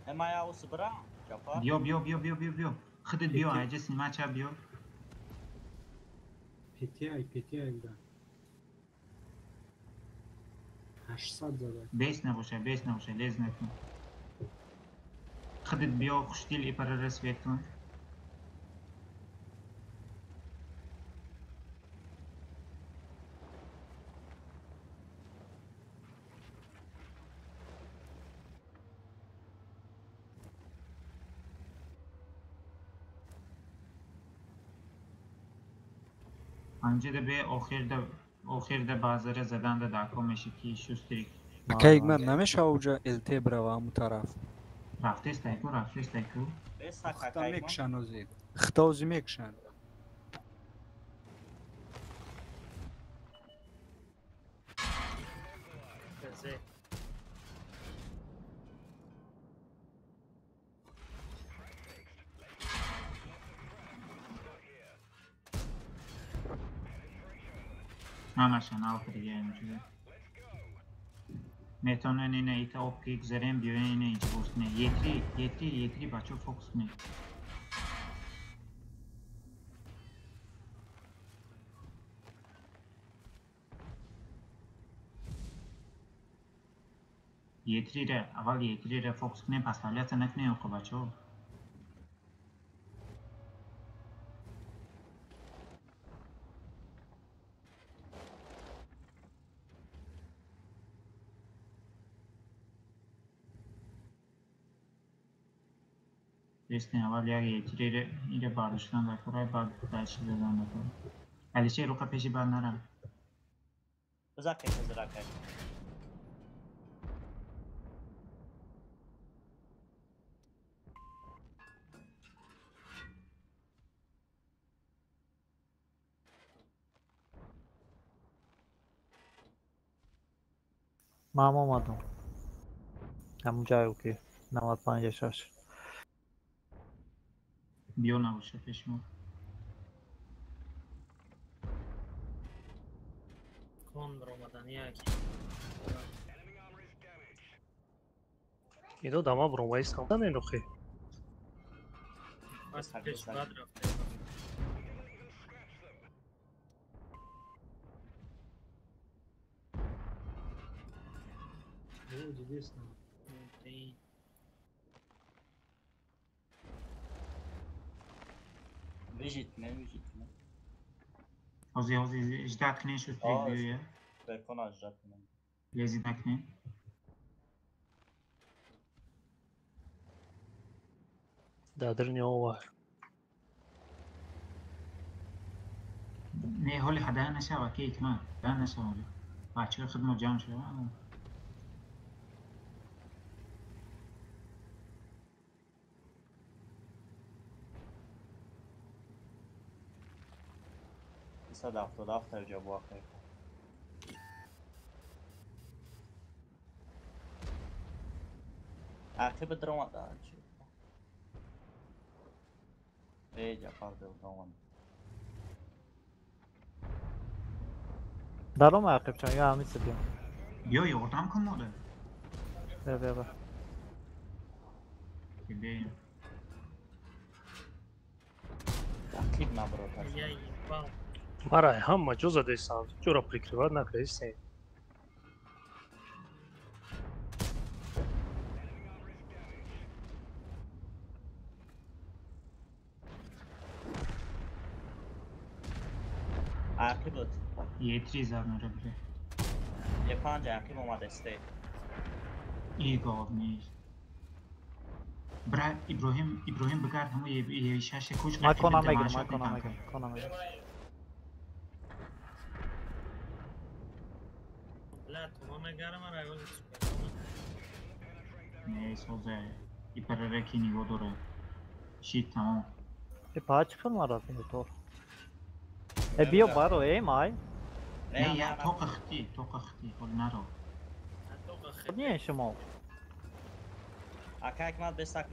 اما یا اوس برا جفا بیو خدت بیو عجز سنیما چه بیو پیتی آی بودن 800 زده بیس نباشه لیز نکن خدت بیو خوشتیل ای پر رس بیتون انجه ده به آخر ده بازاره زدن ده داکو میشه که شستری که ایگمر نمیشه اوجا التی برو همون طرف رفته استایکو خطا میکشن اوزی خطا اوزی میکشن همشن آخر دیگه اینجوری میتونن اینه ایتا اوپی گذاریم بیوین اینه اینجا بوست کنه یتری بچه فوکس کنه اول یتری را فوکس کنیم پس فعالیت نکنیم خب بچه ها Destin اول یتری را برداشتن دکترهای بعد درشی دادن دکتر علیشه روکا پیشی بعد نرم بزاکه بزراکه من آمدم همون جای اوکی 95 شش بیو نباشه پیش ما کن برو مدن یک اینو دما برومایز کامتن اینو خی بس پیش بعد رفته ویژیتمه Ozi اجداد کنین شد بیویه بکن اجداد کنین لیزی نکنین دادرنی آوار نه هولی حدا نشوه که ایتما دا نشوه بچه خدمت جان شوه $177 ترجع بواقع عقب درون دارد شد ایجا فرد درون Darım Akifcan ya hamisi diyorum. Yo yordam kın modu. Bebe. Gideyim. Akib na bro. Я ебал. Марай, hamma ҷоза дестан, ҷора прикриват накардистем. Akib بود. یه تریز هم رو بره. یه 5 akib اومده استی. ای گاو نیست. برای ابراهیم بگرد همون یه شش کوچ ما کنم میگم. لا تو ما نگرم من رایوز نه سوزه ای پر رکی نیگو دوره شیت تمام ای پاچ کن مرا تو بیا بارو ای مای نه یا توق اختی خود نرو نیه شما اکا اکمال بستک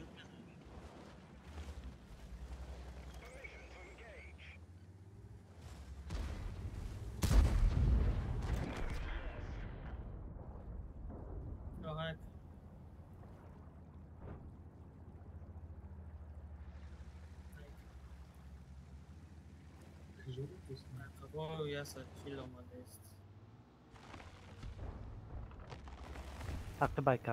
راحت خب یا سچیل اومده است حق باید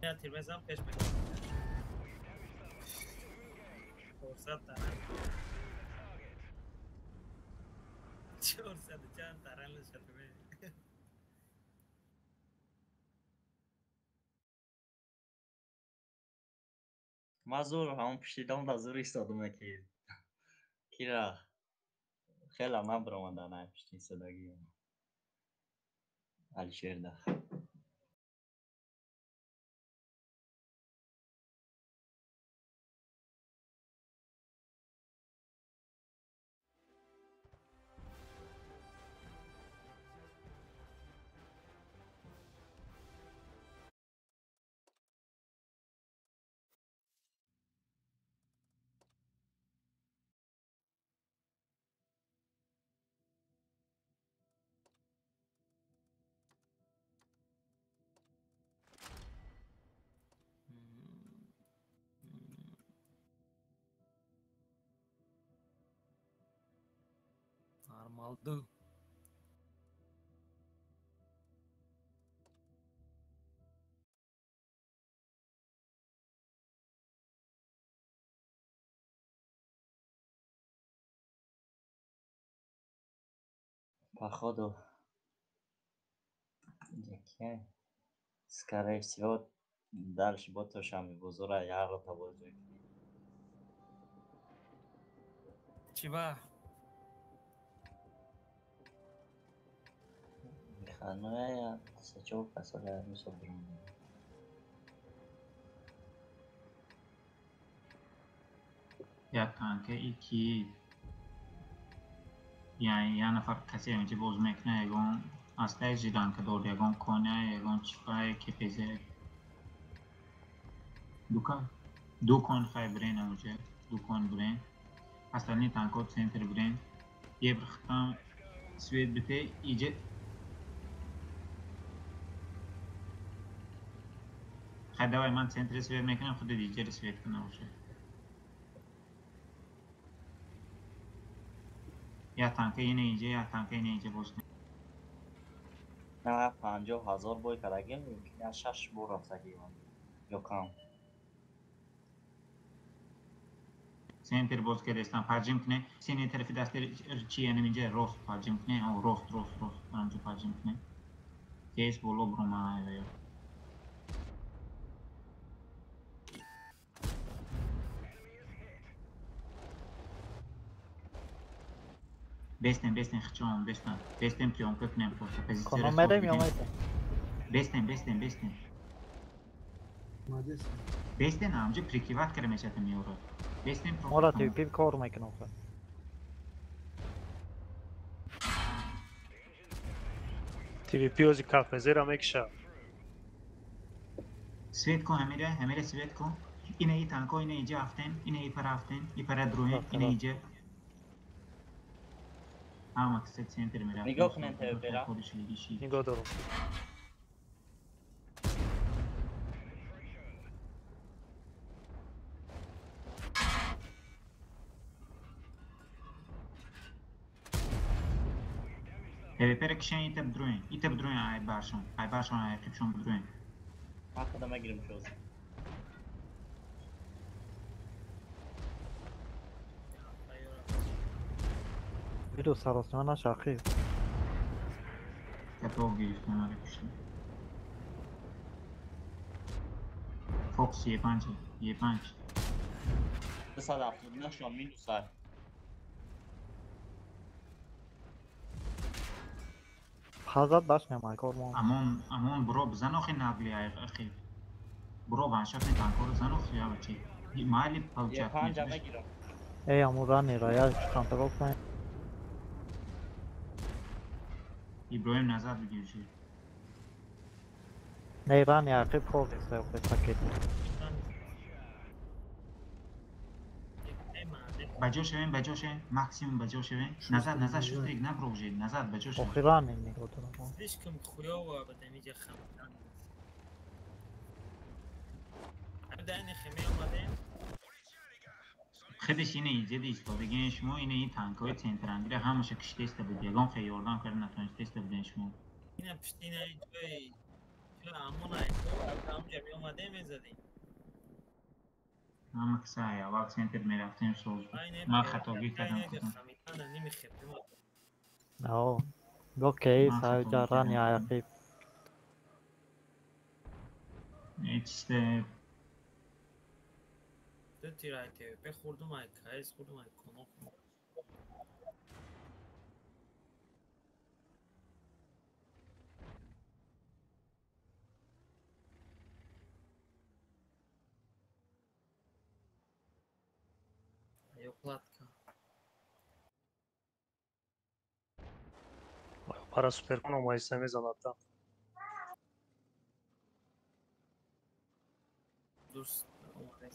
یا تیر بزن پیش بگم فرصت دارن 400 چند دارن لشتوه ما زور همون پشتیدم دا زور ایستادم که کیرا خیلی من برامنده نه پشتی صداگی علی شیر ده Armaldo. Походу, яке, скорее всего, дальше ботошами бузура ярота будет. Чива? Механая, сачок, косоля, не собрано. یا kanka iki yani یه نفر کسی اینجا باز میکنه یگان اصلا جیدان که دور یگان کنه یگان چیکای که پیزه دو کن خواهی برین اونجا دو کن برین اصلا نی تانکو سنتر برین یه برختم سوید بته ایجا خیلی دوای من سنتر سوید میکنم خود دیجر سوید کنه باشه یا تانکه اینه باز کنه نه 50,000 بای کرگیم یا 6 بو رفتگی یا کم سنتر باز کردستم پرجم کنه سینی طرفی دست چی یعنی اینجا روست پرجم کنه او روست برامجا پرجم کنه کیس بولو برومانه ویو Besten خچون besten پیام کنم پوست پزیسیون کنم میرم یا میرم besten amca prikivat کرده میشه میوره besten مورا تیپی کار میکنم TVP اوزی کافه زیرا میکشه سویت کن همیره سویت کن. اینه ای تانکو اینه ایجا افتن اینه ای پر افتن ای پر دروین اینه ایجا. اما کسی سنتر میره. نگاه کنن تو برا. نگاه دارم. پر کشن ایت بدروین ای باشون ای کشون بدروین. Arkadan girmiş olsun. Video sarosuna şarkı. Kapağı girişten arkadaşlar. Fox ye punch. Kısa da aklımda şu an minus var. Hazard başlayalım Korman. Amon bro بزن آخه نبلی اخی. برو وانشات تانکو رو زن آخه یا بچه. مالی پاوچات میشه. ای امورانی را یا کنترل کن. ابراهیم نظر بگیر چی؟ نیرانی عقیب خوب است و پاکت. بجاشه ماکسیموم بجاشه. نظر شد دیگه نبروجه نظر بجاشه. آخرانی نگاه دارم. هیچ کم خویا و بدنی خمدان. دهن خمی آمده. خودش اینه ایجاد ایستادگی شما اینه این تانک‌های سنترانگیره همش کش تست بود یگان خیاردان کرد نتونست تست بده شما. اینم پشتینه جای امون ای هم جمعی آمده میزدیم. اما کسایی اول سنتر میرفتیم سوز من خطاگی کردم کدوم. نه اوکی سایه جارانی عقیب. ایچسته دو تیرایته به خوردم ای کایس خوردم ای کنم. Platka. Para super کنم وایسته میزنم تا. دوست اومده.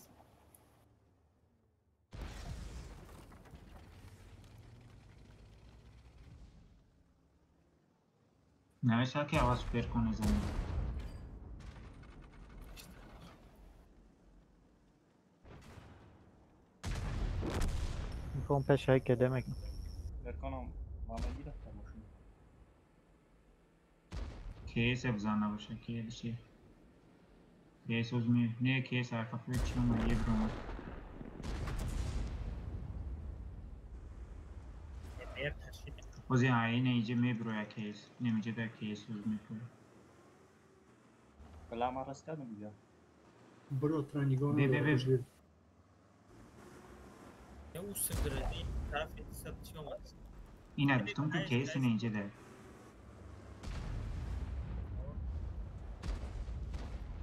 نوشته که آواز سوپر کنه زمین. میخوام پشه که دمک. برکنم ماما گرفتم باشون. کیس افزان نباشه کیسه. کیس uzmi ne کیس arka flexion یه برام. وزی عینه ایجا میبروه کیس نمیجه در کیس uzmi کنه. کلام راست کردم بیا. برو ترانیگان رو یا اوست کردی طرفی ست چی اومد. اینه گفتم که کیس اینجا در.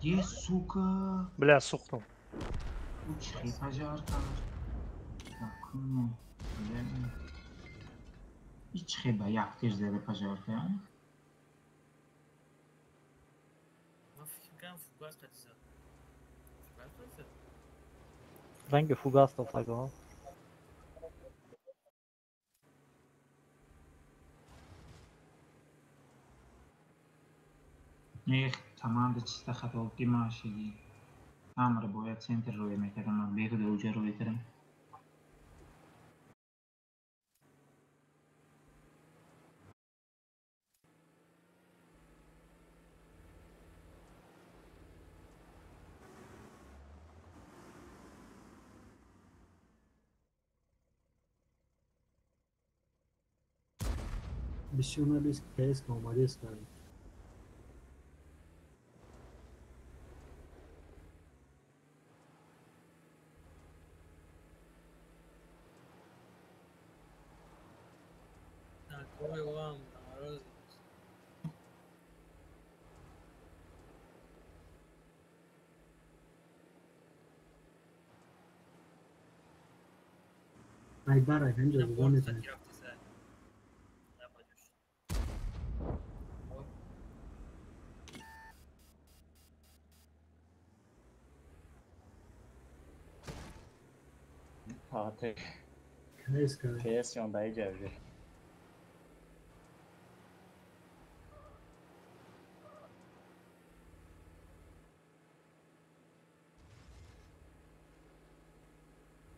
یه سوکا. بله سوختم. چی پجار کرد. نکنم. هیچ خیلی یکتیش زده پجار کرد. من فکر کنم فوگاس قدی زد. رنگ فوگاس داد اگه نیخ تمام چیز خطاوتی ماشیدی. همه باید سنتر روی میکردم من بیخ دوجه روی کردم. بسیار بیست کیس که آماده است کردیم. Aybar اینجا زبان میتونی. Fatih. Neyse. PS yondayı cevdi.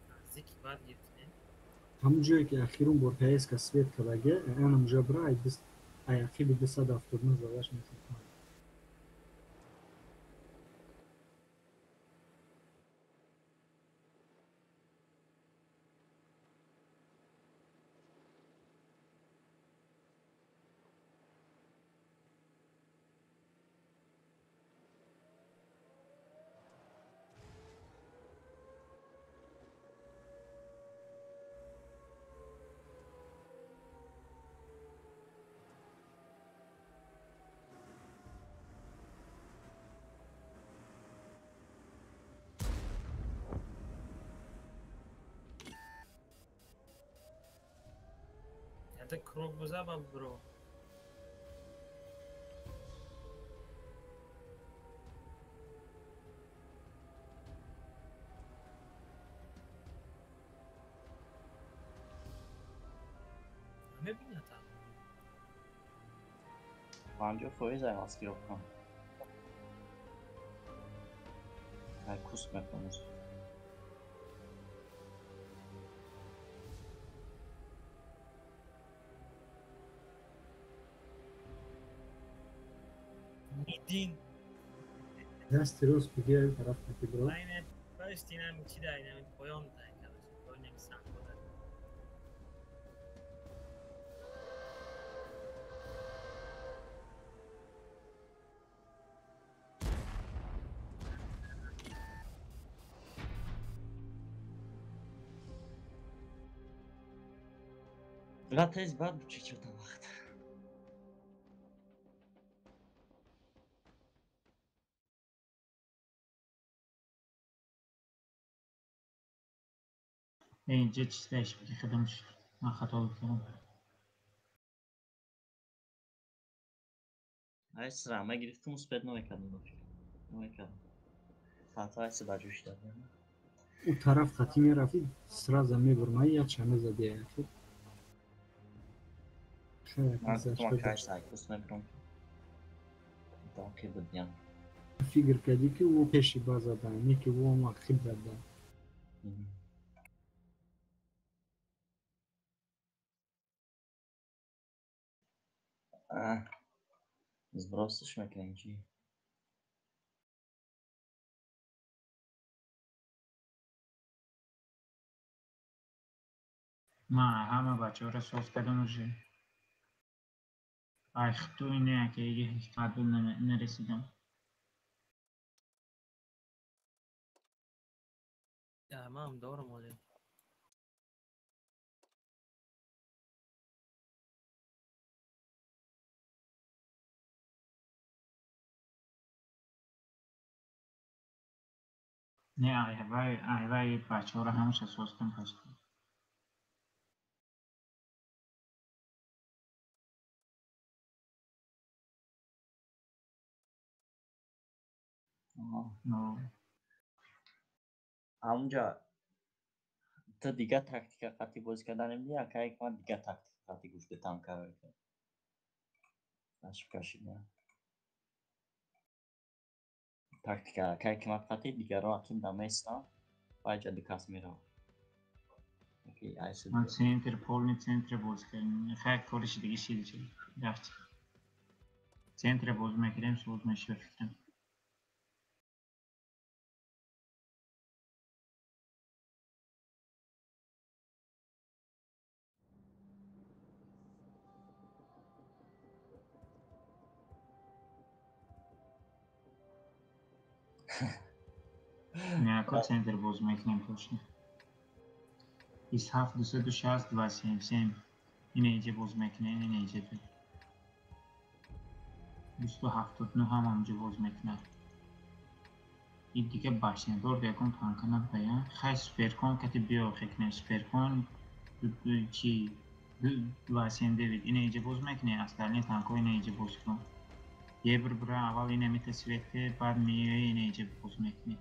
نزدیک بعد گرفتیم. همون جایی که اخیرون بر PS که سویت کلاگه اونم جبرا ایاخی به 279 زداش میتونم. Hadi krok buza bak bro. ببین تا 50 فایز هست که کنم. هر کوس میکنم. میدین دست روز بگیر طرف که برو. aynı baştinem içi de aynı koyun da arkadaşlar. Koyun insan kadar. لا تیز بعد بچه چه تا وقت. اینجا چیزش بگی خدمش من خطا کردم. های سرمه گرفتم و سپید نمیکردم باشه. نمیکردم. فتا هستی بجوش دادم. اون طرف خطی میرفتی سرازم میبرمایی یا چمه زدی اخیر. من تو کاش سایکوس نمیکنم. داکی بدیم. فکر کردی که او پیشی باز دادن که او ما خیلی دادن. Zbrosteš me krenčí. من همه بچه ها را صاف کردم و جه تو اینه که یه هیچ تدبیر نرسیدم. Tamam doğru mu oluyor? نه ایوای بچه ها را همش احساس کن هستم. همونجا تو دیگه تاکتیک قطعی بازی کردن نمیدی که یک من دیگه تاکتیک قطعی گوش به تام کار کرد. نشد کشید نه. تاکتیک که من قطعی دیگه رو اکیم دمیستم. باید دکاس میرم. من سنتر پولنی سنتر باز کردم. خیلی کارش دیگه شیلی شد. رفت. سنتر باز میکردم سوز میشه فکرم. نه کار سنتر باز میکنم پشت. 27 260 و سیم این اینجا باز میکنه این اینجا تو 279 هم همونجا باز میکنه. این دیگه باشین دور بیکن تانکنا بیان خیلی سپر کن که بیا خیلی سپر کن چی و سیم دوید این اینجا باز میکنه اصلا تانکو این اینجا باز کن یه برای اول اینه میتسویت بعد میوه این اینجا باز میکنه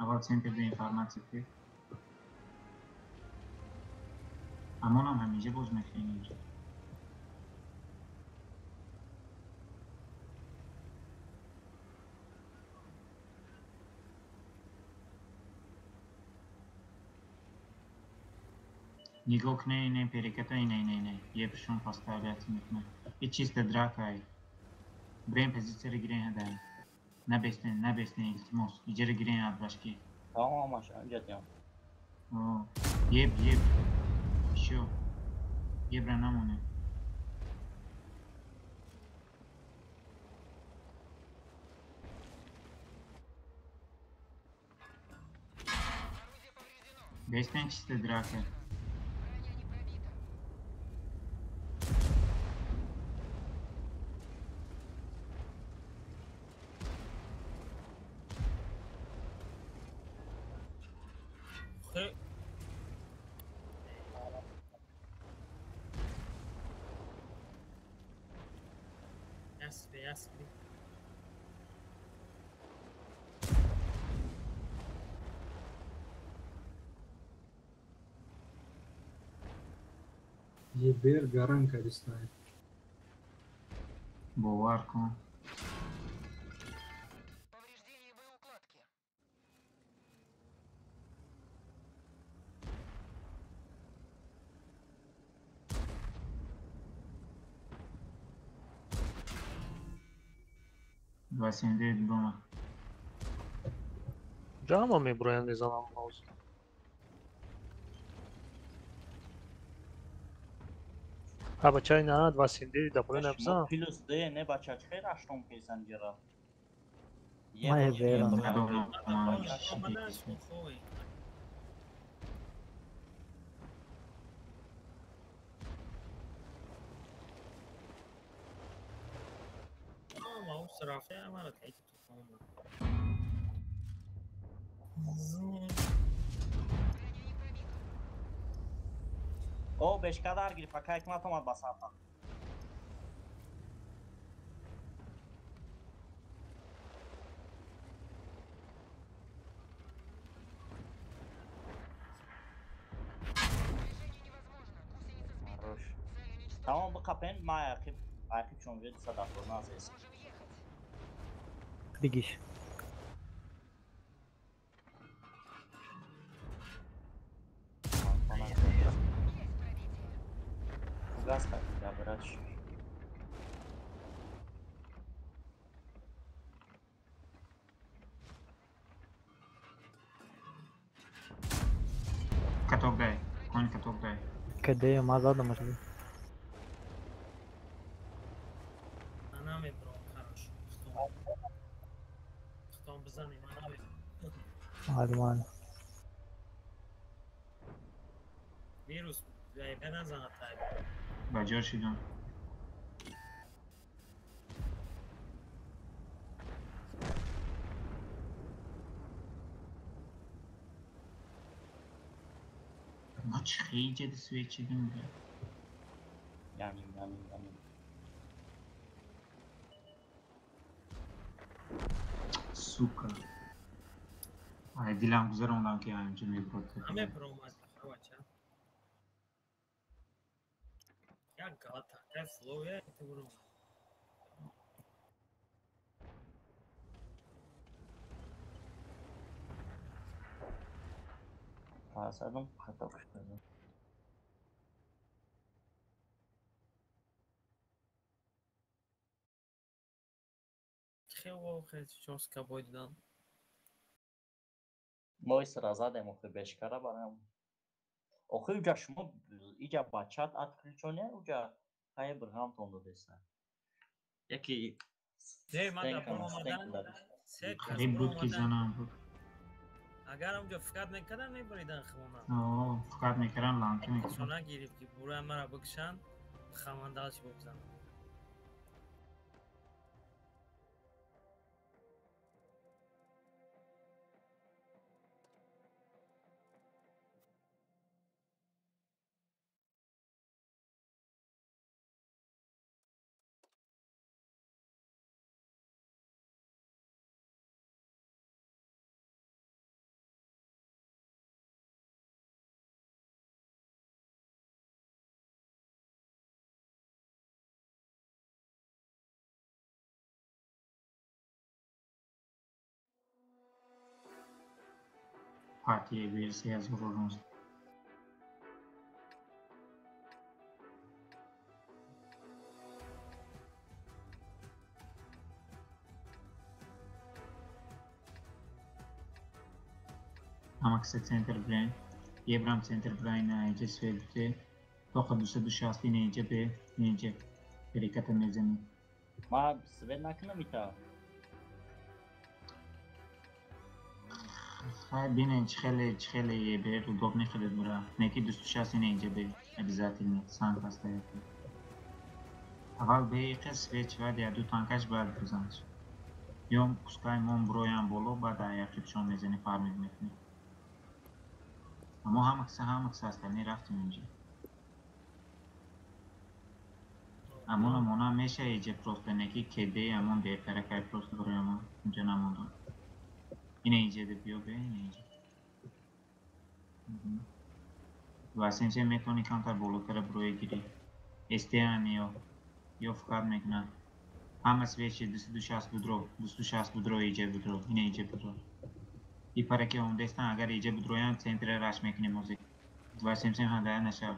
اول سنتر دو انفارماتی امان هم همیشه باز میخوین اینجا. نگاه کنه اینه پیرکتا اینه یه پشون پاستاریت میکنه یه چیز تدراکای برین پزیسر گیرین هده نبستن التماس ایجار گیرین هد باشکی tamam aşağı önce diyorum. یه شو یه برا نمونه بستن چیز تدراکه Jasný. یه بیر گرم کردستای باور کن واسنده دوما جاما میبروین میزنم موز ها بچای نه واسنده دپوله نبزن Plus de ne bacaç xeyr açdım peysən yara. Mai vera. ما هو صرافه ما رتعيت O 5 kadar girip akayık matoma basarsan. Tamam bu kapın ma ayakip çomcu sadafı nazes. بگیش Gaz kaçtı bırak. کتاب دای کن کتاب دای کده ما زدم شد Ana mi bro хорош. Xtom بزنیم ana mi. آلمان ویروس به نزن تایپ. بجار شدم ما چه خیلی جد سویت شدیم Yani. Сука. Ai, dilam güzel ki yani cümle protokol. Ame promat хавача. Ya gata, kaj flow je te bro. Pasadım hata kuşladım. خیلی چوسکا بودن. Moj srazadem oxu 5 kara baram. Oxu uca şuma ica baçat atklçone uca hay brham tondo desa. Yaki Ne manda promadan set خریب بود که زنم بود اگر اونجا فقط نکردن نبریدن خمونا فقط میکردن لانکی میکردن سونا گیرید که برای مرا بکشن خماندالش بگذن پارتی ویرسی از برونز. Amax'e center brain. Yebram center brain اینجا سویلته. تو دوست شاستی اینجا به اینجا. حرکت میزنی. ما سویل نکنم ایتا. بینن خیلی یه به رو دوب نخدید برا. نکی دوست شاستی اینجا به ابزاتی نه. سان پاسته. اول به یک سویچ و دو تانکش باید بزنش. یا پسکای مون برویان بولو بعد آیاقی بشون میزنی فارمیز میکنی. اما همکس هستنی رفتیم اینجا. اما نمونه میشه ایجا پروست نکی کده امون ده پرکای پروست بروی اما اینجا نموندم. اینه اینجا ده بیو به اینه اینجا. واسه چه میتونی کانتر بولوتر بروی گیری. استیان یا فقط میکنه. همه سویچ 260 بدرو ایجا بدرو اینه ایجا بدرو. ای پاره که اون دستن اگر ایجا بدرویان سنتر راش میکنی موزیک. واسه چه هم ده نشو.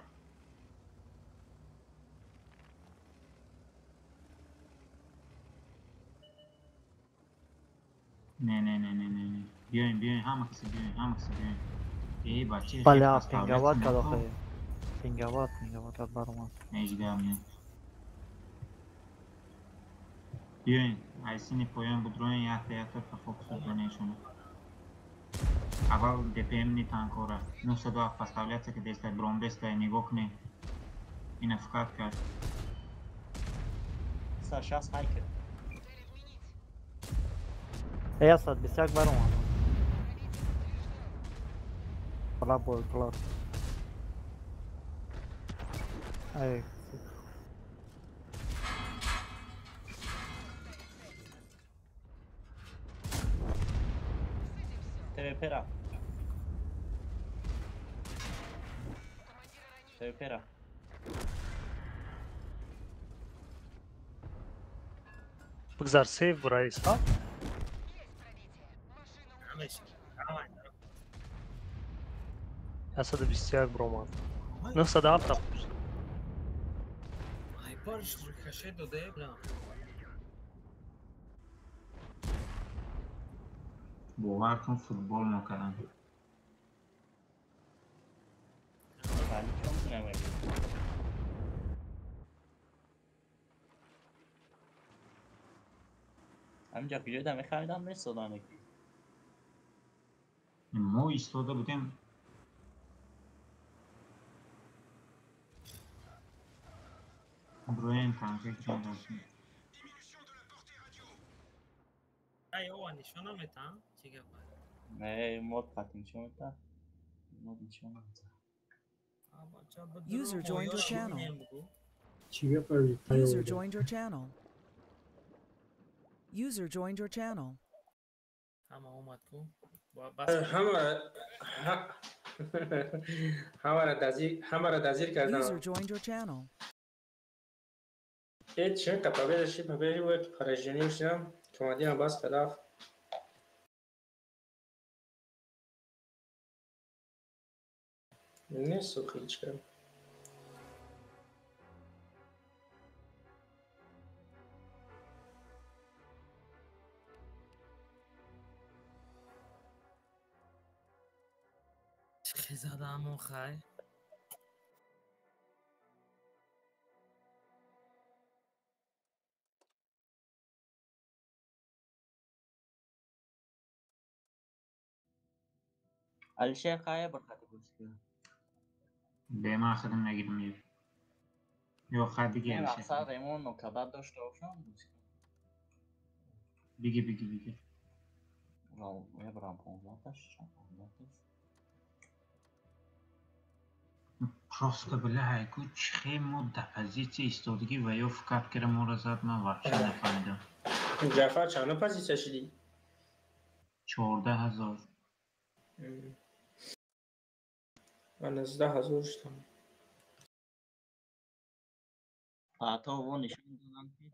نه بیاین همه کسی بیاین ای بچه بله پینگاوات کداخه پینگاوات برام نجدم بیاین ایسینی پایان بدروین یه تا فوکس کنیشون اول دپم نی تانکورا 902 поставляться که دسته برون دسته نگاه کنی این افکار کرد ساشاس هایکر ای اسد بسیار برام کلا بول کلا ای Terepera. بگذار سیف برای ها اسد 21 برومات 907 پوست Ai porci crescendo debra. باور کن فوتبال نکردم ولی چون نمیگی همینجا ویدیو دمه خریدم نیست دانگی ما ایستاده بودیم بروین تانکه چند داشتیم Ai oh nishona meta chiga fai. نه مود پاتین چون میتا مود نشون User joined your channel. چیه پاری User joined your channel. User joined your channel. Ama اومد کو همه را دزیر کردن User joined your channel. ایت چه کتابه داشتی پبیری بود خارجینی وشیم که اومدی هم باز خلاف نیست و خیلیچ کرد چه زدم اون خای الشیخ خایه برخطی بوشکی به ما خدم نگیرم یا خدی این گیرشه اصلا ریمون نکبت داشته باشم بوشکی بگی را میبرم 15 Просто, бля, який чхемо до позиції історики воєв капкера морозат на вообще не файда. جعفر چند پازیچه شدی؟ 14,000 من 19,000 شدم حتی و نشون دادم که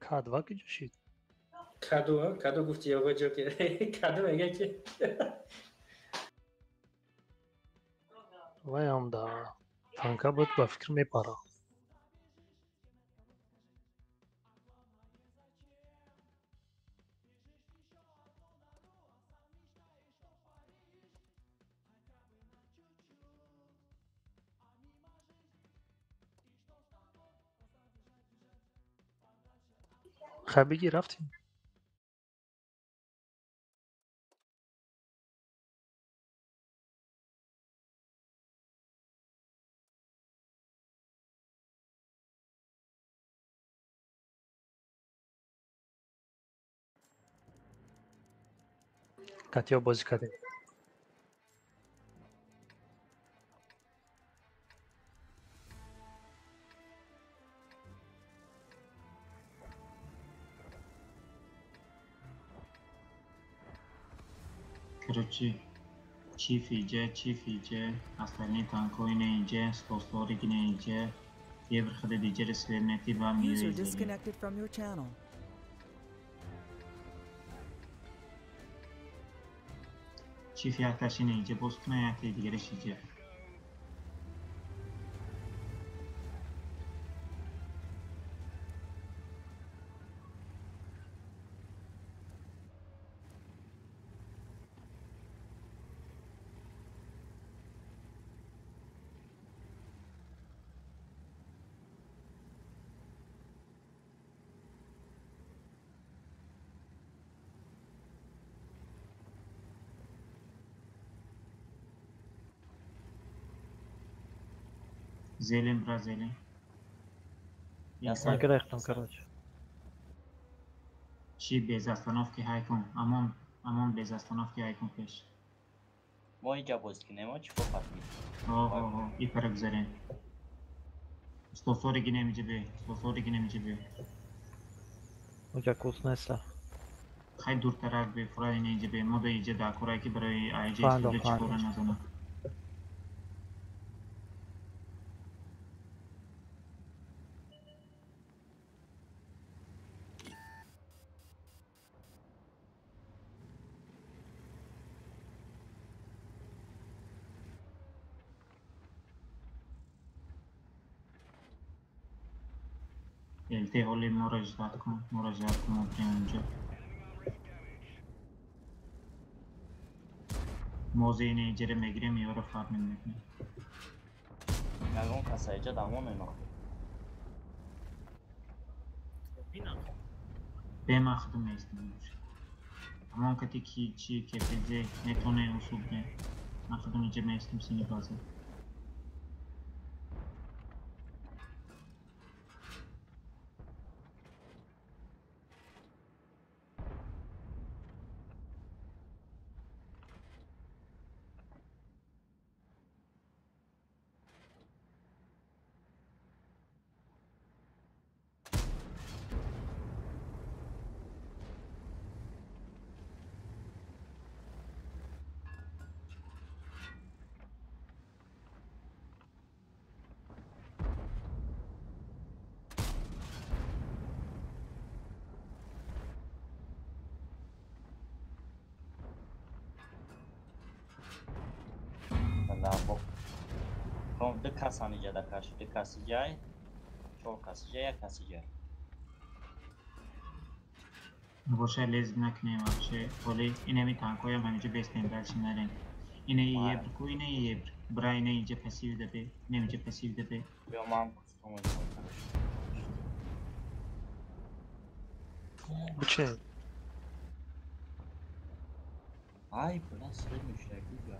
کادوا کی جوشید کادو گفتی آقا جو که کادو میگه که وای هم دا تانکا بود با فکر میپره خبیگی رفتیم کاتیا بازی کردیم Короче, چی فیجه اصلی تانکو اینه اینجا سپوستوری اینه اینجا یه برخده دیجر سویرنتی و User میویزه disconnected from your channel. چی فیاتش اینه اینجا باز کنه یکی دیگرش اینجا زیلین برا زیلین نگرفتم короче چی без остановки های کن امان без остановки های کن پیش ما اینجا بازی کنیم ما چی فقط اوه ای پر بگذارین سپوستوری نمیجه به اونجا کوس نیست خیلی دورتر به فرای اینجا به ما به اینجا داکورایی که برای آیجی فهمیدم، استودیو چی فهمیدم. نزنه التی حالی مراجعات کن اونجا موزه اینه اینجا رو میگیریم یه رو فارمین میکنیم نگم کسا اینجا دامون اینا به ما خودم نیستیم اما کتی کی چی که بزه نتونه اصول نه من خودم اینجا نیستیم سینی بازه Labo. Kom de kasa ninja da karşı de kasıcay. Çok kasıcay kasıcay. باشه لیز نکنیم باشه ولی اینه می تانکوی هم همینجا بیستیم برشی نرین اینه یه برکو اینه یه برای اینه اینجا پسیو ده به اینه اینجا پسیو ده به Benim kustum bu چه Ay bu nasıl bir şey ya?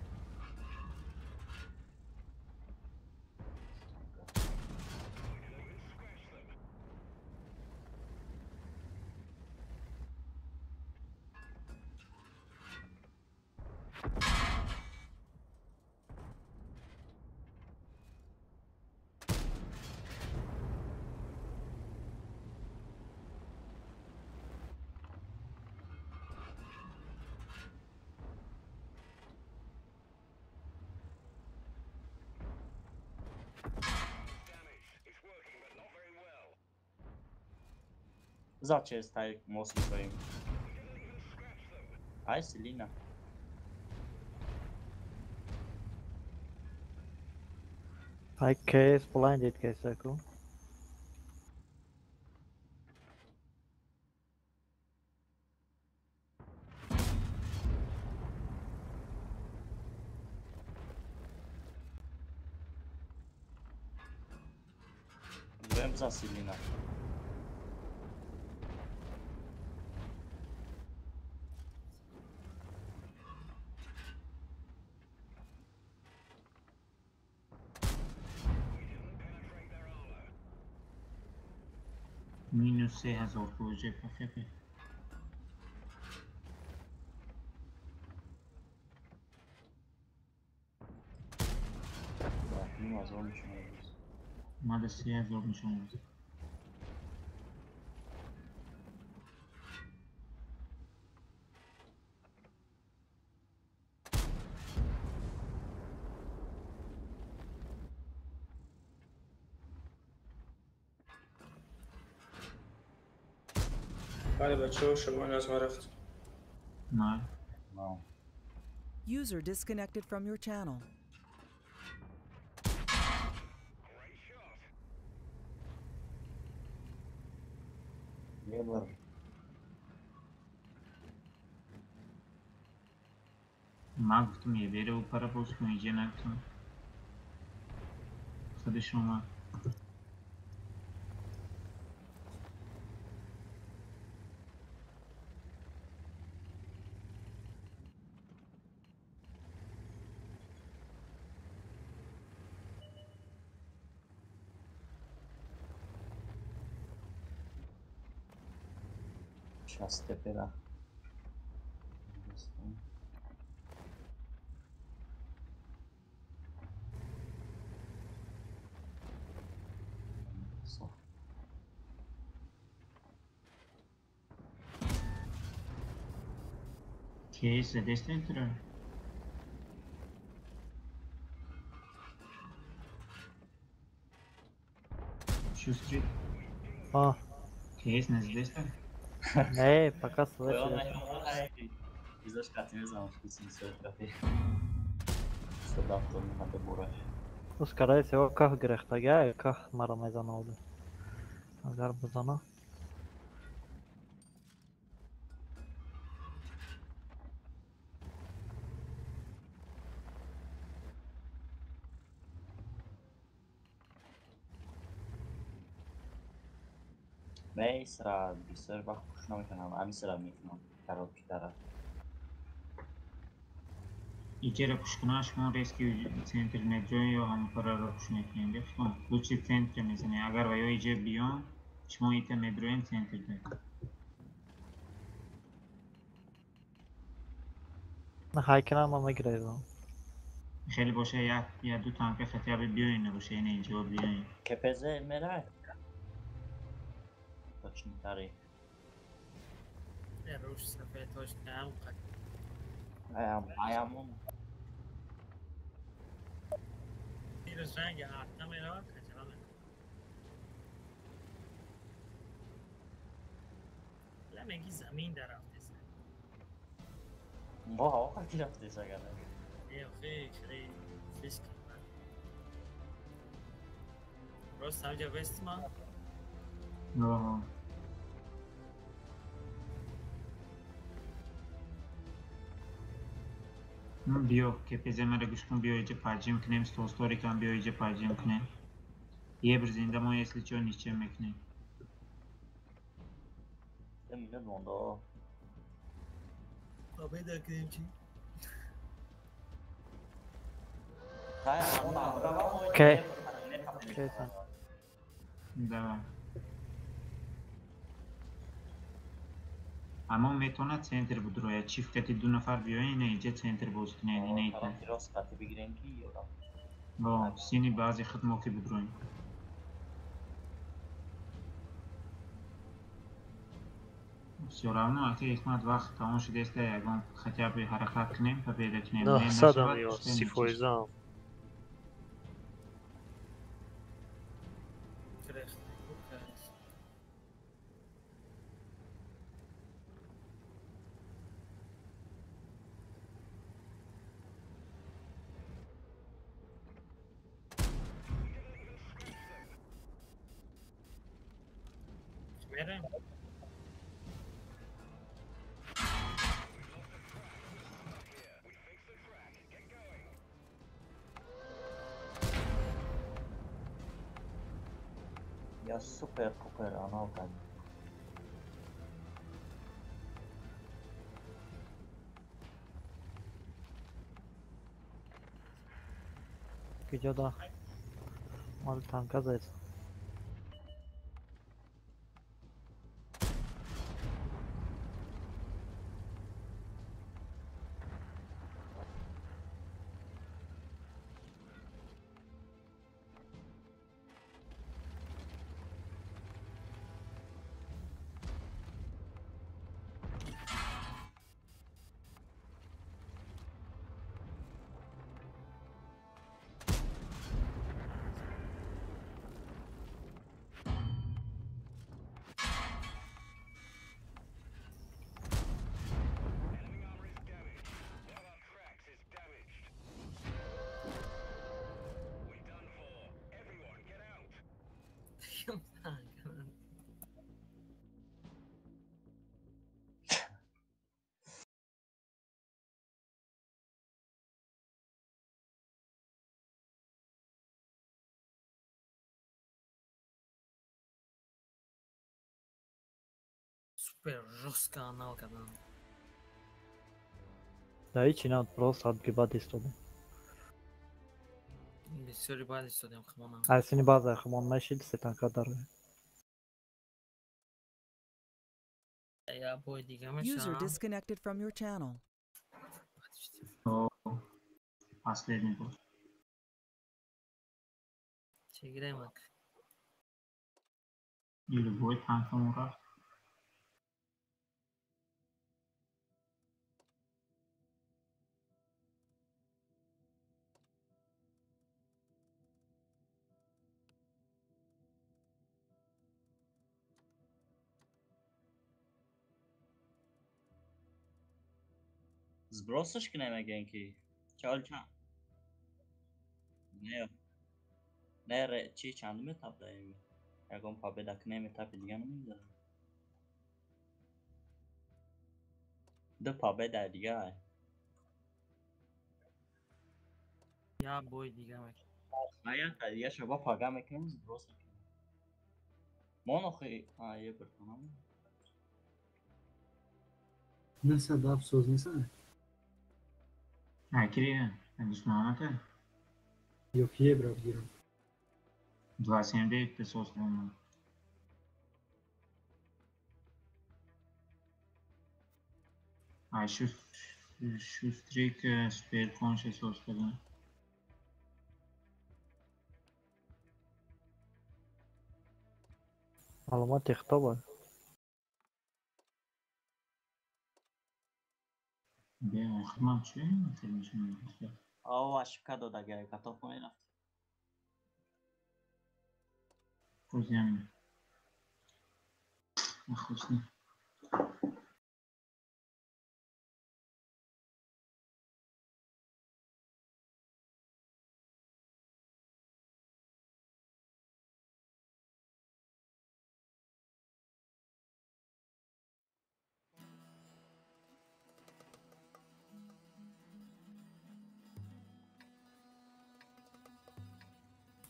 بذار چیز تایی موس میکنیم. های سلینا Hai case blinded case aku. بذار سلینا مینوس 3000 پروژه فقط مال 3000 میشون بله بچه ها شما از ما رفت. نه User disconnected from your channel. من گفتم یه بره و پرا پوست کن اینجا نگفتم خود شما شسته برم Case destro. Шустрый. А. Case nas destro. Не, пока слышали. Bizde katimiz almış bizim sözleri. Sıdaftın hadi buraya. Ну, скорее всего, как грехтага, как марамайзан oldu. Agar buzana. من سرا بیشتر وقت خوش نمیکنم. همین سرا میکنم. کارو بیشتره. Icera pushkunash mon rescue center metro yo ham para ro pushnekin deb son лучше центре мезане agar va yo ije biyon shmo ite metro en centrda نه هایکنم هم میگیرم خیلی باشه یا دو تانک خطیاب بیاین باشه این اینجا بیاین کپزه میره точно تاری روش صفحه توش کم ayağımın biraz rengi artta mı var kaçalım. لمگی زمین در رفته سن واه خیلی رفته سگانه خیلی فیسک راست همجا وست ما نه بیو که پیزمه رو گوش کن بیو ایجا پرجیم کنیم ستوستوری کن بیو ایجا پرجیم کنیم یه بر زنده ما یسلی چون نیچه میکنیم emine dondu o. Abi de bakayım ki. Okey. Okey sen. Да. اما میتونه центр بدروه چیف کتی دو نفر بیاین اینجا центр باز کنه اینه ایتا راست کتی بگیریم کی یورا با سینی بعضی خدمو که بدروین все равно اگه اسمت وقت تمام شده است اگه хотя бы حرکت کنیم تا پیدا کنیم نه صدم یا سیفویزم بریم. Ya super super ana kan. Gece da mal tanka zayıf. Super жестко аналка дам. Да и чинат просто отгибать истоды. Бисёри баъд истодем химона. Айсини база химон машид се танка дاره. Я бой дига User мешам. disconnected from your channel. Последний был. Чигремак. И любой танком ура. Сбросиш ki nemegen ki. Çal çal. Ne? Ne çi çandımı taplayayım. Yagom победа к нему тапи дига нمیذارم. До победа дига. Я бой дига мек. Hayat diga şaba paga mekanız сброс. Монохи ye برتونم. Nasıl daha söz neyse? Akiri, düşmanata. Yok ye bırak diyorum. 29 pesos onu. Ay şu streak super conscious olsun. Маълумот ихто бой. Be, xizmat çi? Televizyon. Aa aşka da gerek atofon rafti. Pozyan. Ахочни.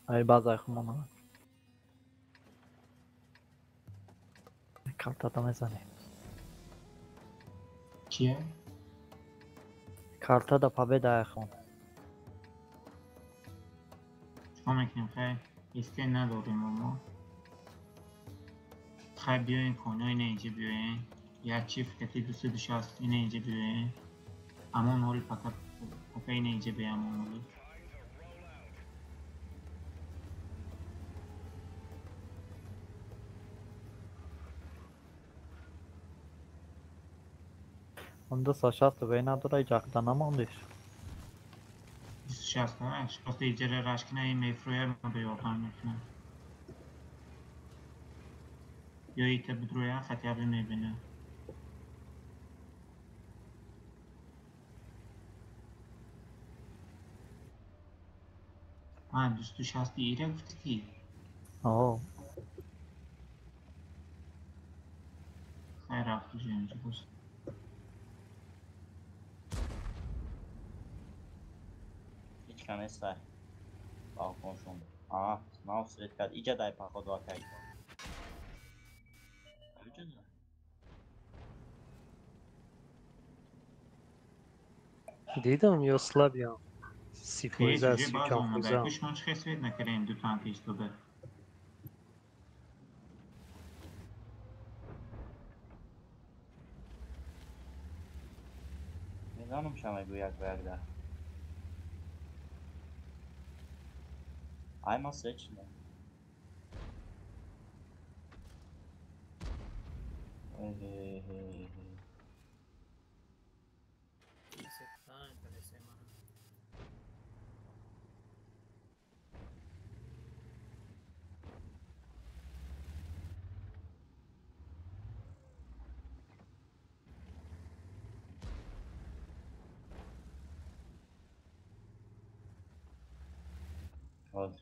Ай база химона. Картата мезани. Чие? Карта да победа химон. چیکار میکنیم خیلی؟ اسکن نداریم ما خیلی بیاین کنه اینه اینجا بیاین یک چیف کتی 260 اینه اینجا بیاین امان حال فقط اینه اینجا بیاین امان حالی Onda saçasto ve nadura icaktan ondis. 260 ها شخص ایجاره رشکنه این میفرویر ما به یاقان میکنه یا ایتا بدرویا خطیابی میبینه دوستو شستی ایره گفتی کی؟ آه رفت جای اینجا باشه. هیچ کم استای بالکن شون mouse red کرد اینجا دای پاخود واقعی دیدم یا سلابیان خیلی سیفویزه جوجه باز سیکان اومده خوزه کش منش خیلی نکره این دو تان پیش تو به میدانم شما گوید برده I'm a search now. Hold.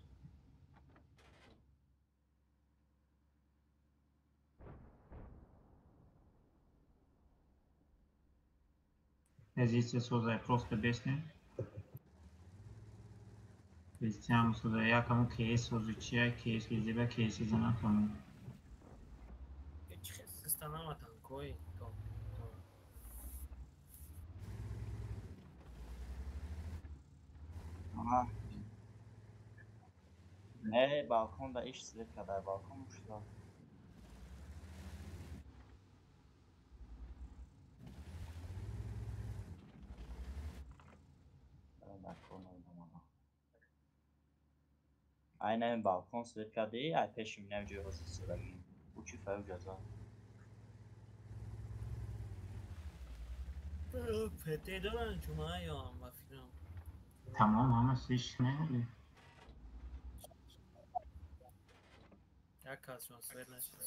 Позиция создай просто бесне. Бестиам создай я кому кейс созучия кейс везде кейс зана тому. هیچ سیستم کوی تو نه balkon da iş silet kadar balkonmuş da. Aynen balkon silet kadar ay peşim ne diyor hızlı sıragin. Uçu fevcaza. پتی دارن شما یا ما فیلم Tamam ama siz ne öyle? یک کس شما سوید نشده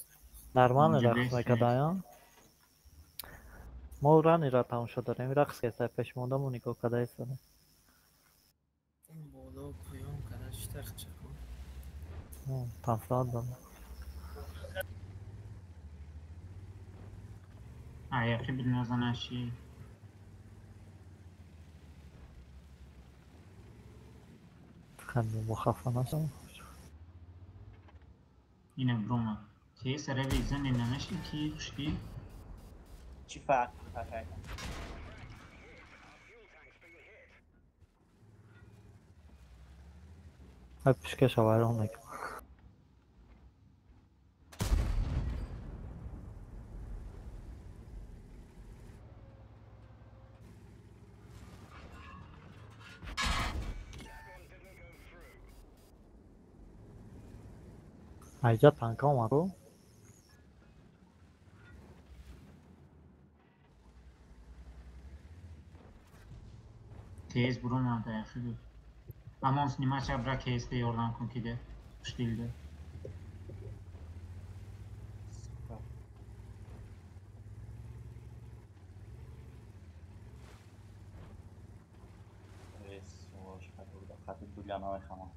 Нормальный Önce рахс beş мекадаён. Мо ранира тамом шуда дорем. Рахс кеса пеш мондаму нигоҳ када истадем. боло пӯём када штах чакон Танфлат дам. Ayakı bir nazan aşıyı. Ханди мухаффа насам. Yine Broma. Кейс revizyon dinlemiş ki kuşki. Çi farklı pakay. Hep pişkeş havayron mekan. Ayca tanka اومدو Кейс Broma da yakışıyor. Ama on snimaç abra Кейs de yordan konkide. Kuş değildi. Evet, o işte burada katı dulyana ve xama.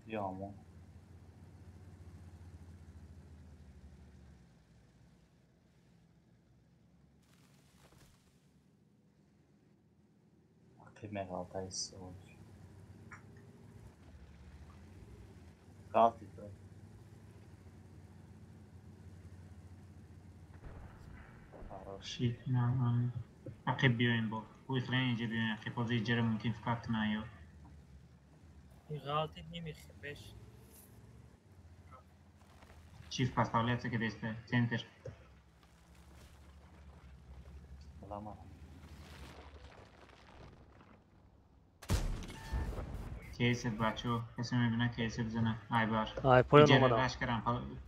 Yağmur. Akıllı altayız olur. Kalk lütfen. Shit, no. Akib بیاین با. ویترین اینجا بیاین. Akib بازی جره ممکن فکر کنه این غلطی نمیخه بش Чиф поставляется que desde центр. Lama. Кейсет бачо. Кسی میبینه کیسет بزنه. ای بار. ای پایان اینجا اومدم رش کردن.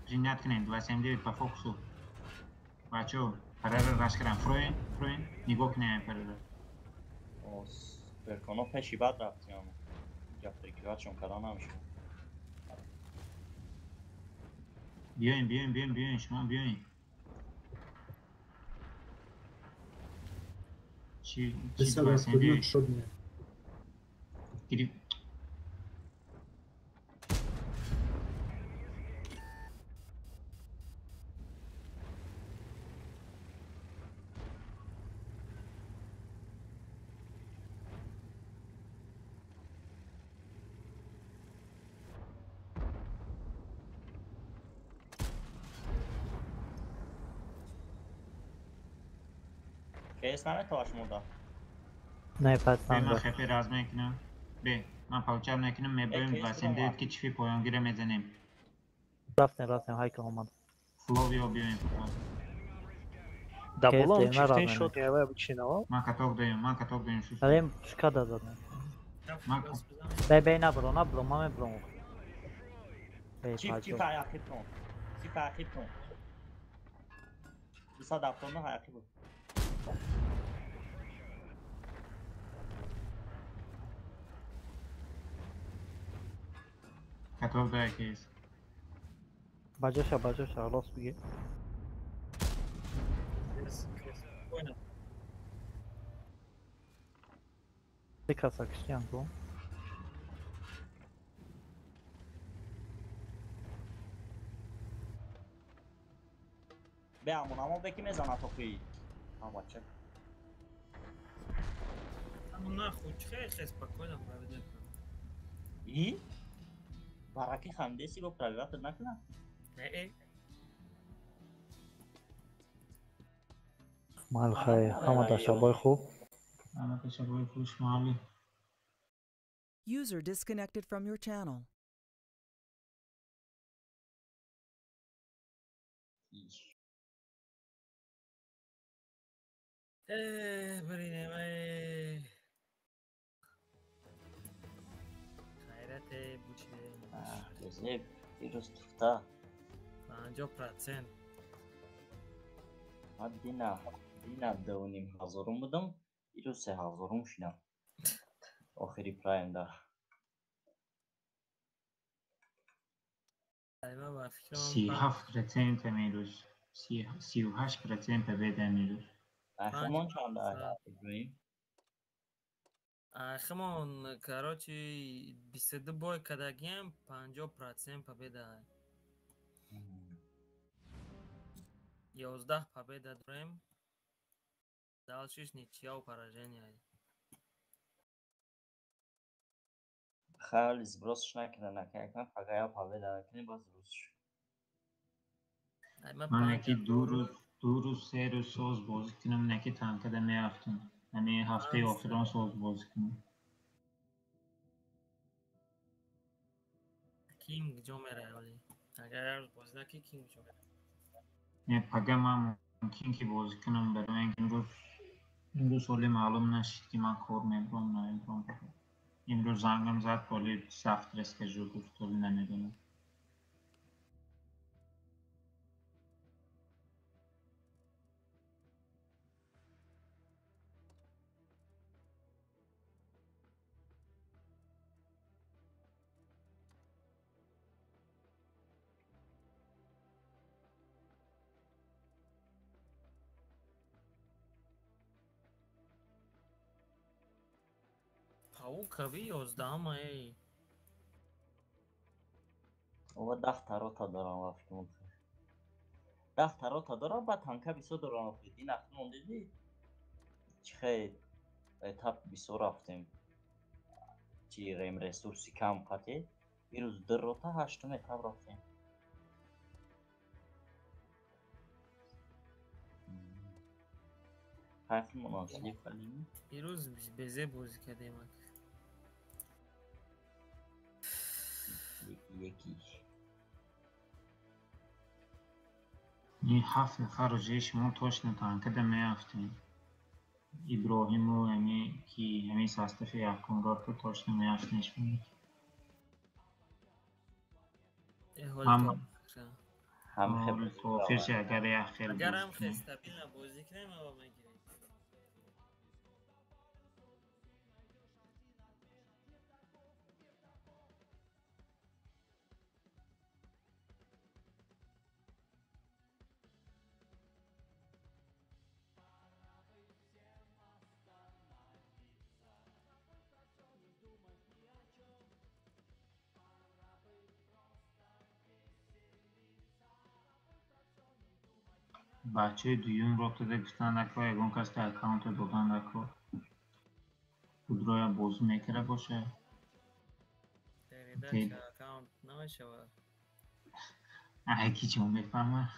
جنیت کنین. 279 با فوکسو. بچو. فرار رش کردن. فروین. نگاه کنه این فرار. برکانو پشی بد رفتیم. جفتگیات چون کلان نمیشه. بیاین شما بیاین. چی دست افتادن شد میاد. گیری کیس نمیتواش مودا نه پس به من تانگا خپی راز میکنم به من پاوچر میکنم میبریم و سنده که چی پایان گیره میزنیم رفتیم های که اومد فلوویو بیایم دابولام دینا چفتین رازمه. شد یا بچینوا من کتاب دایم شو داریم شکادا زدن بی نبرو ما میبرو بی چیف پاچو حیاقی کن چیف حیاقی کن 279 حیاقی بود کتاب دای کیس باجاشا راست بگی Dikkat Cristiano bom. Beamon, ama beki mezana tokuyi. Ama çek. Ну нахуй, чихай спокойно проведи. И? Бараки хамдеси го правилата накна? Не. مال خير حمد شبای خوب انا شبای خوش مالی User disconnected from your channel. برینم خیرت بوچه Gözü virüs tuttu. 50%. Hadi dina dönim hazırım buldum. Virüse hazırım şuna. Ahiri prime'da. سی 7% میروز 38% بده میروز Ahriman çanda İbrahim. Ахмон, короче, 22 бой кадагим 50% победа. 11 победа дурим. Дальше ничья поражение. Хали сбросишь наконец, пока я победа наконец сбросишь. من یکی دو روز سه روز سوز بازی کنم نکی تنکده میافتم یعنی هفته آخران سوز بازی کنم کینگ جو میره ولی اگر بازی نکی کینگ جو میره نه پگه من ممکن که بازی کنم برای اینکه امروز سالی معلوم نشد که من کار میبرم نه امروز امروز زنگم زد ولی سخت رسکجور گفت ولی نمیدونم پاو کبی 11 مای او 10 тарота дорам вафтун. 10 тарота дорам ба танка бисо дорам вафтун. Ин ахтун диди. Чихай этап бисо рафтем. Чи рем ресурси кам қате. Бирӯз дрота 8 этап рафтем. Хайф муносиб кардем. бирӯз безе бозӣ кардем. یکی این 7 نفر رو جیشمون точно танкада меафтем иброҳиму ҳами ки ҳами састафи якумроту точно меафтемшон ҳам кофирши агар як хел агар ҳам хел стабилна бозӣ кунем ава мегирем بچه دویم رو داده گفتن اکا یکون کس که اکاونت دادن اکا خودروی بازو میکره باشه دریده که اکاونت نمیشه اکی چون میفهمه